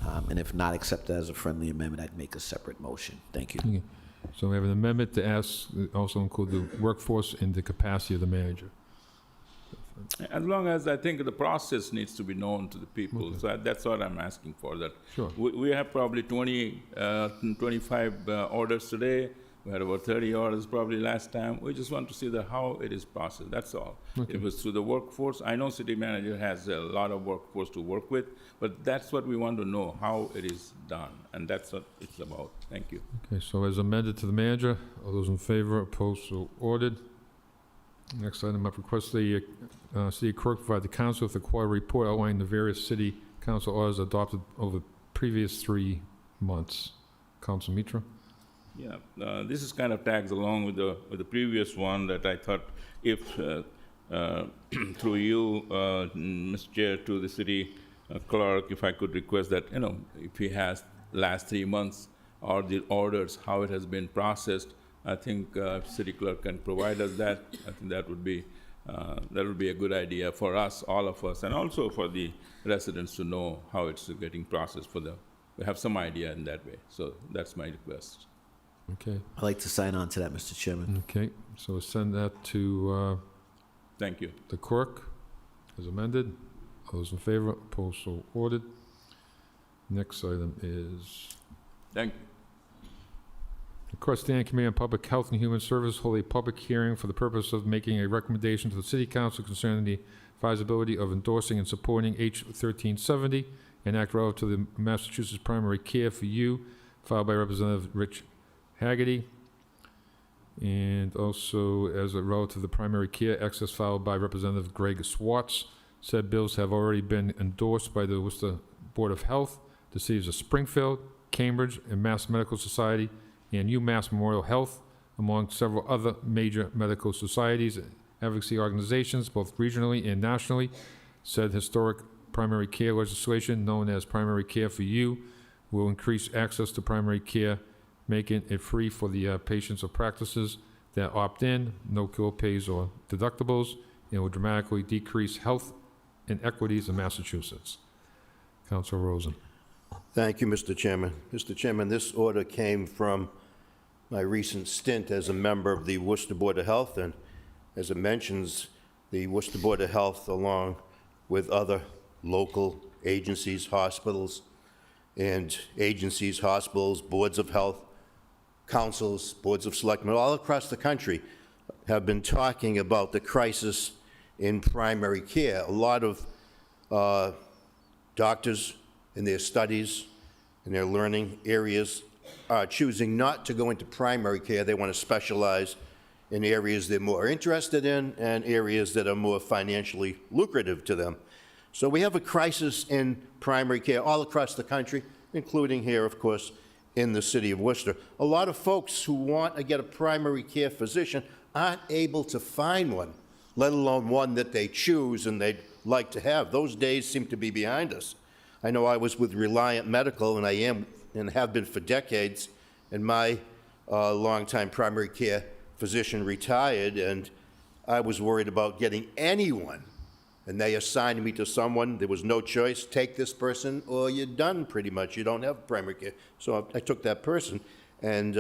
And if not accepted as a friendly amendment, I'd make a separate motion. Thank you. So we have an amendment to ask, also include the workforce and the capacity of the manager. As long as I think the process needs to be known to the people, so that's what I'm asking for, that. Sure. We have probably 25 orders today, we had about 30 orders probably last time. We just want to see how it is processed, that's all. Okay. If it's through the workforce, I know city manager has a lot of workforce to work with, but that's what we want to know, how it is done, and that's what it's about. Thank you. Okay, so as amended to the manager, all those in favor, opposed, so ordered. Next item up, request the city clerk provide the council with a quarter report outlining the various city council orders adopted over the previous 3 months. Council Mitra? Yeah, this is kind of tags along with the previous one that I thought if, through you, Mr. Chair, to the city clerk, if I could request that, if he has last 3 months or the orders, how it has been processed, I think city clerk can provide us that. I think that would be a good idea for us, all of us, and also for the residents to know how it's getting processed we have some idea in that way. So that's my request. Okay. I'd like to sign on to that, Mr. Chairman. Okay, so we'll send that to Thank you. the clerk as amended. All those in favor, opposed, so ordered. Next item is Thank you. request the Committee on Public Health and Human Services hold a public hearing for the purpose of making a recommendation to the City Council concerning the advisability of endorsing and supporting H. 1370, an act relative to the Massachusetts Primary Care for You, filed by Representative Rich Haggerty, and also as a relative to the primary care access filed by Representative Greg Swartz. Said bills have already been endorsed by the Worcester Board of Health, the cities of Springfield, Cambridge, and Mass Medical Society, and UMass Memorial Health, among several other major medical societies and advocacy organizations, both regionally and nationally. Said historic primary care legislation, known as Primary Care for You, will increase access to primary care, making it free for the patients of practices that opt in, no co-pays or deductibles, and will dramatically decrease health inequities in Massachusetts. Councilor Rosen. Thank you, Mr. Chairman. Mr. Chairman, this order came from my recent stint as a member of the Worcester Board of Health, and as it mentions, the Worcester Board of Health, along with other local agencies, hospitals, and agencies, hospitals, boards of health, councils, boards of selectmen, all across the country, have been talking about the crisis in primary care. A lot of doctors in their studies, in their learning areas, are choosing not to go into primary care. They want to specialize in areas they're more interested in and areas that are more financially lucrative to them. So we have a crisis in primary care all across the country, including here, of course, in the city of Worcester. A lot of folks who want to get a primary care physician aren't able to find one, let alone one that they choose and they'd like to have. Those days seem to be behind us. I know I was with Reliant Medical, and I am and have been for decades, and my longtime primary care physician retired, and I was worried about getting anyone, and they assigned me to someone. There was no choice. Take this person or you're done pretty much. You don't have primary care. So I took that person, and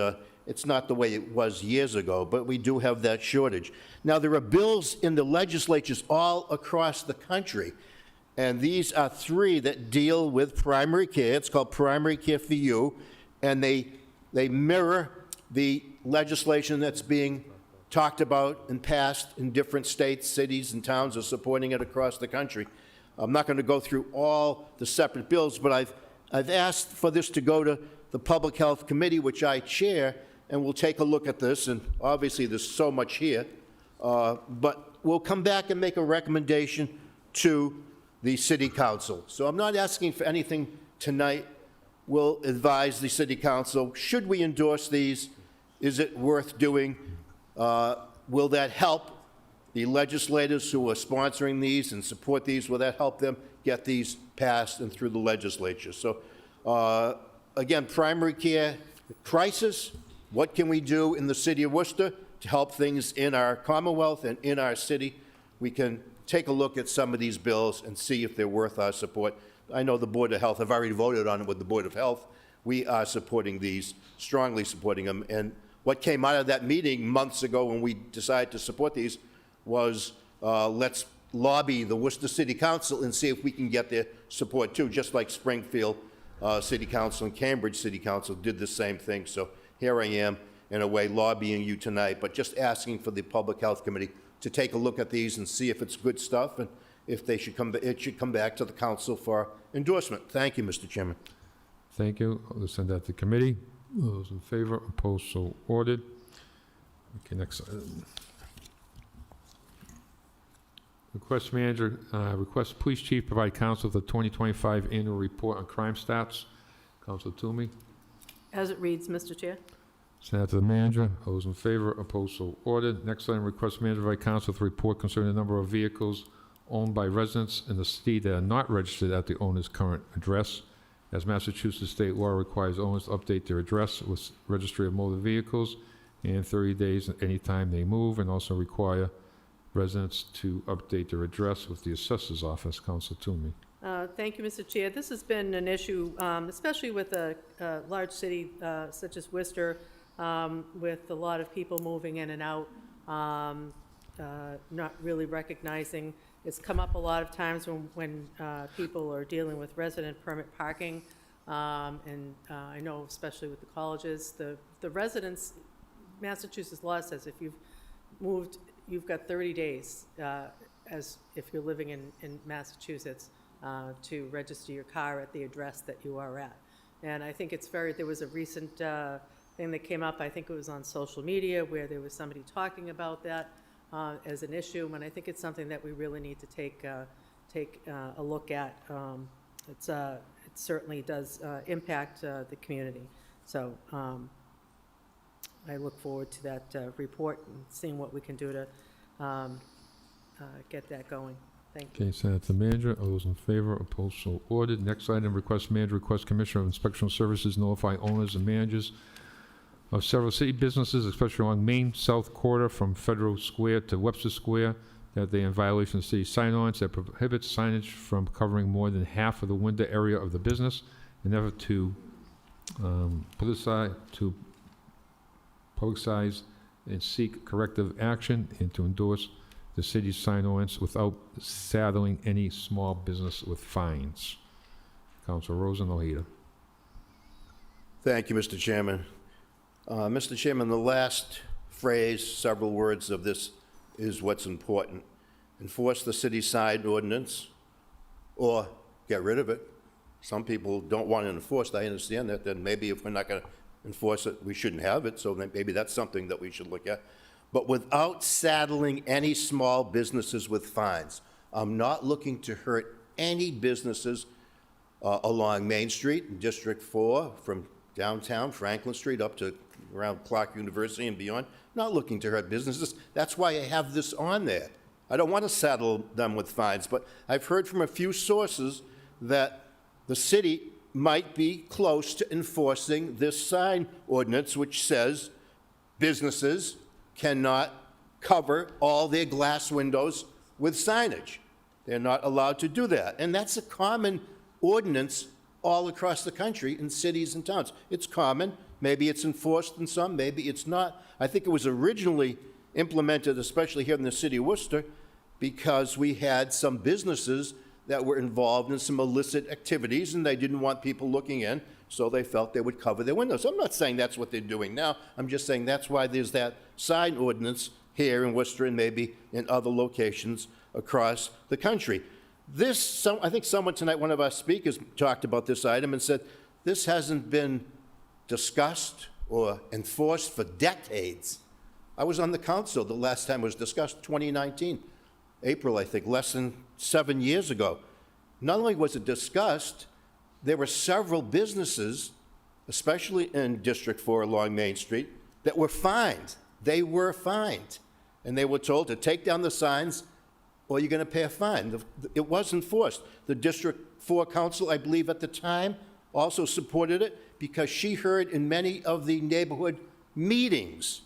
it's not the way it was years ago, but we do have that shortage. Now, there are bills in the legislatures all across the country, and these are 3 that deal with primary care. It's called Primary Care for You, and they mirror the legislation that's being talked about and passed in different states, cities, and towns are supporting it across the country. I'm not going to go through all the separate bills, but I've asked for this to go to the Public Health Committee, which I chair, and we'll take a look at this, and obviously there's so much here, but we'll come back and make a recommendation to the City Council. So I'm not asking for anything tonight. We'll advise the City Council, should we endorse these? Is it worth doing? Will that help the legislators who are sponsoring these and support these? Will that help them get these passed and through the legislature? So again, primary care crisis, what can we do in the city of Worcester to help things in our Commonwealth and in our city? We can take a look at some of these bills and see if they're worth our support. I know the Board of Health, I've already voted on it with the Board of Health. We are supporting these, strongly supporting them, and what came out of that meeting months ago when we decided to support these was, let's lobby the Worcester City Council and see if we can get their support too, just like Springfield City Council and Cambridge City Council did the same thing. So here I am, in a way, lobbying you tonight, but just asking for the Public Health Committee to take a look at these and see if it's good stuff, and if they should it should come back to the council for endorsement. Thank you, Mr. Chairman. Thank you. I'll send that to committee. All those in favor, opposed, so ordered. Okay, next. Request manager, request police chief provide council with the 2025 annual report on crime stats. Council Toomey. As it reads, Mr. Chair. Send that to the manager. All those in favor, opposed, so ordered. Next item, request manager provide council with a report concerning the number of vehicles owned by residents in the city that are not registered at the owner's current address. As Massachusetts state law requires owners to update their address with Registry of Motor Vehicles in 30 days anytime they move, and also require residents to update their address with the assessor's office. Council Toomey. Thank you, Mr. Chair. This has been an issue, especially with a large city such as Worcester, with a lot of people moving in and out, not really recognizing. It's come up a lot of times when people are dealing with resident permit parking, and I know especially with the colleges, the residents, Massachusetts law says if you've moved, you've got 30 days as if you're living in Massachusetts to register your car at the address that you are at. And I think it's there was a recent thing that came up, I think it was on social media, where there was somebody talking about that as an issue, and I think it's something that we really need to take a look at. It certainly does impact the community. So I look forward to that report and seeing what we can do to get that going. Thank you. Okay, send it to the manager. All those in favor, opposed, so ordered. Next item, request manager, request Commissioner of Inspectional Services notify owners and managers of several city businesses, especially along Main South Quarter from Federal Square to Webster Square, that they are in violation of city sign ordinance that prohibits signage from covering more than half of the window area of the business in an effort to publicize and seek corrective action and to endorse the city's sign ordinance without saddling any small business with fines. Council Rosen, Ojeda. Thank you, Mr. Chairman. Mr. Chairman, the last phrase, several words of this is what's important. Enforce the city sign ordinance or get rid of it. Some people don't want it enforced. I understand that. Then maybe if we're not going to enforce it, we shouldn't have it. So then maybe that's something that we should look at. But without saddling any small businesses with fines. I'm not looking to hurt any businesses along Main Street in District 4, from downtown Franklin Street up to around Clark University and beyond. Not looking to hurt businesses. That's why I have this on there. I don't want to saddle them with fines, but I've heard from a few sources that the city might be close to enforcing this sign ordinance, which says businesses cannot cover all their glass windows with signage. They're not allowed to do that. And that's a common ordinance all across the country in cities and towns. It's common. Maybe it's enforced in some, maybe it's not. I think it was originally implemented, especially here in the city of Worcester, because we had some businesses that were involved in some illicit activities and they didn't want people looking in, so they felt they would cover their windows. I'm not saying that's what they're doing now. I'm just saying that's why there's that sign ordinance here in Worcester and maybe in other locations across the country. I think someone tonight, one of our speakers, talked about this item and said this hasn't been discussed or enforced for decades. I was on the council the last time it was discussed, 2019, April, I think, less than 7 years ago. Not only was it discussed, there were several businesses, especially in District 4 along Main Street, that were fined. They were fined. And they were told to take down the signs or you're going to pay a fine. It was enforced. The District 4 Council, I believe at the time, also supported it because she heard in many of the neighborhood meetings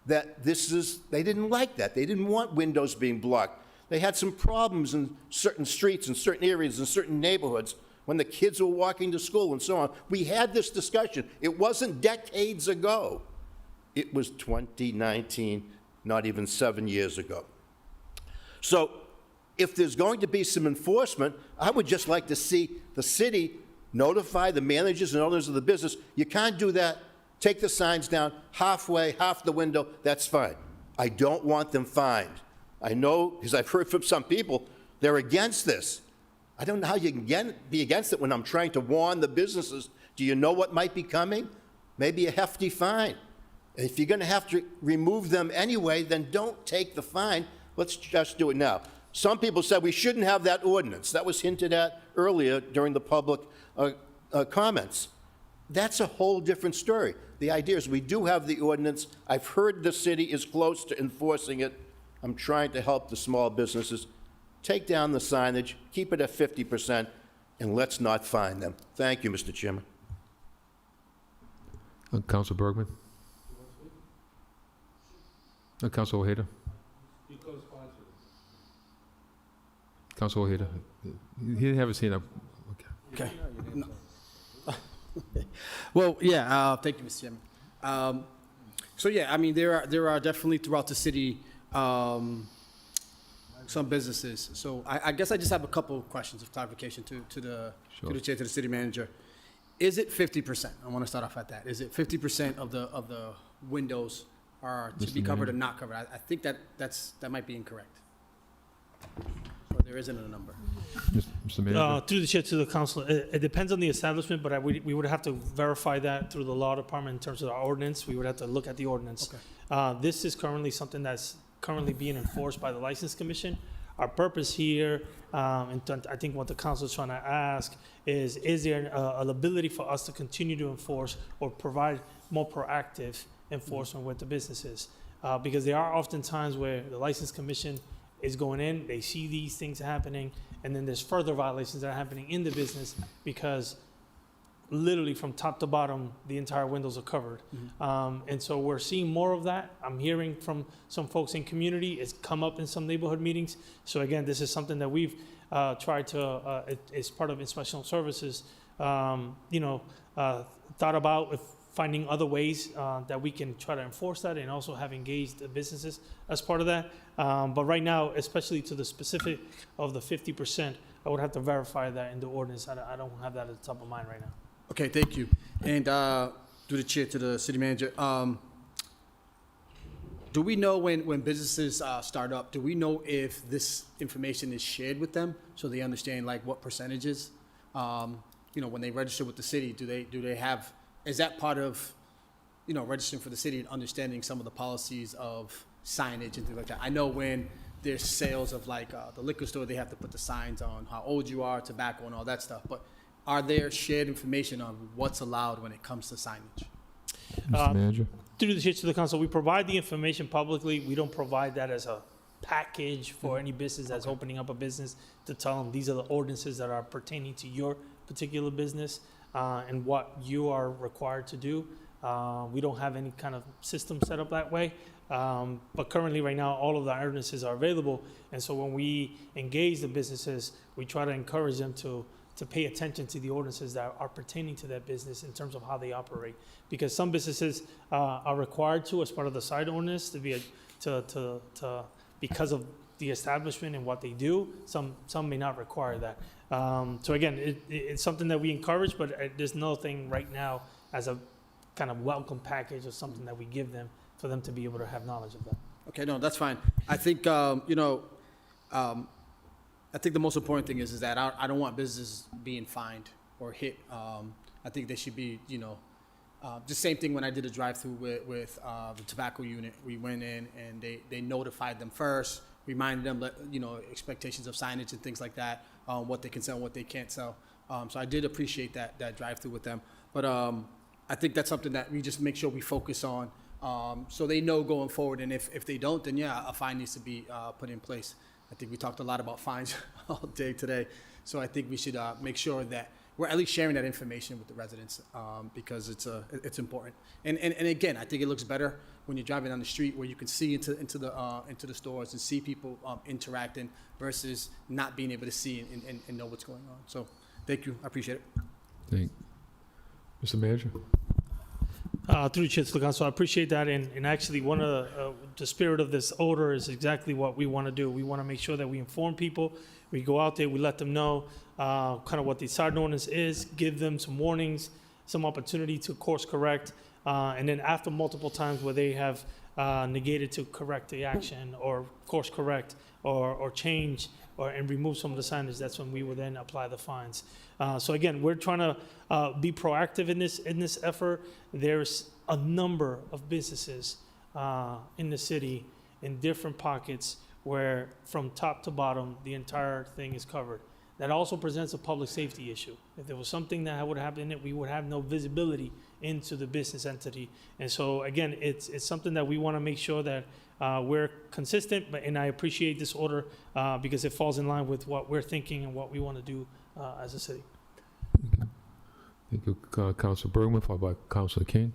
that they didn't like that. They didn't want windows being blocked. They had some problems in certain streets and certain areas and certain neighborhoods when the kids were walking to school and so on. We had this discussion. It wasn't decades ago. It was 2019, not even 7 years ago. So if there's going to be some enforcement, I would just like to see the city notify the managers and owners of the business. You can't do that. Take the signs down halfway, half the window, that's fine. I don't want them fined. I know, because I've heard from some people, they're against this. I don't know how you can be against it when I'm trying to warn the businesses. Do you know what might be coming? Maybe a hefty fine. If you're going to have to remove them anyway, then don't take the fine. Let's just do it now. Some people said we shouldn't have that ordinance. That was hinted at earlier during the public comments. That's a whole different story. The idea is we do have the ordinance. I've heard the city is close to enforcing it. I'm trying to help the small businesses. Take down the signage, keep it at 50%, and let's not fine them. Thank you, Mr. Chairman. Council Bergman? Council Ojeda? Council Ojeda? He didn't have his hand up. Okay. No. Well, yeah, thank you, Mr. Chairman. So yeah, I mean, there are definitely throughout the city some businesses. So I guess I just have a couple of questions of clarification to the chair, to the city manager. Is it 50%? I want to start off at that. Is it 50% of the windows are to be covered or not covered? I think that might be incorrect. Or there isn't a number. Mr. Manager? Through the chair to the council, it depends on the establishment, but we would have to verify that through the law department in terms of the ordinance. We would have to look at the ordinance. Okay. This is currently something that's currently being enforced by the License Commission. Our purpose here, and I think what the council is trying to ask is there an ability for us to continue to enforce or provide more proactive enforcement with the businesses? Because there are often times where the License Commission is going in, they see these things happening, and then there's further violations that are happening in the business because literally from top to bottom, the entire windows are covered. And so we're seeing more of that. I'm hearing from some folks in community. It's come up in some neighborhood meetings. So again, this is something that we've tried to, as part of inspectional services, thought about finding other ways that we can try to enforce that and also have engaged the businesses as part of that. But right now, especially to the specific of the 50%, I would have to verify that in the ordinance. I don't have that at the top of mind right now. Okay, thank you. And through the chair to the city manager, do we know when businesses start up, do we know if this information is shared with them so they understand like what percentages? When they register with the city, do they have, is that part of, registering for the city and understanding some of the policies of signage and things like that? I know when there's sales of like the liquor store, they have to put the signs on how old you are, tobacco and all that stuff. But are there shared information on what's allowed when it comes to signage? Mr. Manager? Through the chair to the council, we provide the information publicly. We don't provide that as a package for any business that's opening up a business to tell them these are the ordinances that are pertaining to your particular business and what you are required to do. We don't have any kind of system set up that way. But currently right now, all of the ordinances are available. And so when we engage the businesses, we try to encourage them to pay attention to the ordinances that are pertaining to that business in terms of how they operate. Because some businesses are required to, as part of the side ordinance, to be because of the establishment and what they do. Some may not require that. So again, it's something that we encourage, but there's nothing right now as a kind of welcome package or something that we give them for them to be able to have knowledge of that. Okay, no, that's fine. I think, I think the most important thing is that I don't want businesses being fined or hit. I think they should be, the same thing when I did a drive-through with the tobacco unit. We went in and they notified them first, reminded them that, expectations of signage and things like that, what they can sell and what they can't sell. So I did appreciate that drive-through with them. But I think that's something that we just make sure we focus on so they know going forward. And if they don't, then yeah, a fine needs to be put in place. I think we talked a lot about fines all day today. So I think we should make sure that we're at least sharing that information with the residents because it's important. And again, I think it looks better when you're driving down the street where you can see into the stores and see people interacting versus not being able to see and know what's going on. So thank you. I appreciate it. Thank you. Mr. Manager? Through the chair to the council, I appreciate that, and actually, one of the spirit of this order is exactly what we want to do. We want to make sure that we inform people, we go out there, we let them know kind of what the sign ordinance is, give them some warnings, some opportunity to course correct, and then after multiple times where they have negated to correct the action or course correct or change and remove some of the signage, that's when we will then apply the fines. So again, we're trying to be proactive in this effort. There's a number of businesses in the city in different pockets where from top to bottom, the entire thing is covered. That also presents a public safety issue. If there was something that would happen in it, we would have no visibility into the business entity. And so again, it's something that we want to make sure that we're consistent, and I appreciate this order because it falls in line with what we're thinking and what we want to do as a city. Thank you, Councilor Bergman, followed by Councilor King.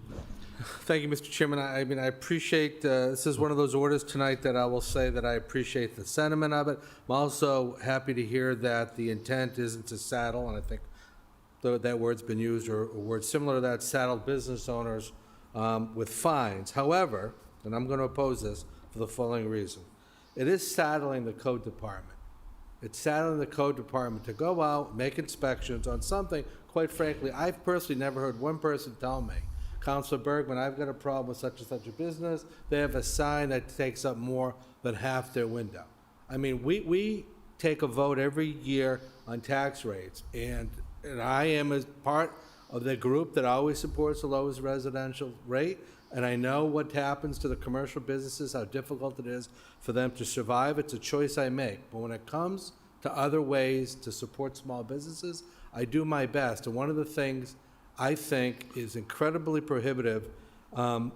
Thank you, Mr. Chairman. I mean, I appreciate, this is one of those orders tonight that I will say that I appreciate the sentiment of it. I'm also happy to hear that the intent isn't to saddle, and I think that word's been used, or a word similar to that, saddle business owners with fines. However, and I'm going to oppose this for the following reason. It is saddling the code department. It's saddling the code department to go out, make inspections on something, quite frankly, I've personally never heard one person tell me, Councilor Bergman, I've got a problem with such and such a business. They have a sign that takes up more than half their window. I mean, we take a vote every year on tax rates, and I am as part of the group that always supports the lowest residential rate, and I know what happens to the commercial businesses, how difficult it is for them to survive. It's a choice I make. But when it comes to other ways to support small businesses, I do my best. And one of the things I think is incredibly prohibitive when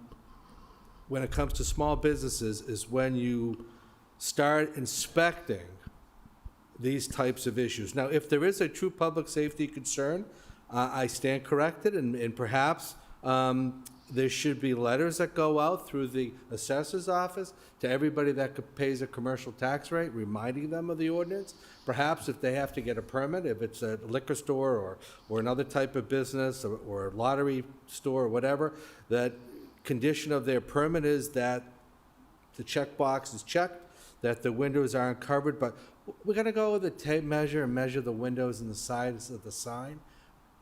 it comes to small businesses is when you start inspecting these types of issues. Now, if there is a true public safety concern, I stand corrected, and perhaps there should be letters that go out through the assessor's office to everybody that pays a commercial tax rate, reminding them of the ordinance. Perhaps if they have to get a permit, if it's a liquor store or another type of business or a lottery store or whatever, that condition of their permit is that the checkbox is checked, that the windows aren't covered. But we're going to go with a tape measure and measure the windows and the sides of the sign.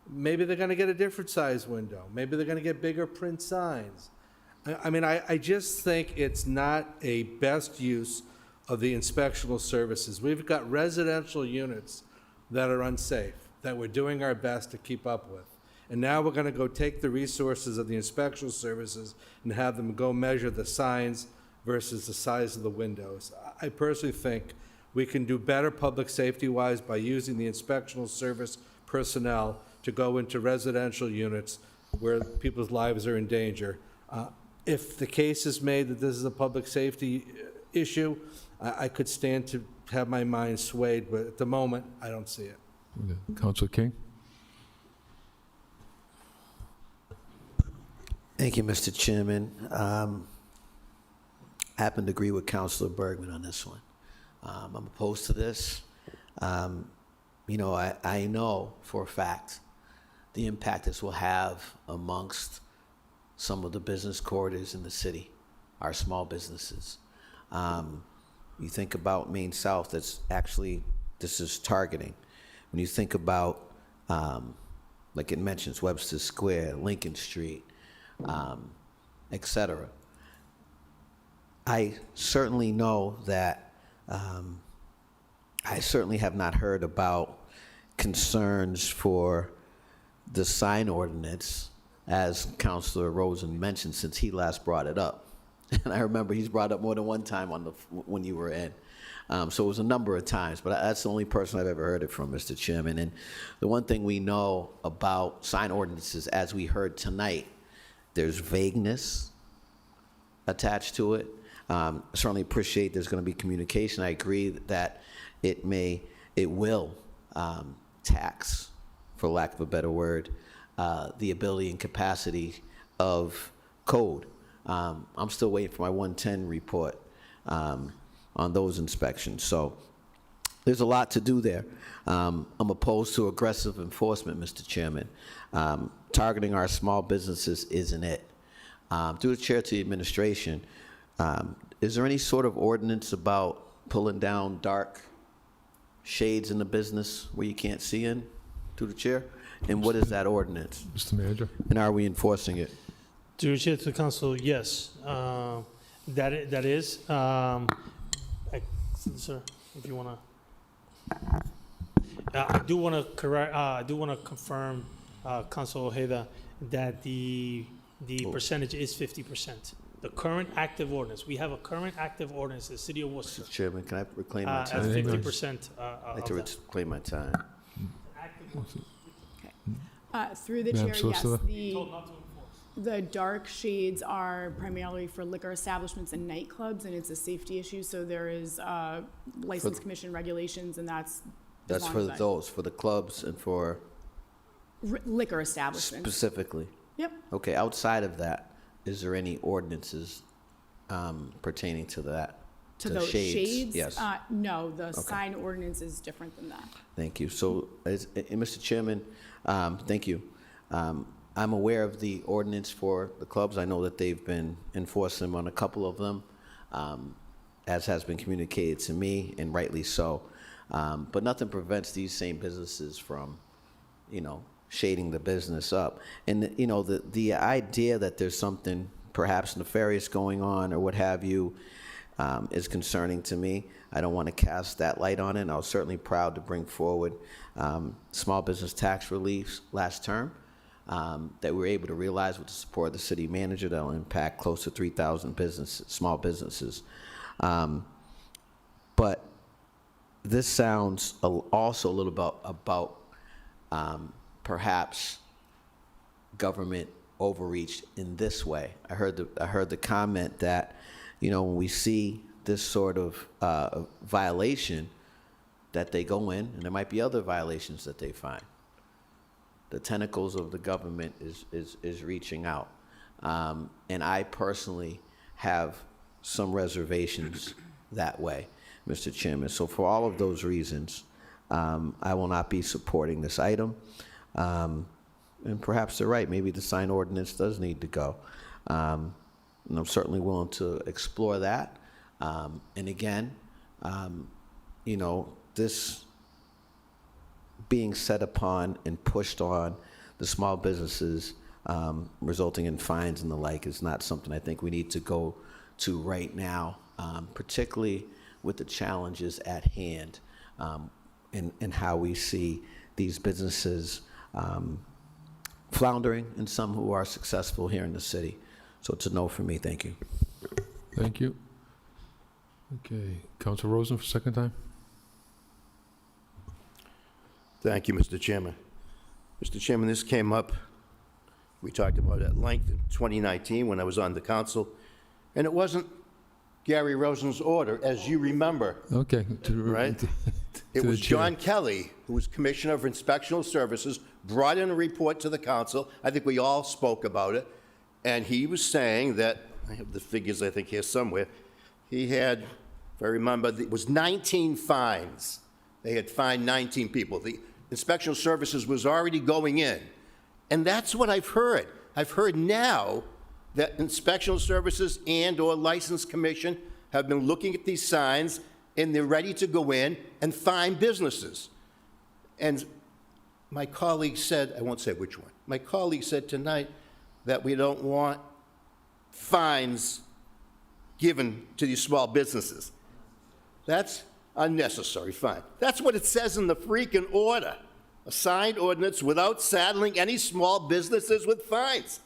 Maybe they're going to get a different size window. Maybe they're going to get bigger print signs. I mean, I just think it's not a best use of the inspectional services. We've got residential units that are unsafe, that we're doing our best to keep up with. And now we're going to go take the resources of the inspectional services and have them go measure the signs versus the size of the windows. I personally think we can do better public safety-wise by using the inspectional service personnel to go into residential units where people's lives are in danger. If the case is made that this is a public safety issue, I could stand to have my mind swayed, but at the moment, I don't see it. Okay. Councilor King? Thank you, Mr. Chairman. I happen to agree with Councilor Bergman on this one. I'm opposed to this. You know, I know for a fact the impact this will have amongst some of the business corridors in the city, our small businesses. You think about Main South, that's actually, this is targeting. When you think about, like it mentions, Webster Square, Lincoln Street, et cetera. I certainly know that, I certainly have not heard about concerns for the sign ordinance, as Councilor Rosen mentioned, since he last brought it up. And I remember he's brought up more than one time on when you were in. So it was a number of times, but that's the only person I've ever heard it from, Mr. Chairman. And the one thing we know about sign ordinances, as we heard tonight, there's vagueness attached to it. I certainly appreciate there's going to be communication. I agree that it will tax, for lack of a better word, the ability and capacity of code. I'm still waiting for my 110 report on those inspections. So there's a lot to do there. I'm opposed to aggressive enforcement, Mr. Chairman. Targeting our small businesses isn't it. Through the chair to the administration, is there any sort of ordinance about pulling down dark shades in the business where you can't see in, through the chair? And what is that ordinance? Mr. Manager? And are we enforcing it? Through the chair to the council, yes. That is. Sir, if you want to. I do want to correct. I do want to confirm, Council Ojeda, that the percentage is 50%. The current active ordinance. We have a current active ordinance in the city of Worcester. Mr. Chairman, can I reclaim my At time? 50%. I'd like to reclaim my time. Through the Madam chair, yes, Solicitor? the dark shades are primarily for liquor establishments and nightclubs, and it's a safety issue, so there is license commission regulations, and that's. That's for those, for the clubs and for Liquor establishments. specifically? Yep. Okay, outside of that, is there any ordinances pertaining to that? To those shades? Yes. No, the sign ordinance is different than that. Thank you. So, Mr. Chairman, thank you. I'm aware of the ordinance for the clubs. I know that they've been enforcing on a couple of them, as has been communicated to me, and rightly so. But nothing prevents these same businesses from, shading the business up. And, the idea that there's something perhaps nefarious going on or what have you is concerning to me. I don't want to cast that light on it. And I was certainly proud to bring forward small business tax reliefs last term that we were able to realize with the support of the city manager that will impact close to 3,000 small businesses. But this sounds also a little bit about perhaps government overreach in this way. I heard the comment that, when we see this sort of violation, that they go in, and there might be other violations that they find. The tentacles of the government is reaching out. And I personally have some reservations that way, Mr. Chairman. So for all of those reasons, I will not be supporting this item. And perhaps they're right. Maybe the sign ordinance does need to go. And I'm certainly willing to explore that. And again, this being set upon and pushed on the small businesses, resulting in fines and the like, is not something I think we need to go to right now, particularly with the challenges at hand, and how we see these businesses floundering and some who are successful here in the city. So it's a no for me. Thank you. Thank you. Okay, Council Rosen for second time. Thank you, Mr. Chairman. Mr. Chairman, this came up, we talked about it at length in 2019 when I was on the council, and it wasn't Gary Rosen's order, as you remember. Okay. Right? It was John Kelly, who was Commissioner of Inspectional Services, brought in a report to the council. I think we all spoke about it. And he was saying that, I have the figures I think here somewhere, he had, if I remember, it was 19 fines. They had fined 19 people. The Inspectional Services was already going in. And that's what I've heard. I've heard now that Inspectional Services and/or License Commission have been looking at these signs, and they're ready to go in and fine businesses. And my colleague said, I won't say which one, my colleague said tonight that we don't want fines given to these small businesses. That's unnecessary fine. That's what it says in the freaking order. A signed ordinance without saddling any small businesses with fines.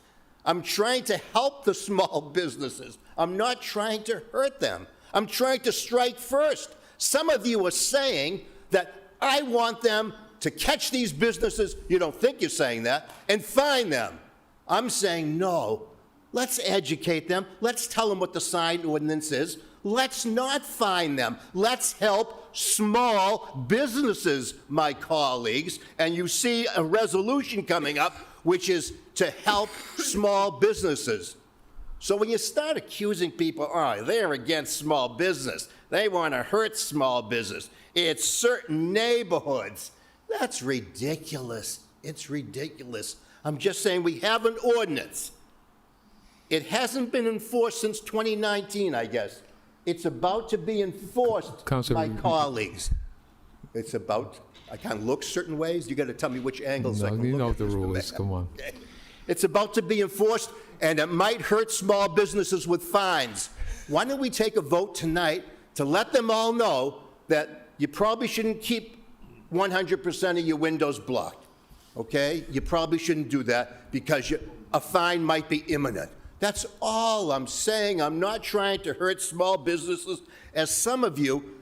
I'm trying to help the small businesses. I'm not trying to hurt them. I'm trying to strike first. Some of you are saying that I want them to catch these businesses, you don't think you're saying that, and fine them. I'm saying no. Let's educate them. Let's tell them what the sign ordinance is. Let's not fine them. Let's help small businesses, my colleagues. And you see a resolution coming up, which is to help small businesses. So when you start accusing people, oh, they're against small business, they want to hurt small business, it's certain neighborhoods, that's ridiculous. It's ridiculous. I'm just saying we have an ordinance. It hasn't been enforced since 2019, I guess. It's about to be enforced, Councilor, my colleagues. It's about, I can't look certain ways. You got to tell me which angles I No, can you look know at the this, Mr. rules, Mayor. come on. It's about to be enforced, and it might hurt small businesses with fines. Why don't we take a vote tonight to let them all know that you probably shouldn't keep 100% of your windows blocked, okay? You probably shouldn't do that because a fine might be imminent. That's all I'm saying. I'm not trying to hurt small businesses, as some of you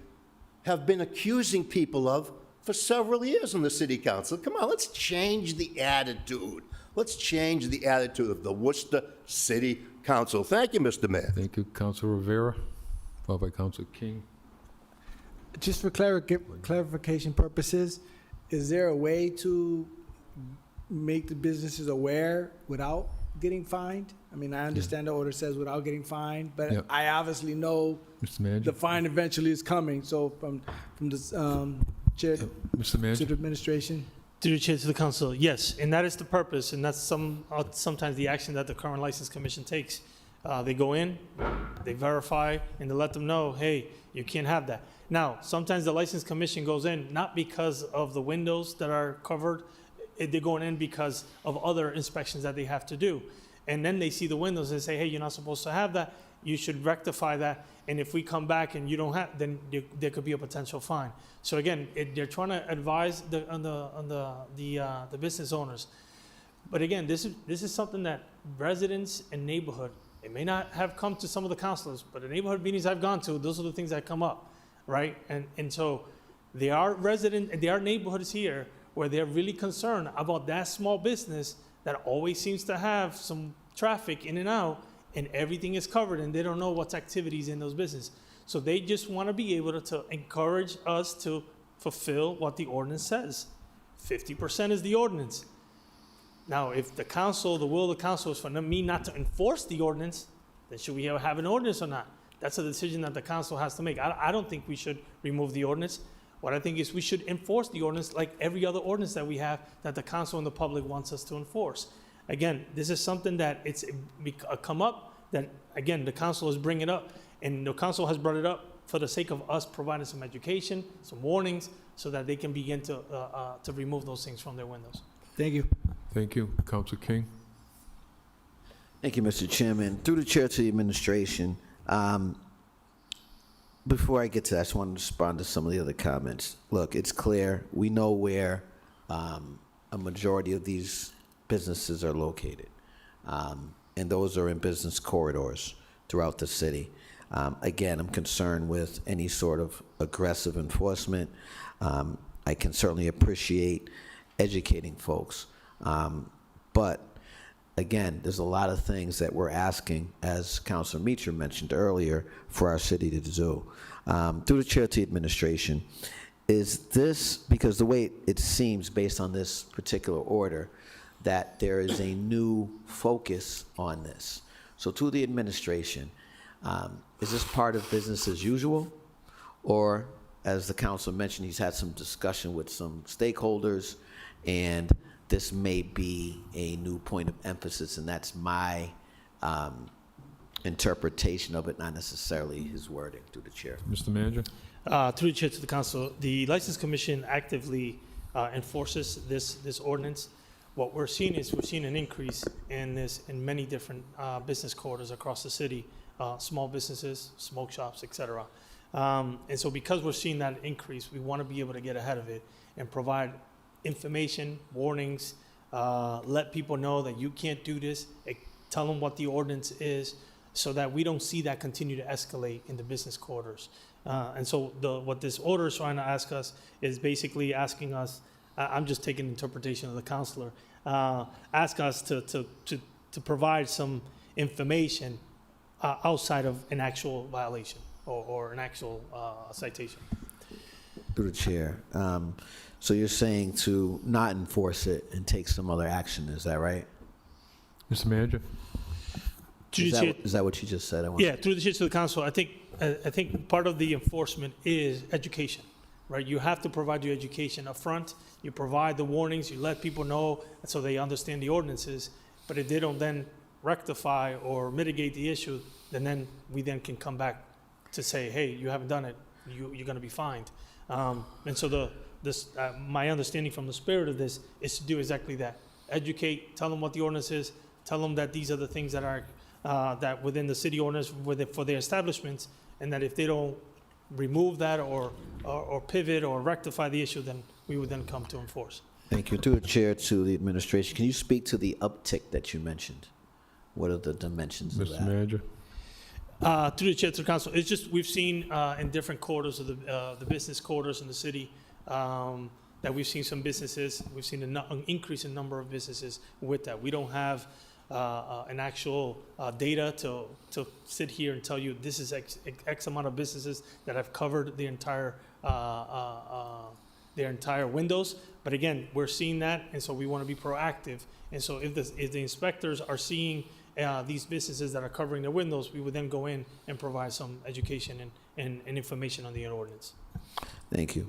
have been accusing people of for several years on the city council. Come on, let's change the attitude. Let's change the attitude of the Worcester City Council. Thank you, Mr. Mayor. Thank you, Councilor Rivera, followed by Councilor King. Just for clarification purposes, is there a way to make the businesses aware without getting fined? I mean, I understand the order says without getting fined, but Yeah. I obviously know Mr. Manager? the fine eventually is coming. So from the chair Mr. to Manager? the administration. Through the chair to the council, yes, and that is the purpose, and that's sometimes the action that the current license commission takes. They go in, they verify, and they let them know, hey, you can't have that. Now, sometimes the license commission goes in not because of the windows that are covered, they're going in because of other inspections that they have to do. And then they see the windows and say, hey, you're not supposed to have that, you should rectify that, and if we come back and you don't have, then there could be a potential fine. So again, they're trying to advise the business owners. But again, this is something that residents and neighborhood, it may not have come to some of the councilors, but the neighborhood meetings I've gone to, those are the things that come up, right? And so there are neighborhoods here where they're really concerned about that small business that always seems to have some traffic in and out, and everything is covered, and they don't know what's activities in those businesses. So they just want to be able to encourage us to fulfill what the ordinance says. 50% is the ordinance. Now, if the council, the will of the council is for me not to enforce the ordinance, then should we have an ordinance or not? That's a decision that the council has to make. I don't think we should remove the ordinance. What I think is we should enforce the ordinance like every other ordinance that we have that the council and the public wants us to enforce. Again, this is something that it's come up that, again, the council is bringing it up, and the council has brought it up for the sake of us providing some education, some warnings, so that they can begin to remove those things from their windows. Thank you. Thank you, Councilor King. Thank you, Mr. Chairman. Through the chair to the administration, before I get to that, I just want to respond to some of the other comments. Look, it's clear, we know where a majority of these businesses are located, and those are in business corridors throughout the city. Again, I'm concerned with any sort of aggressive enforcement. I can certainly appreciate educating folks, but again, there's a lot of things that we're asking, as Councilor Meacham mentioned earlier, for our city to do. Through the chair to the administration, is this, because the way it seems based on this particular order, that there is a new focus on this. So to the administration, is this part of business as usual? Or, as the council mentioned, he's had some discussion with some stakeholders, and this may be a new point of emphasis, and that's my interpretation of it, not necessarily his wording. Through the chair. Mr. Manager? Through the chair to the council, the License Commission actively enforces this ordinance. What we're seeing is an increase in this in many different business corridors across the city, small businesses, smoke shops, etc. And so because we're seeing that increase, we want to be able to get ahead of it and provide information, warnings, let people know that you can't do this, tell them what the ordinance is, so that we don't see that continue to escalate in the business corridors. And so what this order is trying to ask us is basically asking us, I'm just taking interpretation of the counselor, ask us to provide some information outside of an actual violation or an actual citation. Through the chair. So you're saying to not enforce it and take some other action, is that right? Mr. Manager? Is that what you just said? Yeah, through the chair to the council, I think part of the enforcement is education, right? You have to provide your education up front. You provide the warnings, you let people know so they understand the ordinances. But if they don't then rectify or mitigate the issue, then we then can come back to say, hey, you haven't done it, you're going to be fined. And so my understanding from the spirit of this is to do exactly that. Educate, tell them what the ordinance is, tell them that these are the things that are that within the city ordinance for their establishments, and that if they don't remove that or pivot or rectify the issue, then we would then come to enforce. Thank you. Through the chair to the administration, can you speak to the uptick that you mentioned? What are the dimensions of Mr. that? Manager? Through the chair to the council, it's just we've seen in different quarters of the business quarters in the city that we've seen some businesses. We've seen an increase in number of businesses with that. We don't have an actual data to sit here and tell you this is X amount of businesses that have covered the entire their entire windows. But again, we're seeing that, and so we want to be proactive. And so if the inspectors are seeing these businesses that are covering their windows, we would then go in and provide some education and information on the ordinance. Thank you.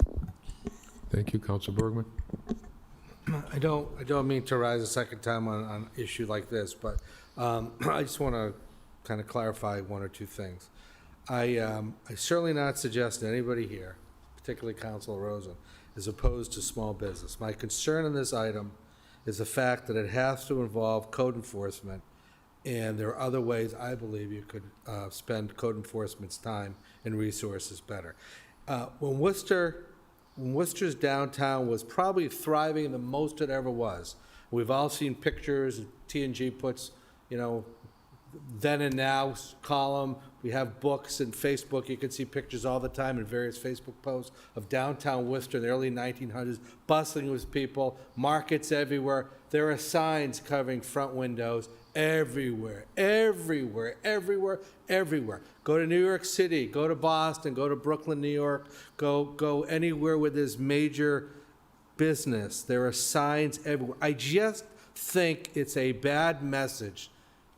Thank you, Council Bergman. I don't mean to rise a second time on an issue like this, but I just want to kind of clarify one or two things. I certainly not suggest to anybody here, particularly Councilor Rosen, is opposed to small business. My concern in this item is the fact that it has to involve code enforcement, and there are other ways I believe you could spend code enforcement's time and resources better. When Worcester's downtown was probably thriving the most it ever was. We've all seen pictures, T&G puts, then and now column. We have books and Facebook. You can see pictures all the time in various Facebook posts of downtown Worcester in the early 1900s, bustling with people, markets everywhere. There are signs covering front windows everywhere, everywhere, everywhere, everywhere. Go to New York City, go to Boston, go to Brooklyn, New York, go anywhere where there's major business. There are signs everywhere. I just think it's a bad message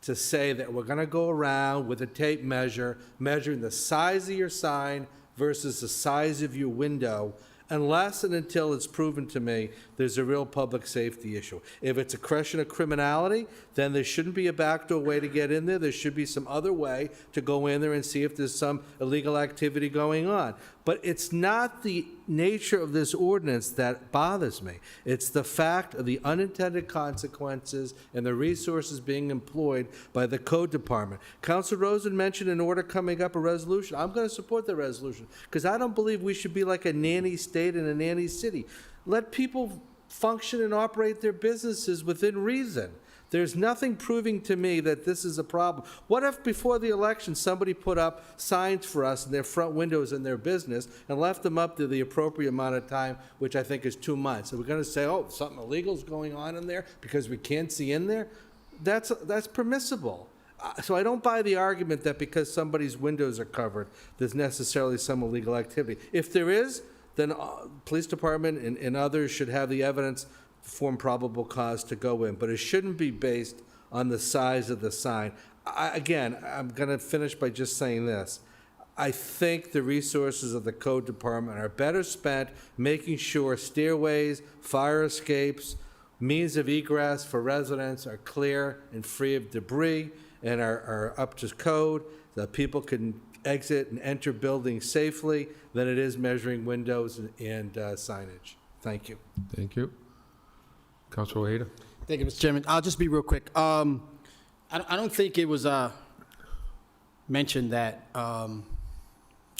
to say that we're going to go around with a tape measure, measuring the size of your sign versus the size of your window, unless and until it's proven to me there's a real public safety issue. If it's a question of criminality, then there shouldn't be a backdoor way to get in there. There should be some other way to go in there and see if there's some illegal activity going on. But it's not the nature of this ordinance that bothers me. It's the fact of the unintended consequences and the resources being employed by the code department. Councilor Rosen mentioned an order coming up, a resolution. I'm going to support the resolution because I don't believe we should be like a nanny state and a nanny city. Let people function and operate their businesses within reason. There's nothing proving to me that this is a problem. What if before the election somebody put up signs for us in their front windows in their business and left them up to the appropriate amount of time, which I think is 2 months? Are we going to say, oh, something illegal is going on in there because we can't see in there? That's permissible. So I don't buy the argument that because somebody's windows are covered, there's necessarily some illegal activity. If there is, then police department and others should have the evidence form probable cause to go in, but it shouldn't be based on the size of the sign. Again, I'm going to finish by just saying this. I think the resources of the code department are better spent making sure stairways, fire escapes, means of egress for residents are clear and free of debris and are up to code, that people can exit and enter buildings safely, than it is measuring windows and signage. Thank you. Thank you. Councilor Ojeda? Thank you, Mr. Chairman. I'll just be real quick. I don't think it was mentioned that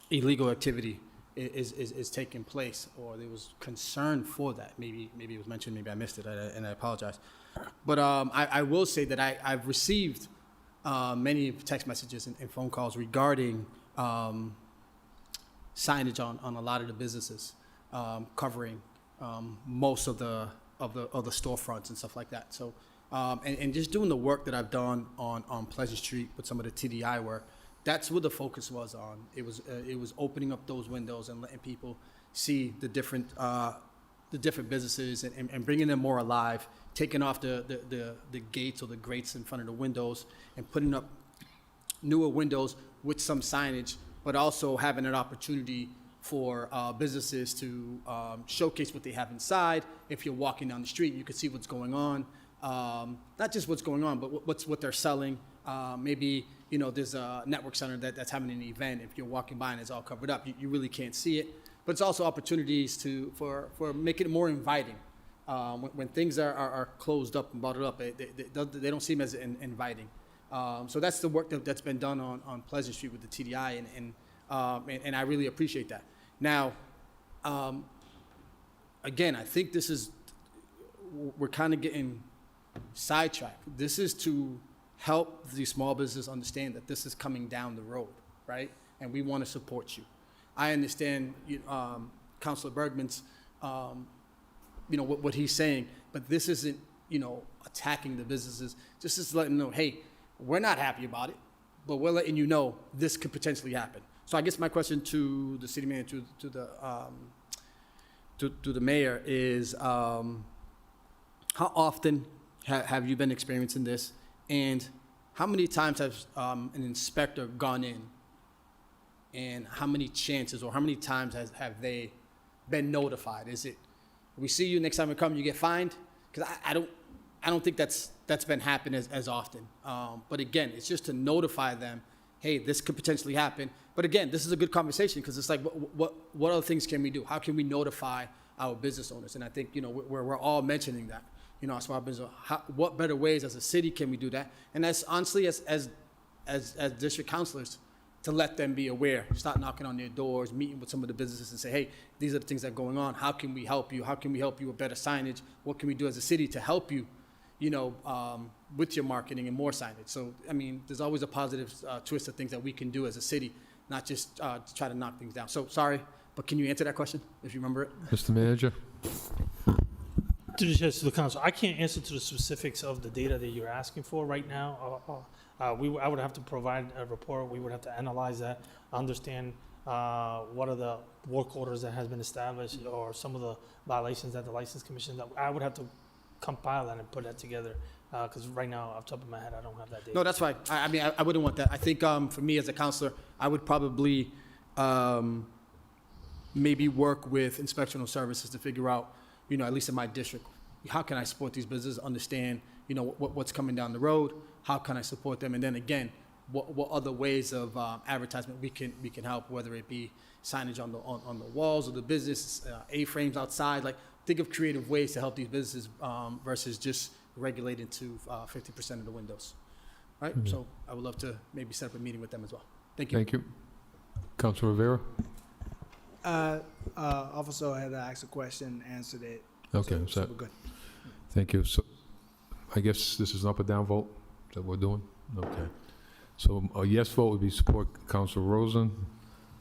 illegal activity is taking place, or there was concern for that. Maybe it was mentioned, maybe I missed it, and I apologize. But I will say that I've received many text messages and phone calls regarding signage on a lot of the businesses covering most of the storefronts and stuff like that. So, and just doing the work that I've done on Pleasant Street with some of the TDI work, that's what the focus was on. It was opening up those windows and letting people see the different businesses and bringing them more alive, taking off the gates or the grates in front of the windows and putting up newer windows with some signage, but also having an opportunity for businesses to showcase what they have inside. If you're walking down the street, you can see what's going on. not just what's going on, but what they're selling. Maybe, you know, there's a network center that's having an event. If you're walking by and it's all covered up, you really can't see it. But it's also opportunities for making it more inviting. When things are closed up and bottled up, they don't seem as inviting. So that's the work that's been done on Pleasant Street with the TDI, and I really appreciate that. Now, again, I think we're kind of getting sidetracked. This is to help the small business understand that this is coming down the road, right? And we want to support you. I understand Councilor Bergman's, what he's saying, but this isn't, attacking the businesses. Just to let them know, hey, we're not happy about it, but we're letting you know this could potentially happen. So I guess my question to the city manager, to the mayor is, how often have you been experiencing this? And how many times has an inspector gone in? And how many chances or how many times have they been notified? Is it, we see you, next time we come, you get fined? Because I don't think that's been happening as often. But again, it's just to notify them, hey, this could potentially happen. But again, this is a good conversation because it's like, what other things can we do? How can we notify our business owners? And I think, we're all mentioning that. Our small business, what better ways as a city can we do that? And as honestly as district councilors, to let them be aware, start knocking on their doors, meeting with some of the businesses and say, hey, these are the things that are going on. How can we help you? How can we help you with better signage? What can we do as a city to help you, with your marketing and more signage? So, there's always a positive twist of things that we can do as a city, not just to try to knock things down. So sorry, but can you answer that question if you remember it? Mr. Manager? To the council, I can't answer to the specifics of the data that you're asking for right now. I would have to provide a report. We would have to analyze that, understand what are the work orders that has been established or some of the violations that the license commission, that I would have to compile that and put that together. Because right now, off the top of my head, I don't have that data. No, that's fine. I wouldn't want that. I think for me as a counselor, I would probably maybe work with inspectional services to figure out, at least in my district, how can I support these businesses, understand, what's coming down the road, how can I support them, and then again, what other ways of advertisement we can help, whether it be signage on the walls of the business, A-frames outside, like think of creative ways to help these businesses versus just regulated to 50% of the windows, right? Mhm. So I would love to maybe set up a meeting with them as well. Thank you. Thank you. Councilor Rivera? Officer had asked a question, answered it. Okay, so we're good. Thank you. So I guess this is an up or down vote that we're doing? Okay. So a yes vote would be support Councilor Rosen.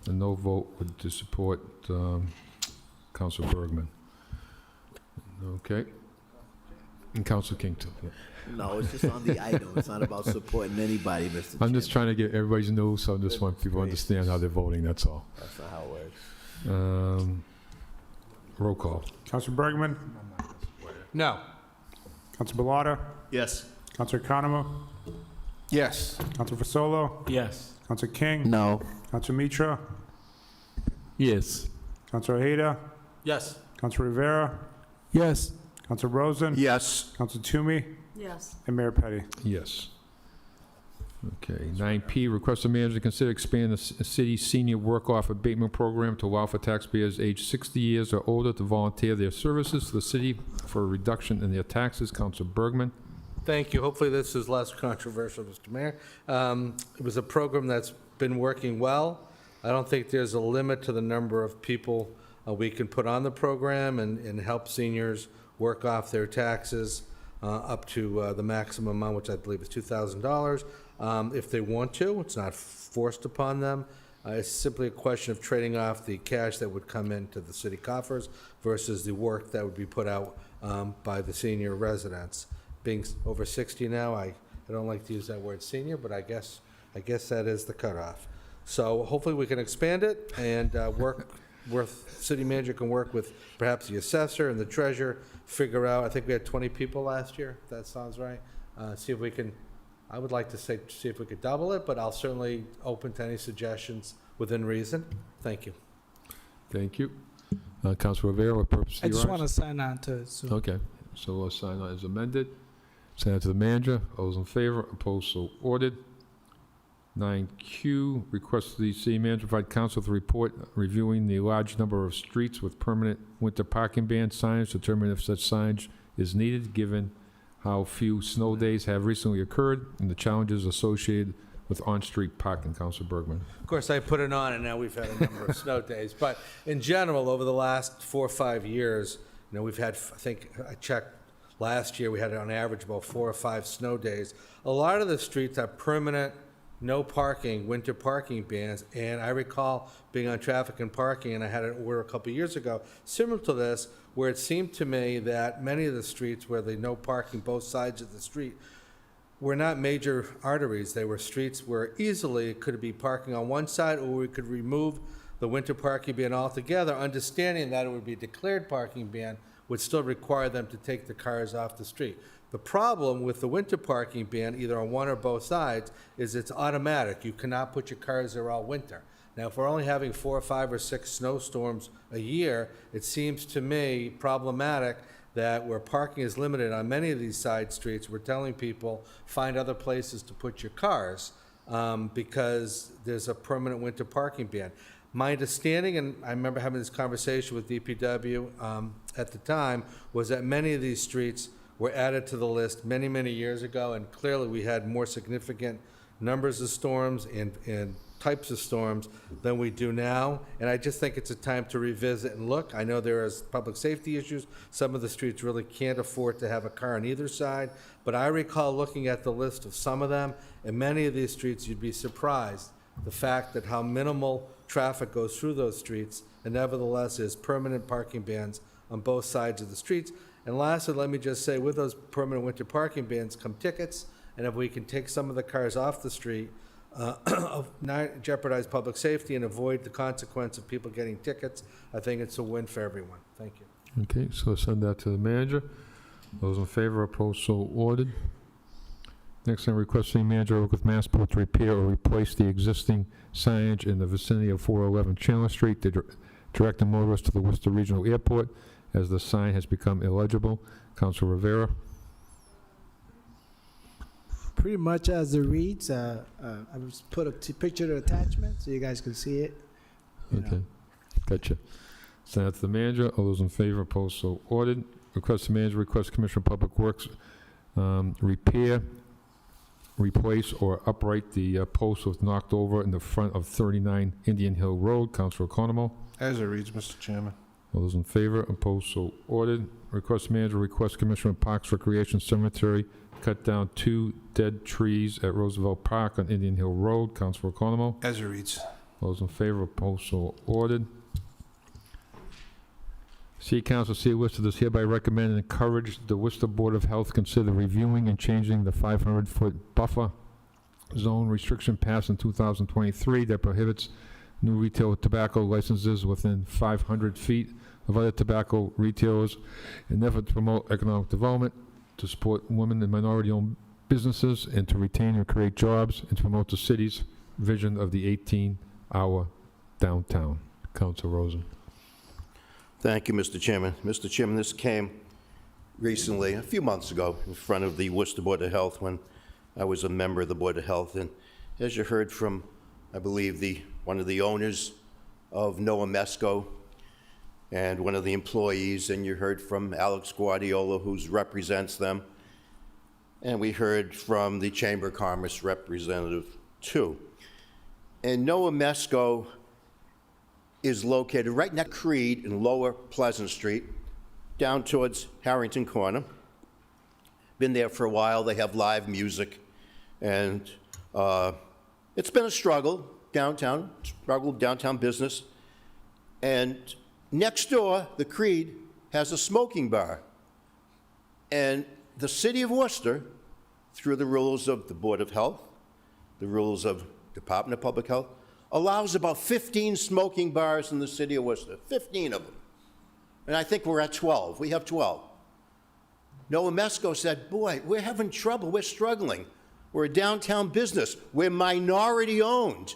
A no vote would to support Councilor Bergman. Okay. And Councilor King too. Yeah. No, it's just on the item. It's not about supporting anybody, Mr. I'm just trying to get everybody's news, so I just want people to understand how they're voting, that's all. That's not how it works. Roll call. Councilor Bergman? No. Councilor Bellotta? Yes. Councilor Economo? Yes. Councilor Fasolo? Yes. Councilor King? No. Councilor Mitra? Yes. Councilor Ojeda? Yes. Councilor Rivera? Yes. Councilor Rosen? Yes. Councilor Toomey? Yes. And Mayor Petty. Yes. Okay, 9P, request the manager to consider expanding the city's senior work-off abatement program to allow for taxpayers aged 60 years or older to volunteer their services to the city for a reduction in their taxes. Councilor Bergman. Thank you. Hopefully this is less controversial, Mr. Mayor. It was a program that's been working well. I don't think there's a limit to the number of people we can put on the program and help seniors work off their taxes up to the maximum amount, which I believe is $2,000. If they want to, it's not forced upon them. It's simply a question of trading off the cash that would come into the city coffers versus the work that would be put out by the senior residents. Being over 60 now, I don't like to use that word senior, but I guess that is the cutoff. So hopefully we can expand it and city manager can work with perhaps the assessor and the treasurer, figure out, I think we had 20 people last year, if that sounds right. See if we can, I would like to see if we could double it, but I'll certainly open to any suggestions within reason. Thank you. Thank you. Councilor Rivera, what purpose I do you just ask? want to sign on to it. So. Okay, so we'll sign on as amended. Send it to the manager. All those in favor, opposed, so ordered. 9Q, request the city manager provide council with a report reviewing the large number of streets with permanent winter parking ban signs, determine if such signage is needed, given how few snow days have recently occurred and the challenges associated with on-street parking. Council Bergman. Of course, I put it on, and now we've had a number of snow days. But in general, over the last 4 or 5 years, we've had, I think, I checked last year, we had on average about 4 or 5 snow days. A lot of the streets have permanent no parking, winter parking bans, and I recall being on Traffic and Parking, and I had an order a couple of years ago, similar to this, where it seemed to me that many of the streets where the no parking both sides of the street were not major arteries. They were streets where easily it could be parking on one side, or we could remove the winter parking ban altogether, understanding that it would be a declared parking ban, would still require them to take the cars off the street. The problem with the winter parking ban, either on one or both sides, is it's automatic. You cannot put your cars there all winter. Now, if we're only having 4 or 5 or 6 snowstorms a year, it seems to me problematic that where parking is limited on many of these side streets, we're telling people, find other places to put your cars because there's a permanent winter parking ban. My understanding, and I remember having this conversation with DPW at the time, was that many of these streets were added to the list many, many years ago, and clearly we had more significant numbers of storms and types of storms than we do now. And I just think it's a time to revisit and look. I know there is public safety issues. Some of the streets really can't afford to have a car on either side. But I recall looking at the list of some of them, and many of these streets, you'd be surprised the fact that how minimal traffic goes through those streets, and nevertheless is permanent parking bans on both sides of the streets. And lastly, let me just say, with those permanent winter parking bans come tickets, and if we can take some of the cars off the street, not jeopardize public safety and avoid the consequence of people getting tickets, I think it's a win for everyone. Thank you. Okay, so send that to the manager. Those in favor, opposed, so ordered. Next, I'm requesting manager work with Massport to repair or replace the existing signage in the vicinity of 411 Chandler Street to direct the motorists to the Worcester Regional Airport, as the sign has become illegible. Council Rivera. Pretty much as it reads, I just put a picture attachment so you guys can see it. Okay, gotcha. Send that to the manager. All those in favor, opposed, so ordered. Request the manager, request Commissioner of Public Works repair, replace, or upright the post was knocked over in the front of 39 Indian Hill Road. Councilor Economo. As it reads, Mr. Chairman. All those in favor, opposed, so ordered. Request manager, request Commissioner of Parks, Recreation, Cemetery, cut down 2 dead trees at Roosevelt Park on Indian Hill Road. Councilor Economo. As it reads. All those in favor, opposed, so ordered. City Council, City of Worcester does hereby recommend and encourage the Worcester Board of Health consider reviewing and changing the 500-foot buffer zone restriction passed in 2023 that prohibits new retail tobacco licenses within 500 feet of other tobacco retailers in an effort to promote economic development, to support women and minority-owned businesses, and to retain and create jobs, and to promote the city's vision of the 18-hour downtown. Council Rosen. Thank you, Mr. Chairman. Mr. Chairman, this came recently, a few months ago, in front of the Worcester Board of Health when I was a member of the Board of Health. And as you heard from, I believe, one of the owners of Noah Mesco and one of the employees, and you heard from Alex Guardiola, who represents them, and we heard from the Chamber of Commerce representative, too. And Noah Mesco is located right next to Creed in Lower Pleasant Street, down towards Harrington Corner. Been there for a while. They have live music, and it's been a struggle downtown business. And next door, the Creed has a smoking bar. And the City of Worcester, through the rules of the Board of Health, the rules of Department of Public Health, allows about 15 smoking bars in the City of Worcester, 15 of them. And I think we're at 12. We have 12. Noah Mesco said, boy, we're having trouble. We're struggling. We're a downtown business. We're minority-owned.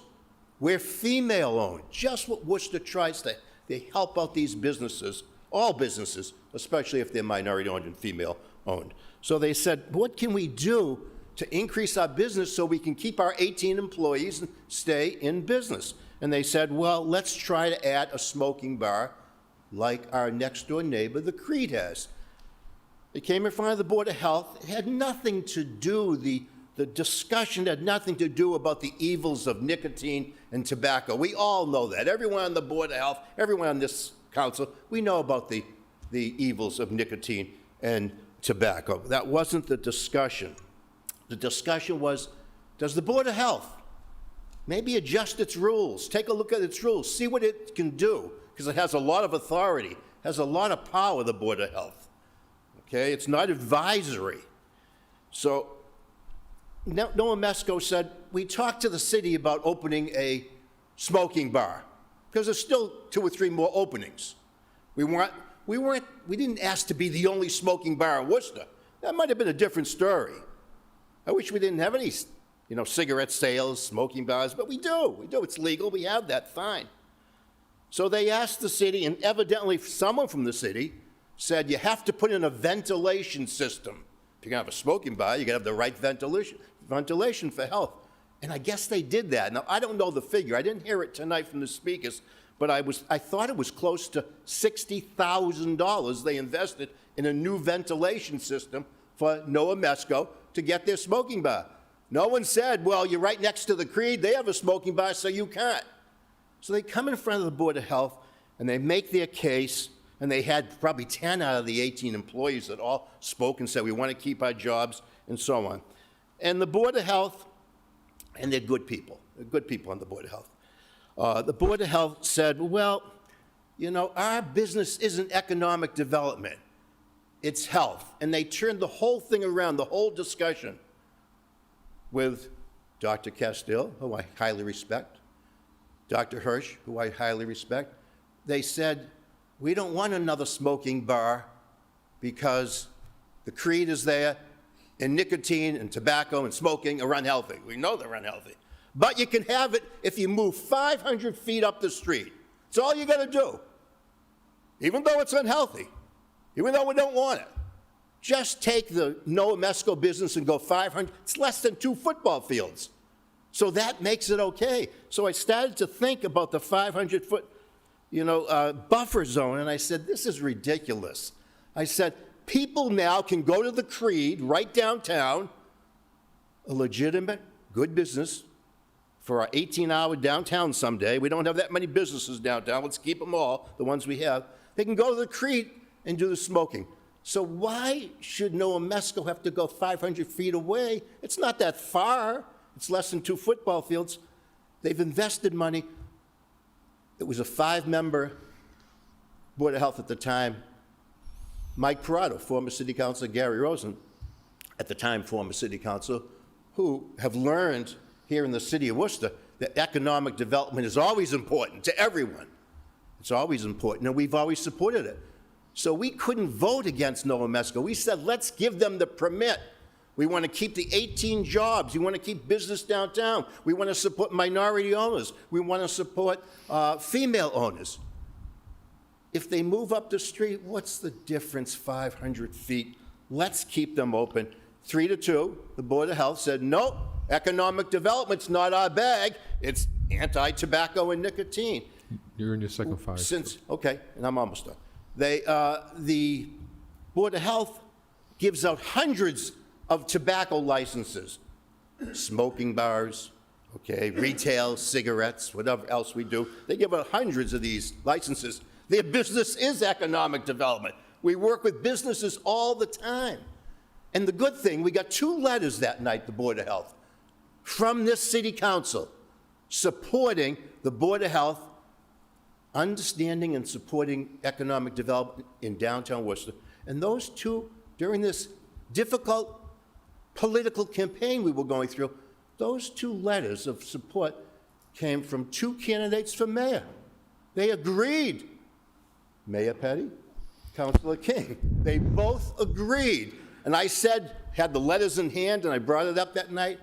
We're female-owned. Just what Worcester tries to help out these businesses, all businesses, especially if they're minority-owned and female, owned. So they said, what can we do to increase our business so we can keep our 18 employees and stay in business? And they said, well, let's try to add a smoking bar like our next-door neighbor, the Creed, has. It came in front of the Board of Health. It had nothing to do, the discussion had nothing to do about the evils of nicotine and tobacco. We all know that. Everyone on the Board of Health, everyone on this council, we know about the evils of nicotine and tobacco. That wasn't the discussion. The discussion was, does the Board of Health maybe adjust its rules, take a look at its rules, see what it can do, because it has a lot of authority, has a lot of power, the Board of Health. Okay, it's not advisory. So Noah Mesco said, we talked to the city about opening a smoking bar, because there's still 2 or 3 more openings. We didn't ask to be the only smoking bar in Worcester. That might have been a different story. I wish we didn't have any, cigarette sales, smoking bars, but we do. We do. It's legal. We have that. Fine. So they asked the city, and evidently someone from the city said, you have to put in a ventilation system. If you're going to have a smoking bar, you got to have the right ventilation for health. And I guess they did that. Now, I don't know the figure. I didn't hear it tonight from the speakers, but I thought it was close to $60,000 they invested in a new ventilation system for Noah Mesco to get their smoking bar. No one said, well, you're right next to the Creed. They have a smoking bar, so you can't. So they come in front of the Board of Health, and they make their case, and they had probably 10 out of the 18 employees that all spoke and said, we want to keep our jobs, and so on. And the Board of Health, and they're good people. They're good people on the Board of Health. The Board of Health said, well, our business isn't economic development. It's health. And they turned the whole thing around, the whole discussion, with Dr. Castile, who I highly respect, Dr. Hirsch, who I highly respect. They said, we don't want another smoking bar because the Creed is there, and nicotine and tobacco and smoking are unhealthy. We know they're unhealthy. But you can have it if you move 500 feet up the street. It's all you got to do, even though it's unhealthy, even though we don't want it. Just take the Noah Mesco business and go 500. It's less than 2 football fields. So that makes it okay. So I started to think about the 500-foot, buffer zone, and I said, this is ridiculous. I said, people now can go to the Creed right downtown, a legitimate, good business for our 18-hour downtown someday. We don't have that many businesses downtown. Let's keep them all, the ones we have. They can go to the Creed and do the smoking. So why should Noah Mesco have to go 500 feet away? It's not that far. It's less than 2 football fields. They've invested money. It was a 5-member Board of Health at the time. Mike Parado, former city councilor, Gary Rosen, at the time former city councilor, who have learned here in the city of Worcester that economic development is always important to everyone. It's always important, and we've always supported it. So we couldn't vote against Noah Mesco. We said, let's give them the permit. We want to keep the 18 jobs. We want to keep business downtown. We want to support minority owners. We want to support female owners. If they move up the street, what's the difference, 500 feet? Let's keep them open. 3-2, the Board of Health said, nope, economic development's not our bag. It's anti-tobacco and nicotine. You're in your second 5. Okay, and I'm almost done. The Board of Health gives out hundreds of tobacco licenses, smoking bars, okay, retail, cigarettes, whatever else we do. They give out hundreds of these licenses. Their business is economic development. We work with businesses all the time. And the good thing, we got 2 letters that night, the Board of Health, from this city council supporting the Board of Health, understanding and supporting economic development in downtown Worcester. And those 2, during this difficult political campaign we were going through, those 2 letters of support came from 2 candidates for mayor. They agreed. Mayor Petty, Councilor King. They both agreed. And I said, had the letters in hand, and I brought it up that night,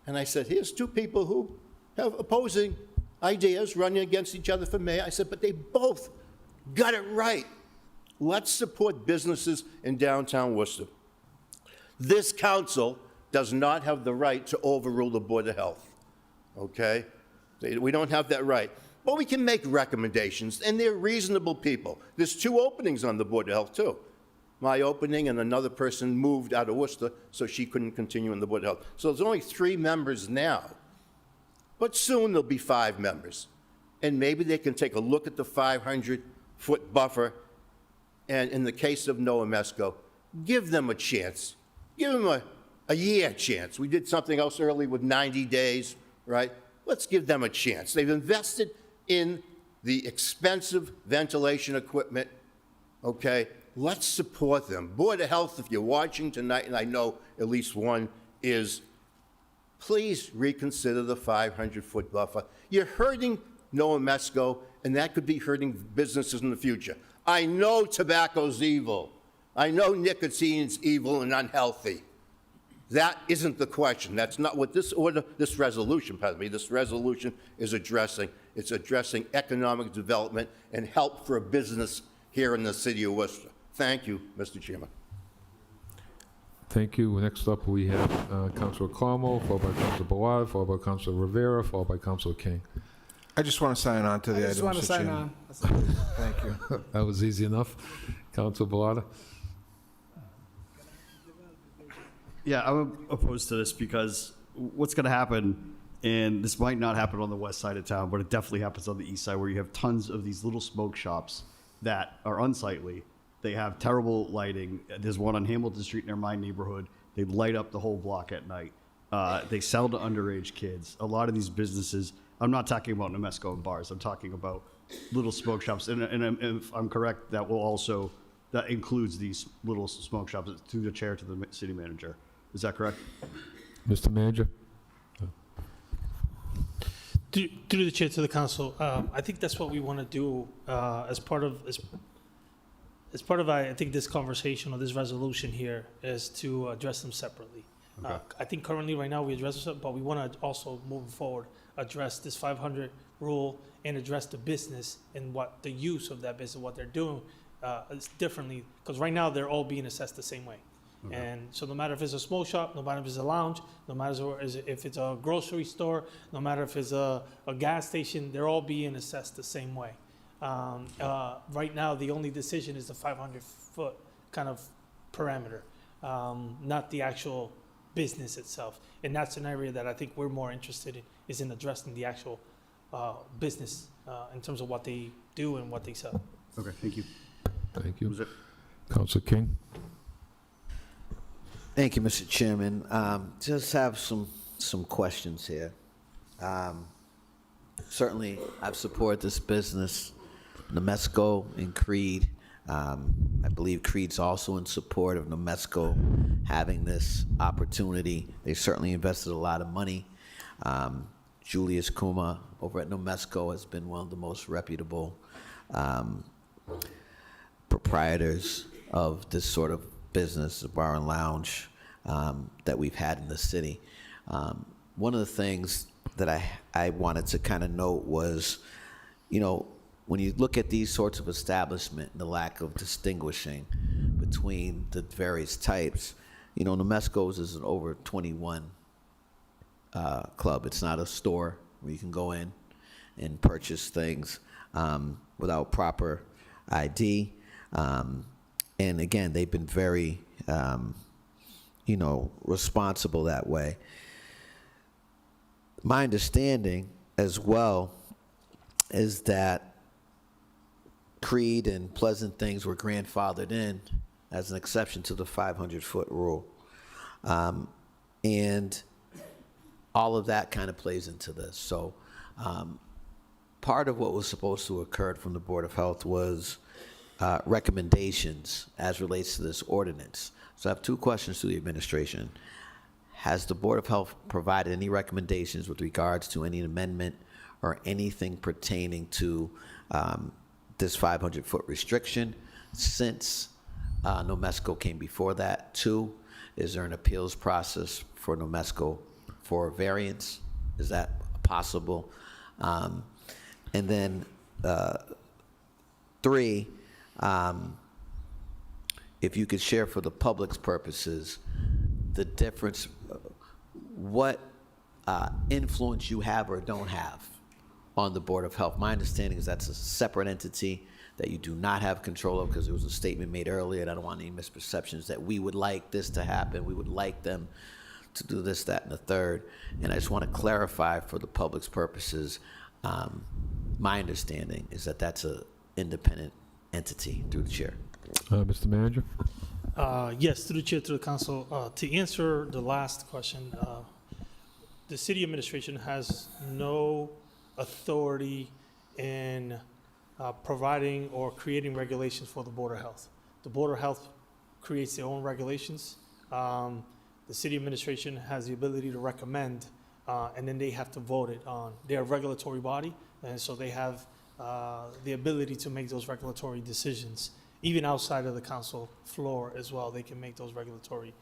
and I said, here's 2 people who have opposing ideas running against each other for mayor. I said, but they both got it right. Let's support businesses in downtown Worcester. This council does not have the right to overrule the Board of Health, okay? We don't have that right. But we can make recommendations, and they're reasonable people. There's 2 openings on the Board of Health, too. My opening, and another person moved out of Worcester, so she couldn't continue in the Board of Health. So there's only 3 members now. But soon there'll be 5 members. And maybe they can take a look at the 500-foot buffer, and in the case of Noah Mesco, give them a chance. Give them a year chance. We did something else early with 90 days, right? Let's give them a chance. They've invested in the expensive ventilation equipment, okay? Let's support them. Board of Health, if you're watching tonight, and I know at least one is, please reconsider the 500-foot buffer. You're hurting Noah Mesco, and that could be hurting businesses in the future. I know tobacco's evil. I know nicotine's evil and unhealthy. That isn't the question. That's not what this resolution is addressing. It's addressing economic development and help for a business here in the city of Worcester. Thank you, Mr. Chairman. Thank you. Next up, we have Councilor Carmo, followed by Councilor Bawad, followed by Councilor Rivera, followed by Councilor King. I just want to sign on to the item, I just want to Mr. sign Chairman. on. Thank you. That was easy enough. Councilor Bawad. Yeah, I'm opposed to this because what's going to happen, and this might not happen on the west side of town, but it definitely happens on the east side, where you have tons of these little smoke shops that are unsightly. They have terrible lighting. There's one on Hamilton Street near my neighborhood. They light up the whole block at night. They sell to underage kids. A lot of these businesses, I'm not talking about Nemesco and bars. I'm talking about little smoke shops. And if I'm correct, that includes these little smoke shops. To the chair, to the city manager. Is that correct? Mr. Manager? Through the chair to the council, I think that's what we want to do as part of I think this conversation or this resolution here is to address them separately. Okay. I think currently right now we address them, but we want to also moving forward address this 500 rule and address the business and what the use of that business, what they're doing is differently, because right now they're all being assessed the same way. Okay. And so no matter if it's a smoke shop, no matter if it's a lounge, no matter if it's a grocery store, no matter if it's a gas station, they're all being assessed the same way. Right now, the only decision is the 500-foot kind of parameter, not the actual business itself. And that's an area that I think we're more interested in, is in addressing the actual business in terms of what they do and what they sell. Okay, thank you. Thank you. Councilor King? Thank you, Mr. Chairman. Just have some questions here. Certainly, I've supported this business, Nemesco and Creed. I believe Creed's also in support of Nemesco having this opportunity. They certainly invested a lot of money. Julius Kuma over at Nemesco has been one of the most reputable proprietors of this sort of business, a bar and lounge, that we've had in the city. One of the things that I wanted to kind of note was, when you look at these sorts of establishment, the lack of distinguishing between the various types, Nemesco's is an over 21 club. It's not a store where you can go in and purchase things without proper ID. And again, they've been very, responsible that way. My understanding as well is that Creed and Pleasant Things were grandfathered in as an exception to the 500-foot rule. And all of that kind of plays into this. So part of what was supposed to occur from the Board of Health was recommendations as relates to this ordinance. So I have 2 questions to the administration. Has the Board of Health provided any recommendations with regards to any amendment or anything pertaining to this 500-foot restriction since Nemesco came before that? 2, is there an appeals process for Nemesco for variance? Is that possible? And then 3, if you could share for the public's purposes the difference, what influence you have or don't have on the Board of Health. My understanding is that's a separate entity that you do not have control of, because there was a statement made earlier, and I don't want any misperceptions, that we would like this to happen, we would like them to do this, that, and the third. And I just want to clarify for the public's purposes, my understanding is that that's an independent entity through the chair. Mr. Manager? Yes, through the chair to the council. To answer the last question, the city administration has no authority in providing or creating regulations for the Board of Health. The Board of Health creates their own regulations. The city administration has the ability to recommend, and then they have to vote it on. They're a regulatory body, and so they have the ability to make those regulatory decisions. Even outside of the council floor as well, they can make those regulatory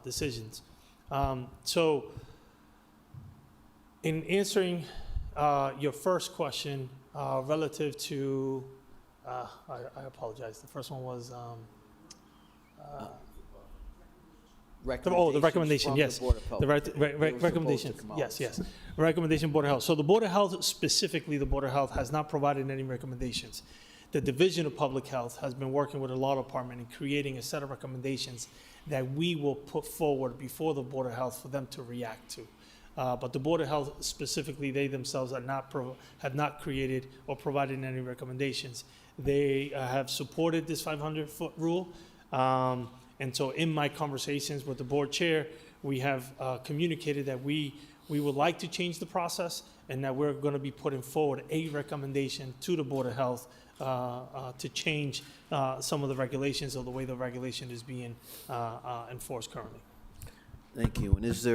decisions. So in answering your first question relative to, I apologize, the first one was, the recommendation, from yes. the Board of Health. The They were supposed to recommendation, come out. yes. Recommendation, Board of Health. So the Board of Health, specifically the Board of Health, has not provided any recommendations. The Division of Public Health has been working with the law department and creating a set of recommendations that we will put forward before the Board of Health for them to react to. But the Board of Health specifically, they themselves have not created or provided any recommendations. They have supported this 500-foot rule. And so in my conversations with the board chair, we have communicated that we would like to change the process, and that we're going to be putting forward a recommendation to the Board of Health to change some of the regulations or the way the regulation is being enforced currently. Thank you. And is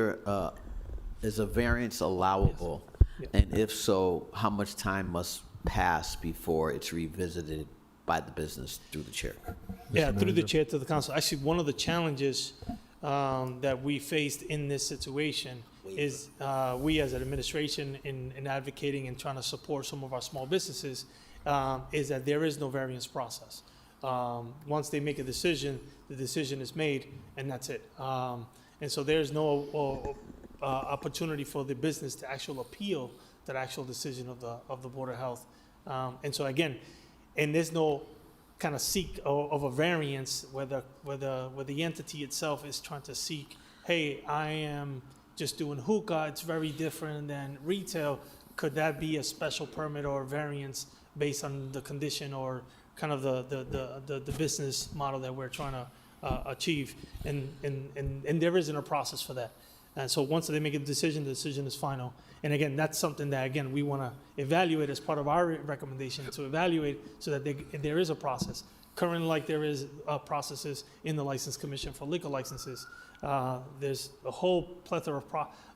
a variance allowable? Yes. And if so, how much time must pass before it's revisited by the business through the chair? Yeah, through the chair to the council. Actually, one of the challenges that we faced in this situation is we as an administration in advocating and trying to support some of our small businesses is that there is no variance process. Once they make a decision, the decision is made, and that's it. And so there's no opportunity for the business to actually appeal that actual decision of the Board of Health. And so again, and there's no kind of seek of a variance where the entity itself is trying to seek, hey, I am just doing hookah, it's very different than retail. Could that be a special permit or variance based on the condition or kind of the business model that we're trying to achieve? And there isn't a process for that. And so once they make a decision, the decision is final. And again, that's something that, again, we want to evaluate as part of our recommendation, to evaluate so that there is a process. Currently, like there is processes in the License Commission for liquor licenses. There's a whole plethora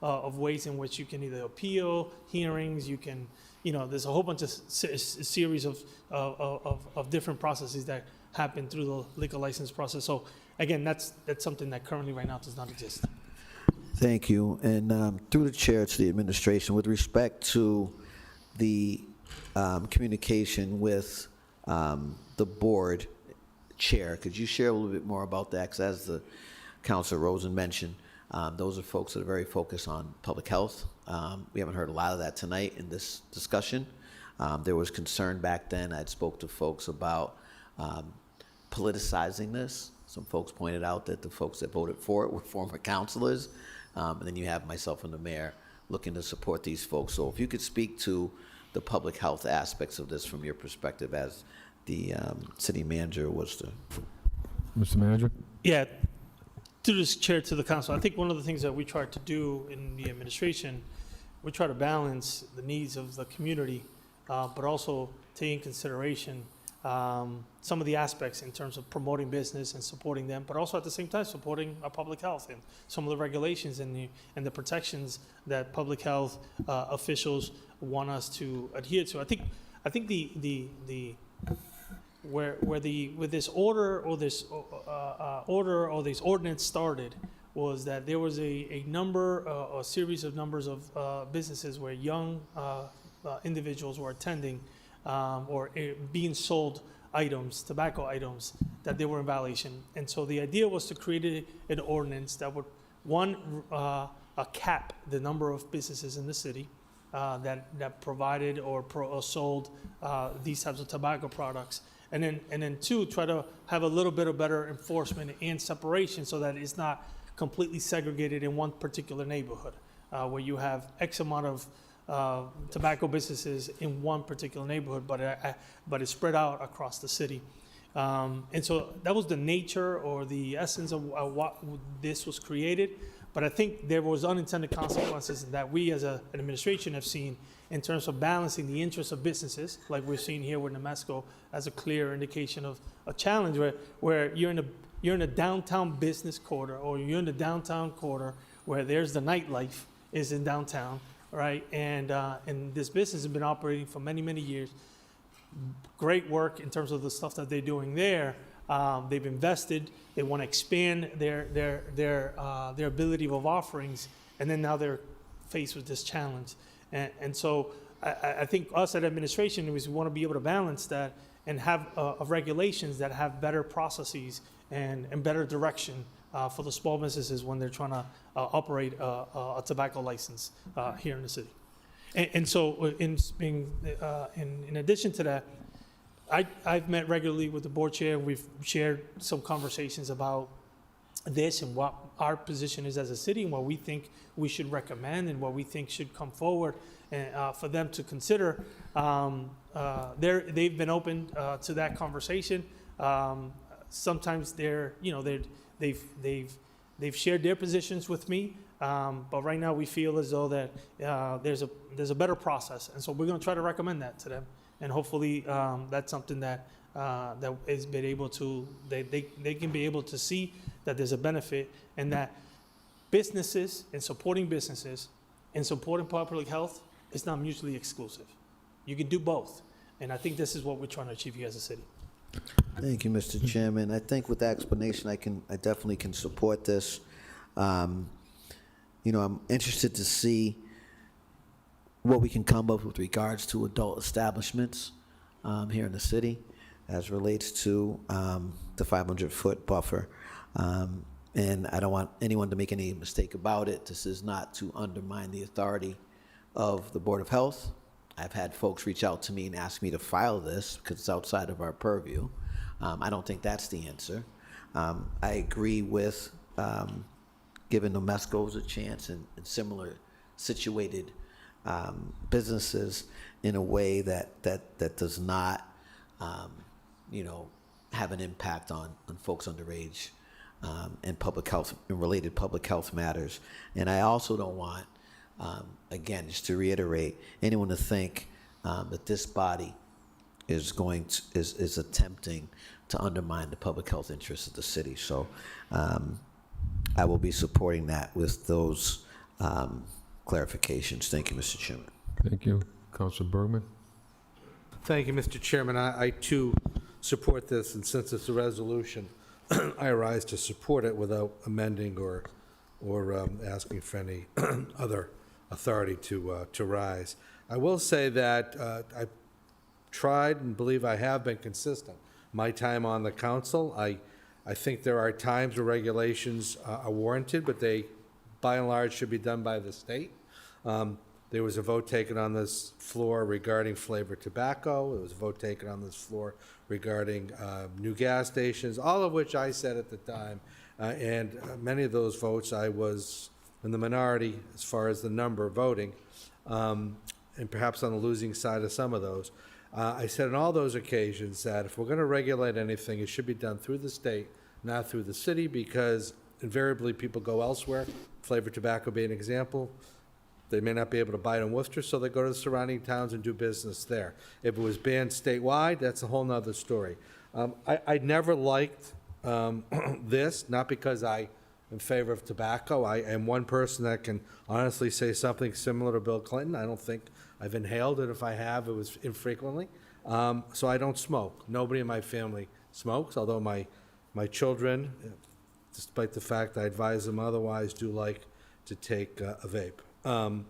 of ways in which you can either appeal, hearings, you can, there's a whole bunch of series of different processes that happen through the liquor license process. So again, that's something that currently right now does not exist. Thank you. And through the chair to the administration, with respect to the communication with the board chair, could you share a little bit more about that? Because as the Councilor Rosen mentioned, those are folks that are very focused on public health. We haven't heard a lot of that tonight in this discussion. There was concern back then. I'd spoke to folks about politicizing this. Some folks pointed out that the folks that voted for it were former councilors. And then you have myself and the mayor looking to support these folks. So if you could speak to the public health aspects of this from your perspective as the city manager was to. Mr. Manager? Yeah, through this chair to the council, I think one of the things that we try to do in the administration, we try to balance the needs of the community, but also take in consideration some of the aspects in terms of promoting business and supporting them, but also at the same time supporting our public health and some of the regulations and the protections that public health officials want us to adhere to. I think where this order or this ordinance started was that there was a series of numbers of businesses where young individuals were attending or being sold items, tobacco items, that they were in violation. And so the idea was to create an ordinance that would One, cap the number of businesses in the city that provided or sold these types of tobacco products. And then two, try to have a little bit of better enforcement and separation so that it's not completely segregated in one particular neighborhood, where you have X amount of tobacco businesses in one particular neighborhood, but it's spread out across the city. And so that was the nature or the essence of what this was created. But I think there was unintended consequences that we as an administration have seen in terms of balancing the interests of businesses, like we're seeing here with Nemesco as a clear indication of a challenge where you're in a downtown business quarter, or you're in the downtown quarter where there's the nightlife is in downtown, right? And this business has been operating for many, many years. Great work in terms of the stuff that they're doing there. They've invested. They want to expand their ability of offerings, and then now they're faced with this challenge. And so I think us at administration, we want to be able to balance that and have regulations that have better processes and better direction for the small businesses when they're trying to operate a tobacco license here in the city. And so in addition to that, I've met regularly with the board chair. We've shared some conversations about this and what our position is as a city and what we think we should recommend and what we think should come forward for them to consider. They've been open to that conversation. Sometimes they've shared their positions with me, but right now we feel as though that there's a better process, and so we're going to try to recommend that to them. And hopefully that's something that has been able to, they can be able to see that there's a benefit, and that businesses and supporting public health is not mutually exclusive. You can do both. And I think this is what we're trying to achieve here as a city. Thank you, Mr. Chairman. I think with that explanation, I definitely can support this. I'm interested to see what we can come up with regards to adult establishments here in the city as relates to the 500-foot buffer. And I don't want anyone to make any mistake about it. This is not to undermine the authority of the Board of Health. I've had folks reach out to me and ask me to file this because it's outside of our purview. I don't think that's the answer. I agree with giving Nemesco's a chance and similar situated businesses in a way that does not, have an impact on folks underage and public health and related public health matters. And I also don't want, again, just to reiterate, anyone to think that this body is attempting to undermine the public health interests of the city. So I will be supporting that with those clarifications. Thank you, Mr. Chairman. Thank you. Councilor Bergman? Thank you, Mr. Chairman. I too support this, and since it's a resolution, I rise to support it without amending or asking for any other authority to rise. I will say that I've tried and believe I have been consistent. My time on the council, I think there are times where regulations are warranted, but they, by and large, should be done by the state. There was a vote taken on this floor regarding flavored tobacco. There was a vote taken on this floor regarding new gas stations, all of which I said at the time. And many of those votes, I was in the minority as far as the number voting, and perhaps on the losing side of some of those. I said on all those occasions that if we're going to regulate anything, it should be done through the state, not through the city, because invariably people go elsewhere, flavored tobacco being an example. They may not be able to buy it in Worcester, so they go to the surrounding towns and do business there. If it was banned statewide, that's a whole nother story. I never liked this, not because I am in favor of tobacco. I am one person that can honestly say something similar to Bill Clinton. I don't think I've inhaled it. If I have, it was infrequently. So I don't smoke. Nobody in my family smokes, although my children, despite the fact I advise them otherwise, do like to take a vape.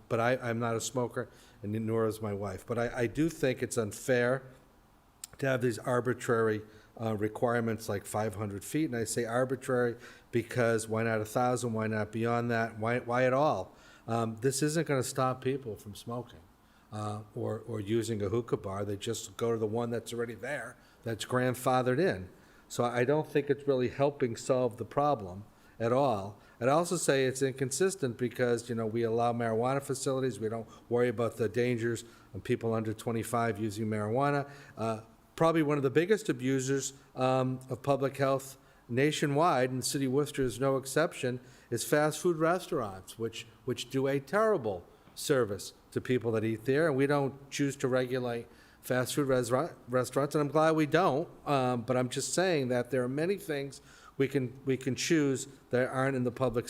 But I'm not a smoker, and nor is my wife. But I do think it's unfair to have these arbitrary requirements like 500 feet. And I say arbitrary because why not 1,000? Why not beyond that? Why at all? This isn't going to stop people from smoking or using a hookah bar. They just go to the one that's already there, that's grandfathered in. So I don't think it's really helping solve the problem at all. I'd also say it's inconsistent because, we allow marijuana facilities. We don't worry about the dangers of people under 25 using marijuana. Probably one of the biggest abusers of public health nationwide, and the city of Worcester is no exception, is fast food restaurants, which do a terrible service to people that eat there. And we don't choose to regulate fast food restaurants, and I'm glad we don't. But I'm just saying that there are many things we can choose that aren't in the public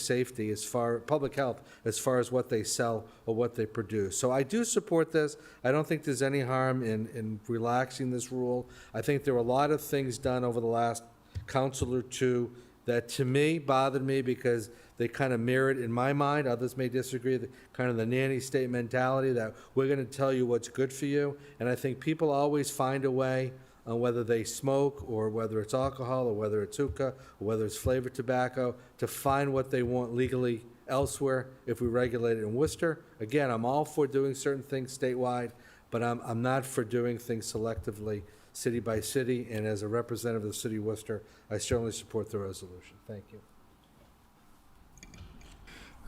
health as far as what they sell or what they produce. So I do support this. I don't think there's any harm in relaxing this rule. I think there were a lot of things done over the last council or two that to me bothered me because they kind of mirrored, in my mind, others may disagree, kind of the nanny state mentality that we're going to tell you what's good for you. And I think people always find a way, whether they smoke or whether it's alcohol or whether it's hookah or whether it's flavored tobacco, to find what they want legally elsewhere if we regulate it in Worcester. Again, I'm all for doing certain things statewide, but I'm not for doing things selectively city by city. And as a representative of the city of Worcester, I certainly support the resolution. Thank you.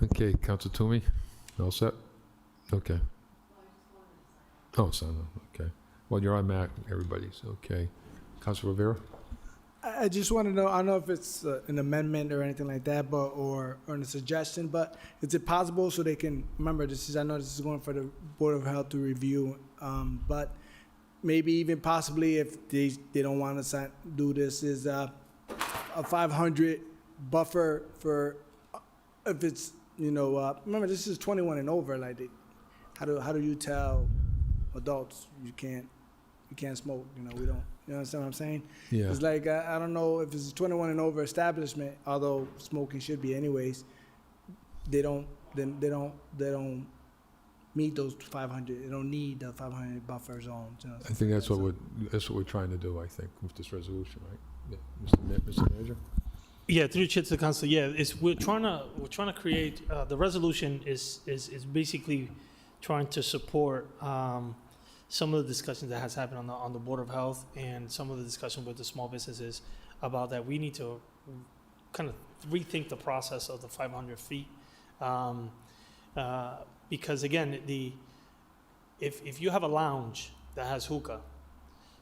Okay, Council Toomey, all set? Okay. Oh, so, okay. Well, you're on Mac, everybody's, okay. Council Rivera? I just want to know, I don't know if it's an amendment or anything like that, but, or a suggestion, but is it possible so they can, remember, I know this is going for the Board of Health to review, but maybe even possibly if they don't want to do this, is a 500 buffer for, if it's, remember, this is 21 and over, like, how do you tell adults you can't smoke, we don't, you understand what I'm saying? Yeah. It's like, I don't know if it's a 21 and over establishment, although smoking should be anyways, they don't meet those 500, they don't need the 500 buffer zones. I think that's what we're trying to do, I think, with this resolution, right? Yeah. Mr. Manager? Yeah, through the chair to the council. Yeah, we're trying to create the resolution is basically trying to support some of the discussions that has happened on the Board of Health and some of the discussion with the small businesses about that we need to kind of rethink the process of the 500 feet because again if you have a lounge that has hookah,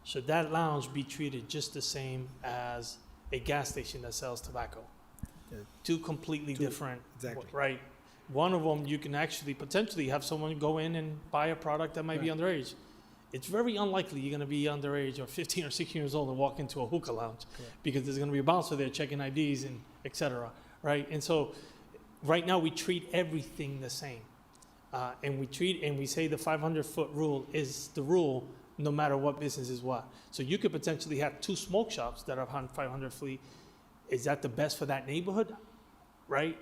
should that lounge be treated just the same as a gas station that sells tobacco? Two completely different, exactly. Right? One of them, you can actually potentially have someone go in and buy a product that might be underage. It's very unlikely you're going to be underage or 15 or 16 years old and walk into a hookah lounge because there's going to be a bouncer there checking IDs and et cetera, right? And so right now we treat everything the same. And we say the 500-foot rule is the rule no matter what business is what. So you could potentially have 2 smoke shops that are on 500 feet. Is that the best for that neighborhood, right?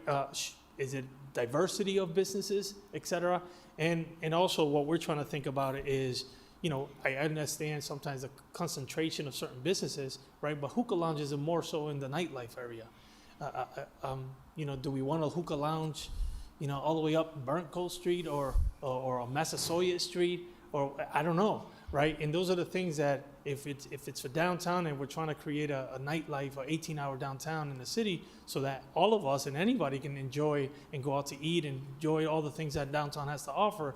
Is it diversity of businesses, et cetera? And also what we're trying to think about it is, I understand sometimes the concentration of certain businesses, right? But hookah lounges are more so in the nightlife area. Do we want a hookah lounge, all the way up Burnt Coal Street or Massasoit Street, or I don't know, right? And those are the things that if it's for downtown and we're trying to create a nightlife or 18-hour downtown in the city so that all of us and anybody can enjoy and go out to eat and enjoy all the things that downtown has to offer,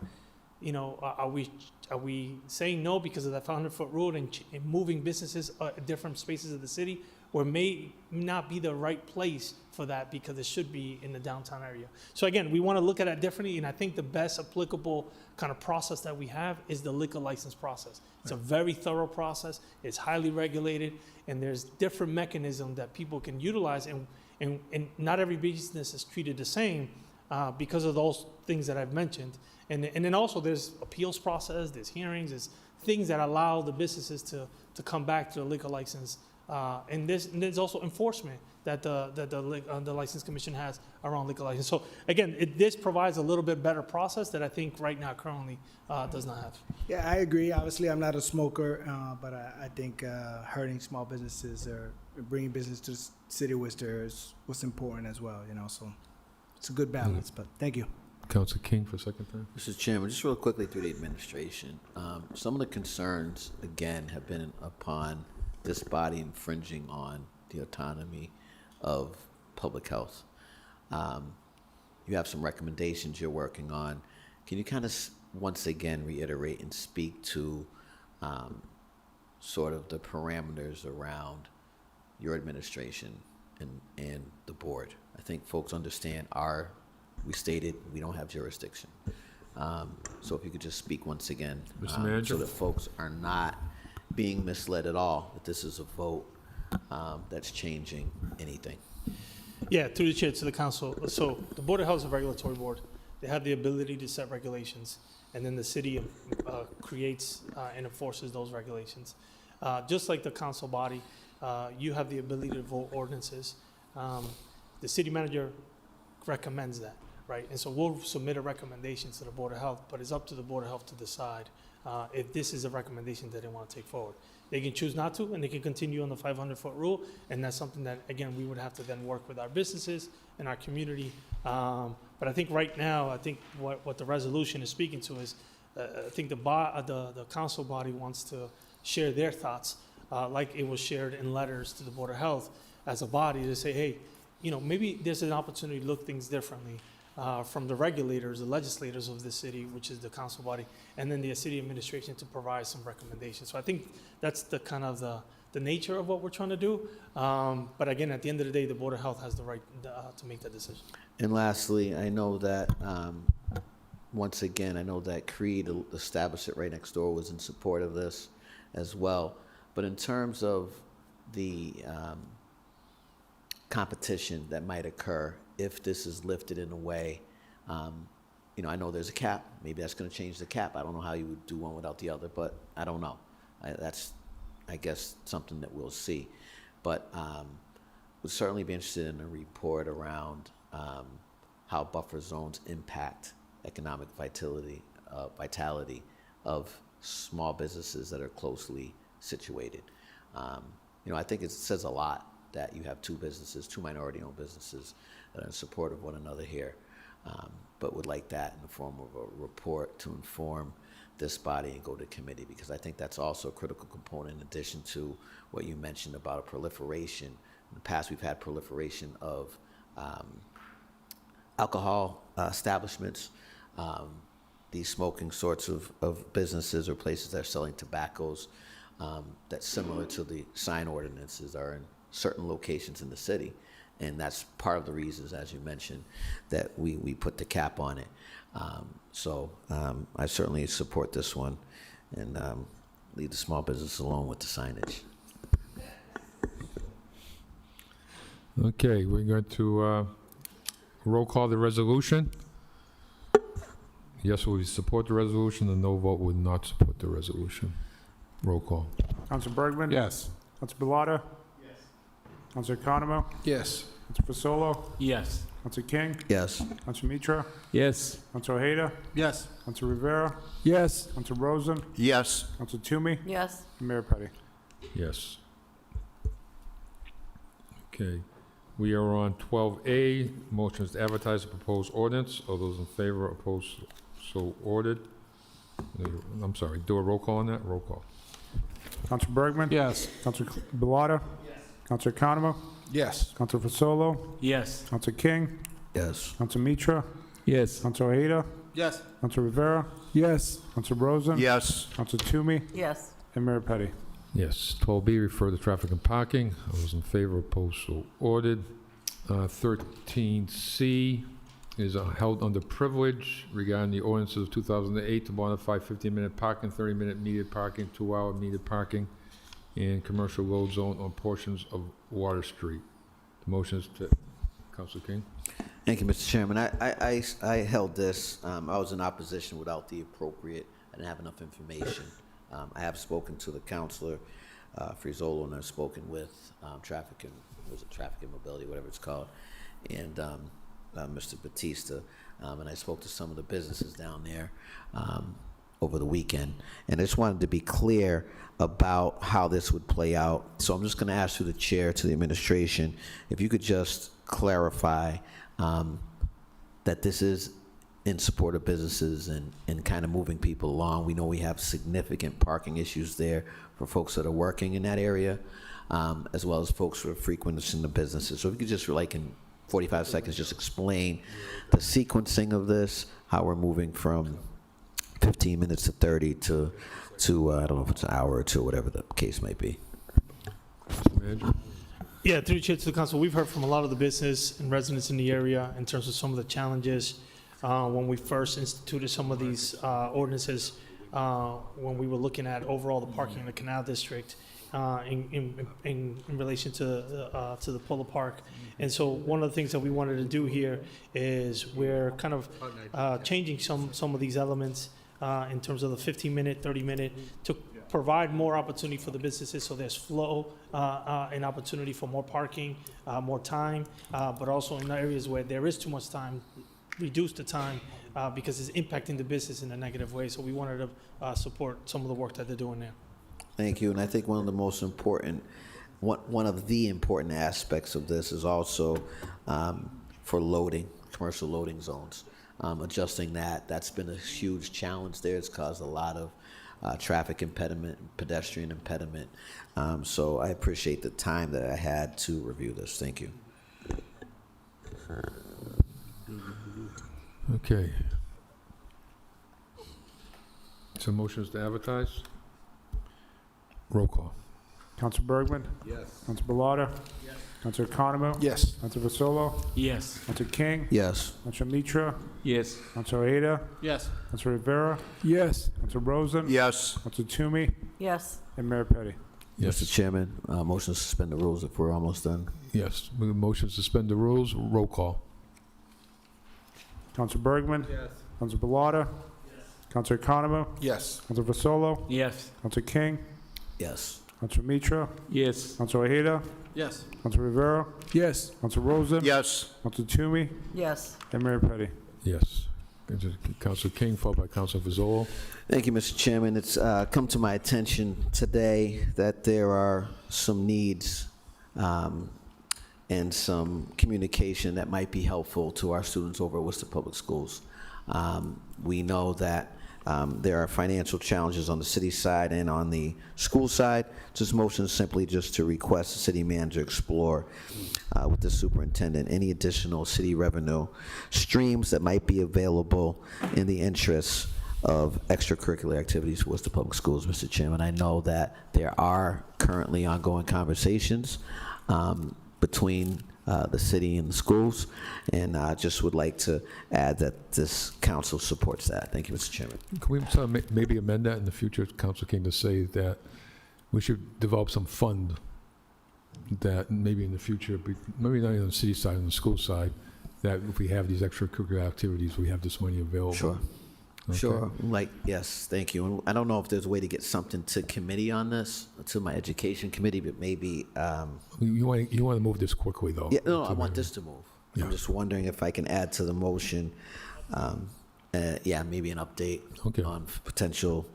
are we saying no because of that 500-foot rule and moving businesses different spaces of the city, or may not be the right place for that because it should be in the downtown area? So again, we want to look at it differently, and I think the best applicable kind of process that we have is the liquor license process. It's a very thorough process. It's highly regulated, and there's different mechanisms that people can utilize, and not every business is treated the same because of those things that I've mentioned. And then also there's appeals process, there's hearings, there's things that allow the businesses to come back to the liquor license And there's also enforcement that the License Commission has around liquor license. So again, this provides a little bit better process that I think right now currently does not have. Yeah, I agree. Obviously, I'm not a smoker, but I think hurting small businesses or bringing business to the city of Worcester is what's important as well, so it's a good balance, but thank you. Council King for a second time. Mr. Chairman, just real quickly through the administration, some of the concerns, again, have been upon this body infringing on the autonomy of public health. You have some recommendations you're working on. Can you kind of once again reiterate and speak to sort of the parameters around your administration and the board? I think folks understand we stated we don't have jurisdiction. So if you could just speak once again, Mr. Manager? so that folks are not being misled at all, that this is a vote that's changing anything. Yeah, through the chair to the council. So the Board of Health is a regulatory board. They have the ability to set regulations, and then the city creates and enforces those regulations. Just like the council body, you have the ability to vote ordinances. The city manager recommends that, right? And so we'll submit a recommendation to the Board of Health, but it's up to the Board of Health to decide if this is a recommendation that they want to take forward. They can choose not to, and they can continue on the 500-foot rule, and that's something that, again, we would have to then work with our businesses and our community. But I think right now, I think what the resolution is speaking to is, I think the council body wants to share their thoughts, like it was shared in letters to the Board of Health as a body to say, hey, maybe there's an opportunity to look things differently from the regulators, the legislators of the city, which is the council body, and then the city administration to provide some recommendations. So I think that's the kind of the nature of what we're trying to do. But again, at the end of the day, the Board of Health has the right to make that decision. And lastly, I know that, once again, I know that Creed, established it right next door, was in support of this as well. But in terms of the competition that might occur if this is lifted in a way, I know there's a cap. Maybe that's going to change the cap. I don't know how you would do one without the other, but I don't know. That's, I guess, something that we'll see. But would certainly be interested in a report around how buffer zones impact economic vitality of small businesses that are closely situated. I think it says a lot that you have two minority-owned businesses that are in support of one another here, but would like that in the form of a report to inform this body and go to committee, because I think that's also a critical component in addition to what you mentioned about a proliferation. In the past, we've had proliferation of alcohol establishments, these smoking sorts of businesses or places that are selling tobaccos that's similar to the sign ordinances are in certain locations in the city. And that's part of the reasons, as you mentioned, that we put the cap on it. So I certainly support this one and leave the small business alone with the signage. Okay, we're going to roll call the resolution. Yes, we support the resolution. The no vote would not support the resolution. Roll call. Council Bergman? Yes. Council Bellata? Yes. Council Economo? Yes. Council Fasolo? Yes. Council King? Yes. Council Mitra? Yes. Council Ojeda? Yes. Council Rivera? Yes. Council Rosen? Yes. Council Toomey? Yes. And Mayor Petty. Yes. Okay. We are on 12A, motions to advertise the proposed ordinance. All those in favor, opposed, so ordered. I'm sorry, do a roll call on that? Roll call. Council Bergman? Yes. Council Bellata? Yes. Council Economo? Yes. Council Fasolo? Yes. Council King? Yes. Council Mitra? Yes. Council Ojeda? Yes. Council Rivera? Yes. Council Rosen? Yes. Council Toomey? Yes. And Mayor Petty. Yes. 12B, refer to traffic and parking. All those in favor, opposed, so ordered. 13C is held under privilege regarding the ordinances of 2008 to modify 15-minute parking, 30-minute metered parking, 2-hour metered parking, and commercial load zone on portions of Water Street. The motion is to Council King. Thank you, Mr. Chairman. I held this. I was in opposition without the appropriate. I didn't have enough information. I have spoken to the counselor Frizzolo, and I've spoken with Traffic and Mobility, whatever it's called, and Mr. Batista, and I spoke to some of the businesses down there over the weekend, and I just wanted to be clear about how this would play out. So I'm just going to ask through the chair to the administration, if you could just clarify that this is in support of businesses and kind of moving people along. We know we have significant parking issues there for folks that are working in that area, as well as folks who are frequenting the businesses. So if you could just, like in 45 seconds, just explain the sequencing of this, how we're moving from 15 minutes to 30 to I don't know if it's an hour or two, whatever the case might be. Mr. Manager? Yeah, through the chair to the council, we've heard from a lot of the business and residents in the area in terms of some of the challenges when we first instituted some of these ordinances, when we were looking at overall the parking in the Canal District in relation to the Polo Park. And so one of the things that we wanted to do here is we're kind of changing some of these elements in terms of the 15-minute, 30-minute, to provide more opportunity for the businesses, so there's flow and opportunity for more parking, more time, but also in areas where there is too much time, reduce the time because it's impacting the business in a negative way. So we wanted to support some of the work that they're doing there. Thank you, and I think one of the most important, one of the important aspects of this is also for loading, commercial loading zones. Adjusting that's been a huge challenge there. It's caused a lot of traffic impediment, pedestrian impediment. So I appreciate the time that I had to review this. Thank you. Okay. So motions to advertise? Roll call. Council Bergman? Yes. Council Bellotta? Yes. Council Economou? Yes. Council Vasolo? Yes. Council King? Yes. Council Mitra? Yes. Council Ojeda? Yes. Council Rivera? Yes. Council Rosen? Yes. Council Toomey? Yes. And Mayor Petty. Yes. Mr. Chairman, motion to suspend the rules if we're almost done. Yes. Motion to suspend the rules. Roll call. Council Bergman? Yes. Council Bellotta? Yes. Council Economou? Yes. Council Vasolo? Yes. Council King? Yes. Council Mitra? Yes. Council Ojeda? Yes. Council Rivera? Yes. Council Rosen? Yes. Council Toomey? Yes. And Mayor Petty. Yes. Council King, followed by Council Fazolo. Thank you, Mr. Chairman. It's come to my attention today that there are some needs and some communication that might be helpful to our students over at Worcester Public Schools. We know that there are financial challenges on the city side and on the school side. This motion is simply just to request the city manager explore with the superintendent any additional city revenue streams that might be available in the interests of extracurricular activities for Worcester Public Schools, Mr. Chairman. I know that there are currently ongoing conversations between the city and the schools, and I just would like to add that this council supports that. Thank you, Mr. Chairman. Can we maybe amend that in the future, Council King, to say that we should develop some fund that maybe in the future, maybe not on the city side, on the school side, that if we have these extracurricular activities, we have this money available? Sure. Okay. Sure. Like, yes, thank you. And I don't know if there's a way to get something to committee on this, to my education committee, but maybe. You want to move this quickly, though? Yeah, no, I want this to move. Yeah. I'm just wondering if I can add to the motion, yeah, maybe an update on potential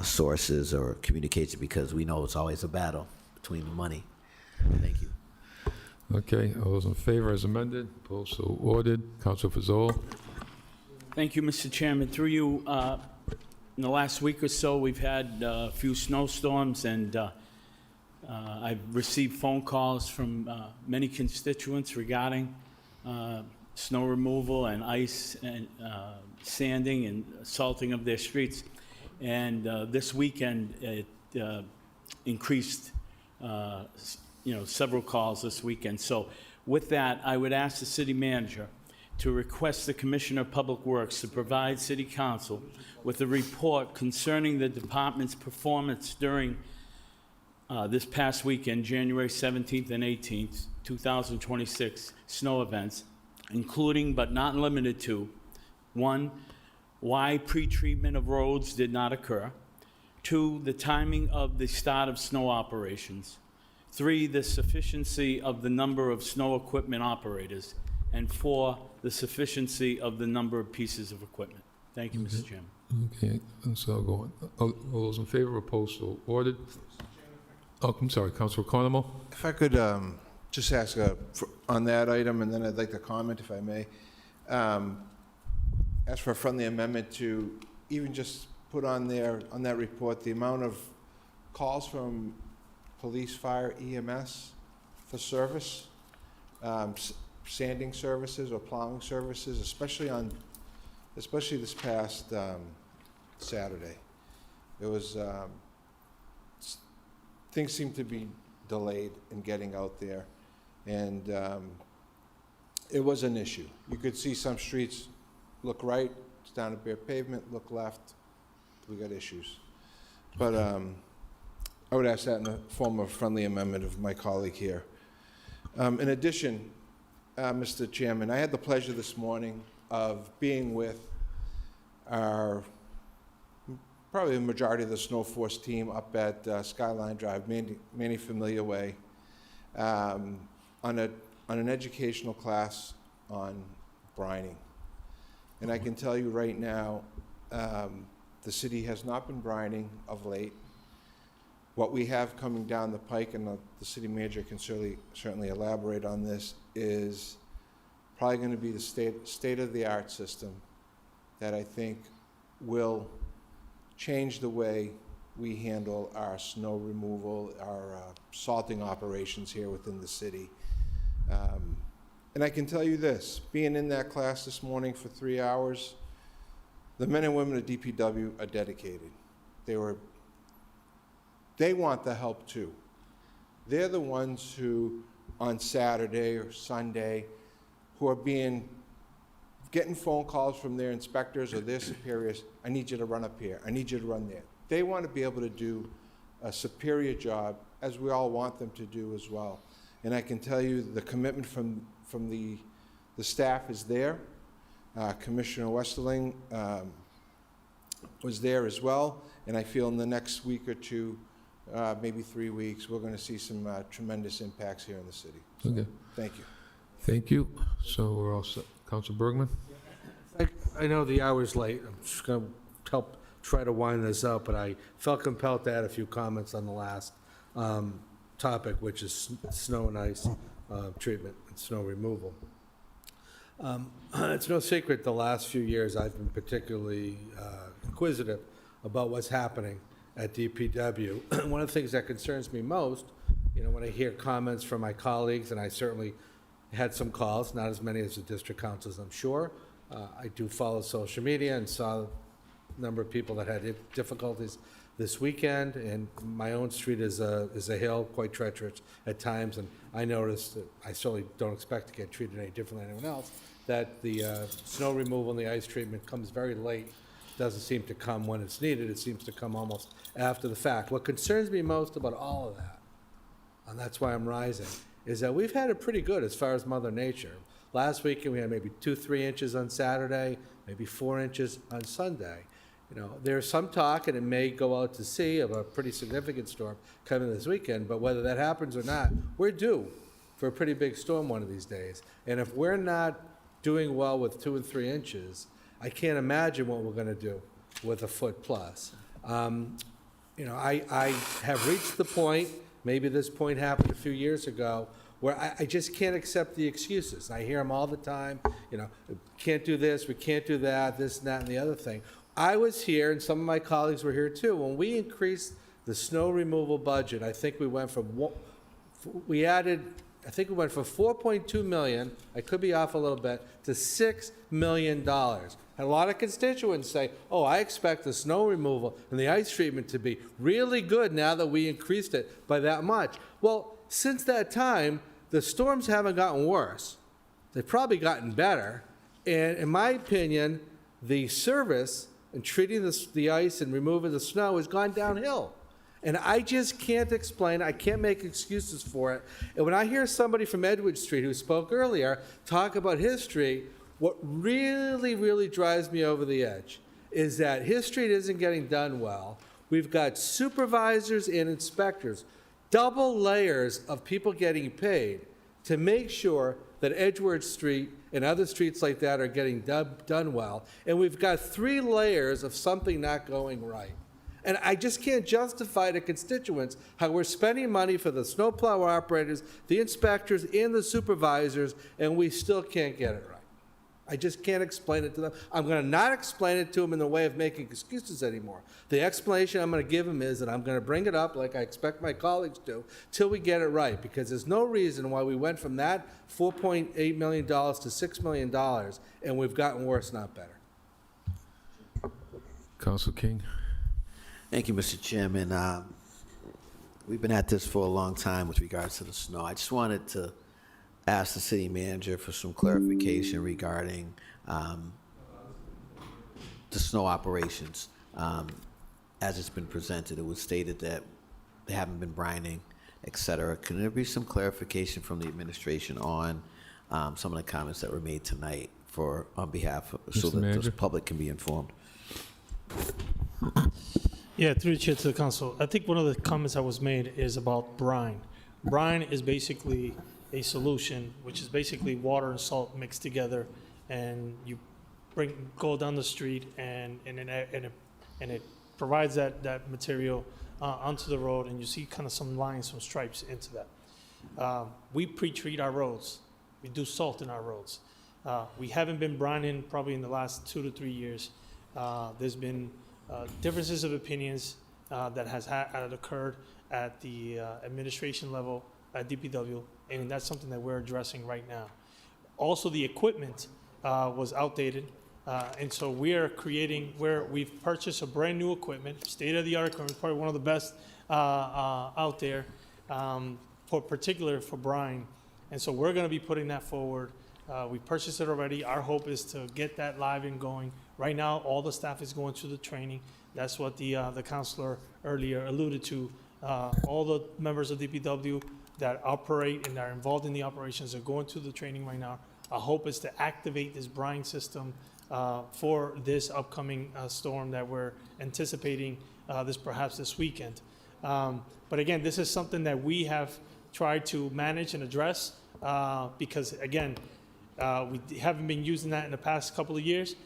sources or communication, because we know it's always a battle between the money. Thank you. Okay, all those in favor as amended, opposed, so ordered. Council Fazolo. Thank you, Mr. Chairman. Through you, in the last week or so, we've had a few snowstorms, and I've received phone calls from many constituents regarding snow removal and ice and sanding and salting of their streets. And this weekend, it increased, several calls this weekend. So with that, I would ask the city manager to request the Commissioner of Public Works to provide City Council with a report concerning the department's performance during this past weekend, January 17th and 18th, 2026 snow events, including but not limited to: 1, why pre-treatment of roads did not occur; 2, the timing of the start of snow operations. 3, the sufficiency of the number of snow equipment operators. And 4, the sufficiency of the number of pieces of equipment. Thank you, Mr. Chairman. Okay, and so I'll go on. All those in favor, opposed, so ordered. Oh, I'm sorry, Councilor Conomo? If I could just ask on that item, and then I'd like to comment, if I may. Ask for a friendly amendment to even just put on there, on that report, the amount of calls from police, fire, EMS for service, sanding services or plowing services, especially this past Saturday. It was, things seemed to be delayed in getting out there, and it was an issue. You could see some streets look right, it's down a bare pavement, look left, we got issues. But I would ask that in the form of a friendly amendment of my colleague here. In addition, Mr. Chairman, I had the pleasure this morning of being with probably the majority of the Snow Force team up at Skyline Drive, Manny Familia Way, on an educational class on brining. And I can tell you right now, the city has not been brining of late. What we have coming down the pike, and the city manager can certainly elaborate on this, is probably going to be the state-of-the-art system that I think will change the way we handle our snow removal, our salting operations here within the city. And I can tell you this, being in that class this morning for 3 hours, the men and women of DPW are dedicated. They want the help too. They're the ones who, on Saturday or Sunday, who are getting phone calls from their inspectors or their superiors, I need you to run up here, I need you to run there. They want to be able to do a superior job, as we all want them to do as well. And I can tell you the commitment from the staff is there. Commissioner Westerling was there as well, and I feel in the next week or two, maybe 3 weeks, we're going to see some tremendous impacts here in the city. So, Okay. thank you. Thank you. So we're all set. Councilor Bergman? I know the hour's late. I'm just going to help try to wind this up, but I felt compelled to add a few comments on the last topic, which is snow and ice treatment and snow removal. It's no secret the last few years I've been particularly inquisitive about what's happening at DPW. One of the things that concerns me most, when I hear comments from my colleagues, and I certainly had some calls, not as many as the district councils, I'm sure. I do follow social media and saw a number of people that had difficulties this weekend, and my own street is a hill, quite treacherous at times, and I noticed that I certainly don't expect to get treated any differently than anyone else, that the snow removal and the ice treatment comes very late. Doesn't seem to come when it's needed. It seems to come almost after the fact. What concerns me most about all of that, and that's why I'm rising, is that we've had it pretty good as far as Mother Nature. Last weekend, we had maybe 2-3 inches on Saturday, maybe 4 inches on Sunday. There's some talk, and it may go out to sea, of a pretty significant storm coming this weekend, but whether that happens or not, we're due for a pretty big storm one of these days. And if we're not doing well with 2 and 3 inches, I can't imagine what we're going to do with a foot plus. I have reached the point, maybe this point happened a few years ago, where I just can't accept the excuses. I hear them all the time, can't do this, we can't do that, this and that and the other thing. I was here, and some of my colleagues were here too, when we increased the snow removal budget. I think we went from 4.2 million, I could be off a little bit, to $6 million. And a lot of constituents say, oh, I expect the snow removal and the ice treatment to be really good now that we increased it by that much. Well, since that time, the storms haven't gotten worse. They've probably gotten better. And in my opinion, the service in treating the ice and removing the snow has gone downhill. And I just can't explain, I can't make excuses for it. And when I hear somebody from Edward Street who spoke earlier talk about his street, what really, really drives me over the edge is that his street isn't getting done well. We've got supervisors and inspectors, double layers of people getting paid to make sure that Edgeworth Street and other streets like that are getting done well. And we've got 3 layers of something not going right. And I just can't justify to constituents how we're spending money for the snowplow operators, the inspectors, and the supervisors, and we still can't get it right. I just can't explain it to them. I'm going to not explain it to them in the way of making excuses anymore. The explanation I'm going to give them is that I'm going to bring it up, like I expect my colleagues to, till we get it right, because there's no reason why we went from that $4.8 million to $6 million, and we've gotten worse, not better. Council King. Thank you, Mr. Chairman. We've been at this for a long time with regards to the snow. I just wanted to ask the city manager for some clarification regarding the snow operations. As it's been presented, it was stated that they haven't been brining, et cetera. Can there be some clarification from the administration on some of the comments that were made tonight on behalf of, so that the public can be informed? Yeah, through the chair to the council. I think one of the comments that was made is about brine. Brine is basically a solution, which is basically water and salt mixed together, and you go down the street, and it provides that material onto the road, and you see kind of some lines, some stripes into that. We pre-treat our roads. We do salt in our roads. We haven't been brining probably in the last 2 to 3 years. There's been differences of opinions that has occurred at the administration level at DPW, and that's something that we're addressing right now. Also, the equipment was outdated, and so we've purchased a brand new equipment, state-of-the-art equipment, probably one of the best out there, particular for brine. And so we're going to be putting that forward. We purchased it already. Our hope is to get that live and going. Right now, all the staff is going through the training. That's what the counselor earlier alluded to. All the members of DPW that operate and are involved in the operations are going through the training right now. Our hope is to activate this brine system for this upcoming storm that we're anticipating perhaps this weekend. But again, this is something that we have tried to manage and address because, again, we haven't been using that in the past couple of years.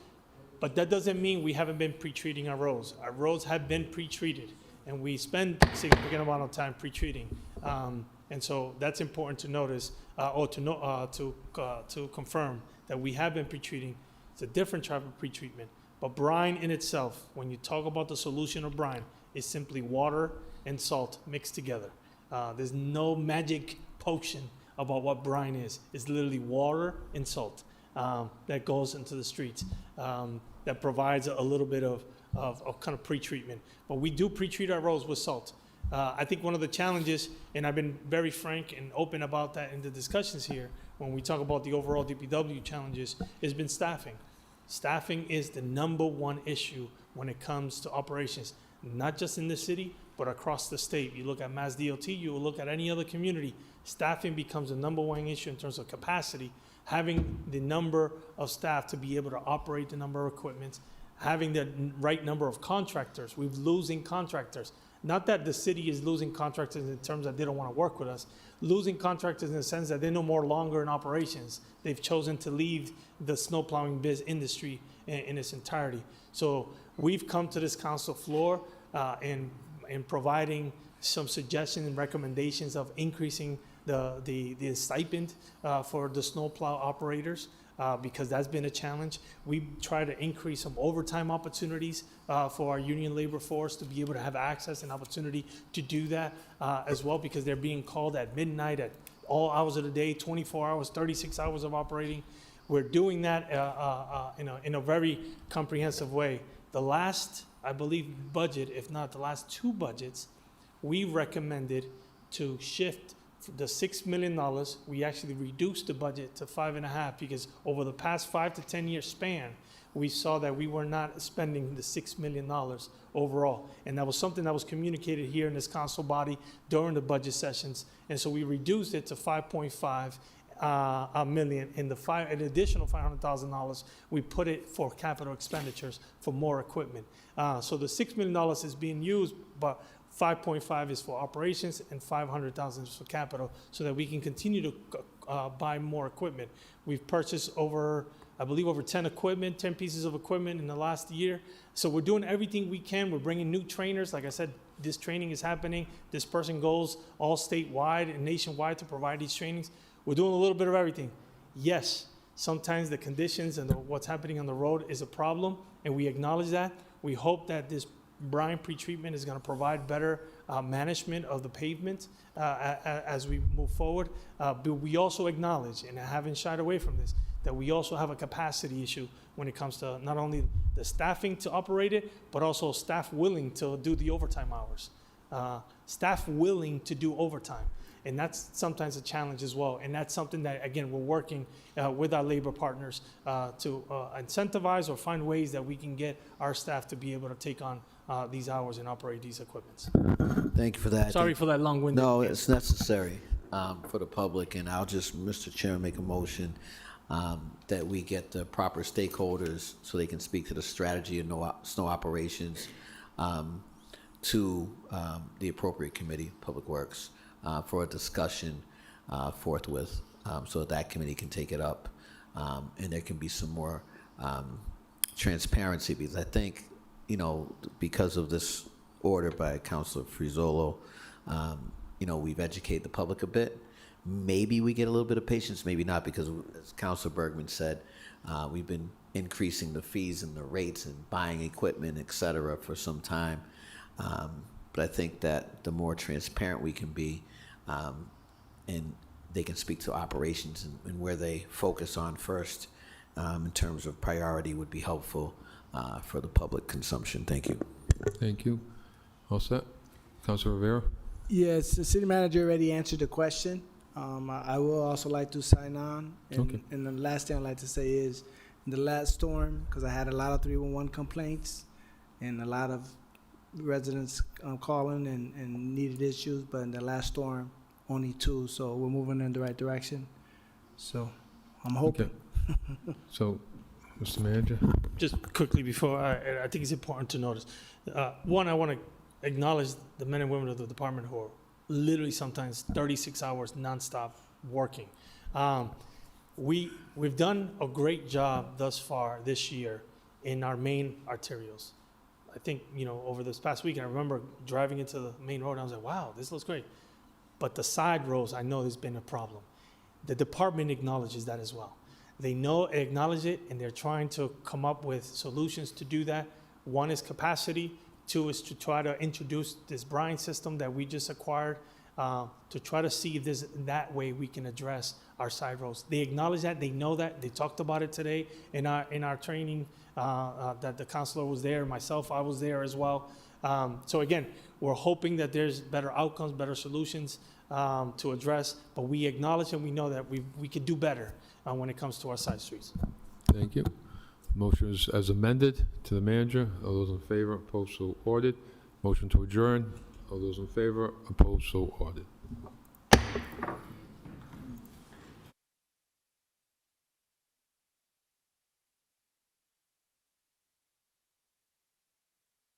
But that doesn't mean we haven't been pre-treating our roads. Our roads have been pre-treated, and we spend a significant amount of time pre-treating. And so that's important to notice, or to confirm that we have been pre-treating. It's a different type of pre-treatment. But brine in itself, when you talk about the solution of brine, is simply water and salt mixed together. There's no magic potion about what brine is. It's literally water and salt that goes into the streets that provides a little bit of kind of pre-treatment. But we do pre-treat our roads with salt. I think one of the challenges, and I've been very frank and open about that in the discussions here, when we talk about the overall DPW challenges, has been staffing. Staffing is the #1 issue when it comes to operations, not just in the city, but across the state. You look at Mass DOT, you will look at any other community, staffing becomes the #1 issue in terms of capacity, having the number of staff to be able to operate the number of equipment, having the right number of contractors. We're losing contractors. Not that the city is losing contractors in terms that they don't want to work with us, losing contractors in the sense that they're no more longer in operations. They've chosen to leave the snowplowing industry in its entirety. So we've come to this council floor in providing some suggestions and recommendations of increasing the stipend for the snowplow operators. Because that's been a challenge. We try to increase some overtime opportunities for our union labor force to be able to have access and opportunity to do that as well, because they're being called at midnight at all hours of the day, 24 hours, 36 hours of operating. We're doing that in a very comprehensive way. The last, I believe, budget, if not the last 2 budgets, we recommended to shift the $6 million. We actually reduced the budget to 5.5 because over the past 5 to 10 year span, we saw that we were not spending the $6 million overall. And that was something that was communicated here in this council body during the budget sessions. And so we reduced it to 5.5 $1 million, and an additional $500,000, we put it for capital expenditures for more equipment. So the $6 million is being used, but 5.5 is for operations and 500,000 is for capital, so that we can continue to buy more equipment. We've purchased over 10 pieces of equipment in the last year. So we're doing everything we can. We're bringing new trainers. Like I said, this training is happening. This person goes all statewide and nationwide to provide these trainings. We're doing a little bit of everything. Yes, sometimes the conditions and what's happening on the road is a problem, and we acknowledge that. We hope that this brine pretreatment is going to provide better management of the pavement as we move forward. But we also acknowledge, and I haven't shied away from this, that we also have a capacity issue when it comes to not only the staffing to operate it, but also staff willing to do the overtime hours. Staff willing to do overtime. And that's sometimes a challenge as well. And that's something that, again, we're working with our labor partners to incentivize or find ways that we can get our staff to be able to take on these hours and operate these equipments. Thank you for that. Sorry for that long-winded. No, it's necessary for the public, and I'll just, Mr. Chairman, make a motion that we get the proper stakeholders so they can speak to the strategy of snow operations to the appropriate committee, Public Works, for a discussion forthwith, so that committee can take it up, and there can be some more transparency, because I think, because of this order by Councilor Frizzolo, we've educated the public a bit. Maybe we get a little bit of patience, maybe not, because as Councilor Bergman said, we've been increasing the fees and the rates and buying equipment, et cetera, for some time. But I think that the more transparent we can be, and they can speak to operations and where they focus on first in terms of priority, would be helpful for the public consumption. Thank you. Thank you. All set? Councilor Rivera? Yes, the city manager already answered the question. I will also like to sign on. And, Okay. and the last thing I'd like to say is, in the last storm, because I had a lot of 311 complaints and a lot of residents calling and needed issues, but in the last storm, only 2, so we're moving in the right direction. So I'm hoping. Okay. So, Mr. Manager? Just quickly before, I think it's important to notice. One, I want to acknowledge the men and women of the department who are literally sometimes 36 hours nonstop working. We've done a great job thus far this year in our main arterials. I think, over this past week, I remember driving into the main road, and I was like, wow, this looks great. But the side roads, I know there's been a problem. The department acknowledges that as well. They acknowledge it, and they're trying to come up with solutions to do that. One is capacity. 2 is to try to introduce this brine system that we just acquired to try to see if there's that way we can address our side roads. They acknowledge that. They know that. They talked about it today in our training that the counselor was there. Myself, I was there as well. So again, we're hoping that there's better outcomes, better solutions to address, but we acknowledge and we know that we could do better when it comes to our side streets. Thank you. Motion is as amended to the manager. All those in favor, opposed, so ordered. Motion to adjourn. All those in favor, opposed, so ordered.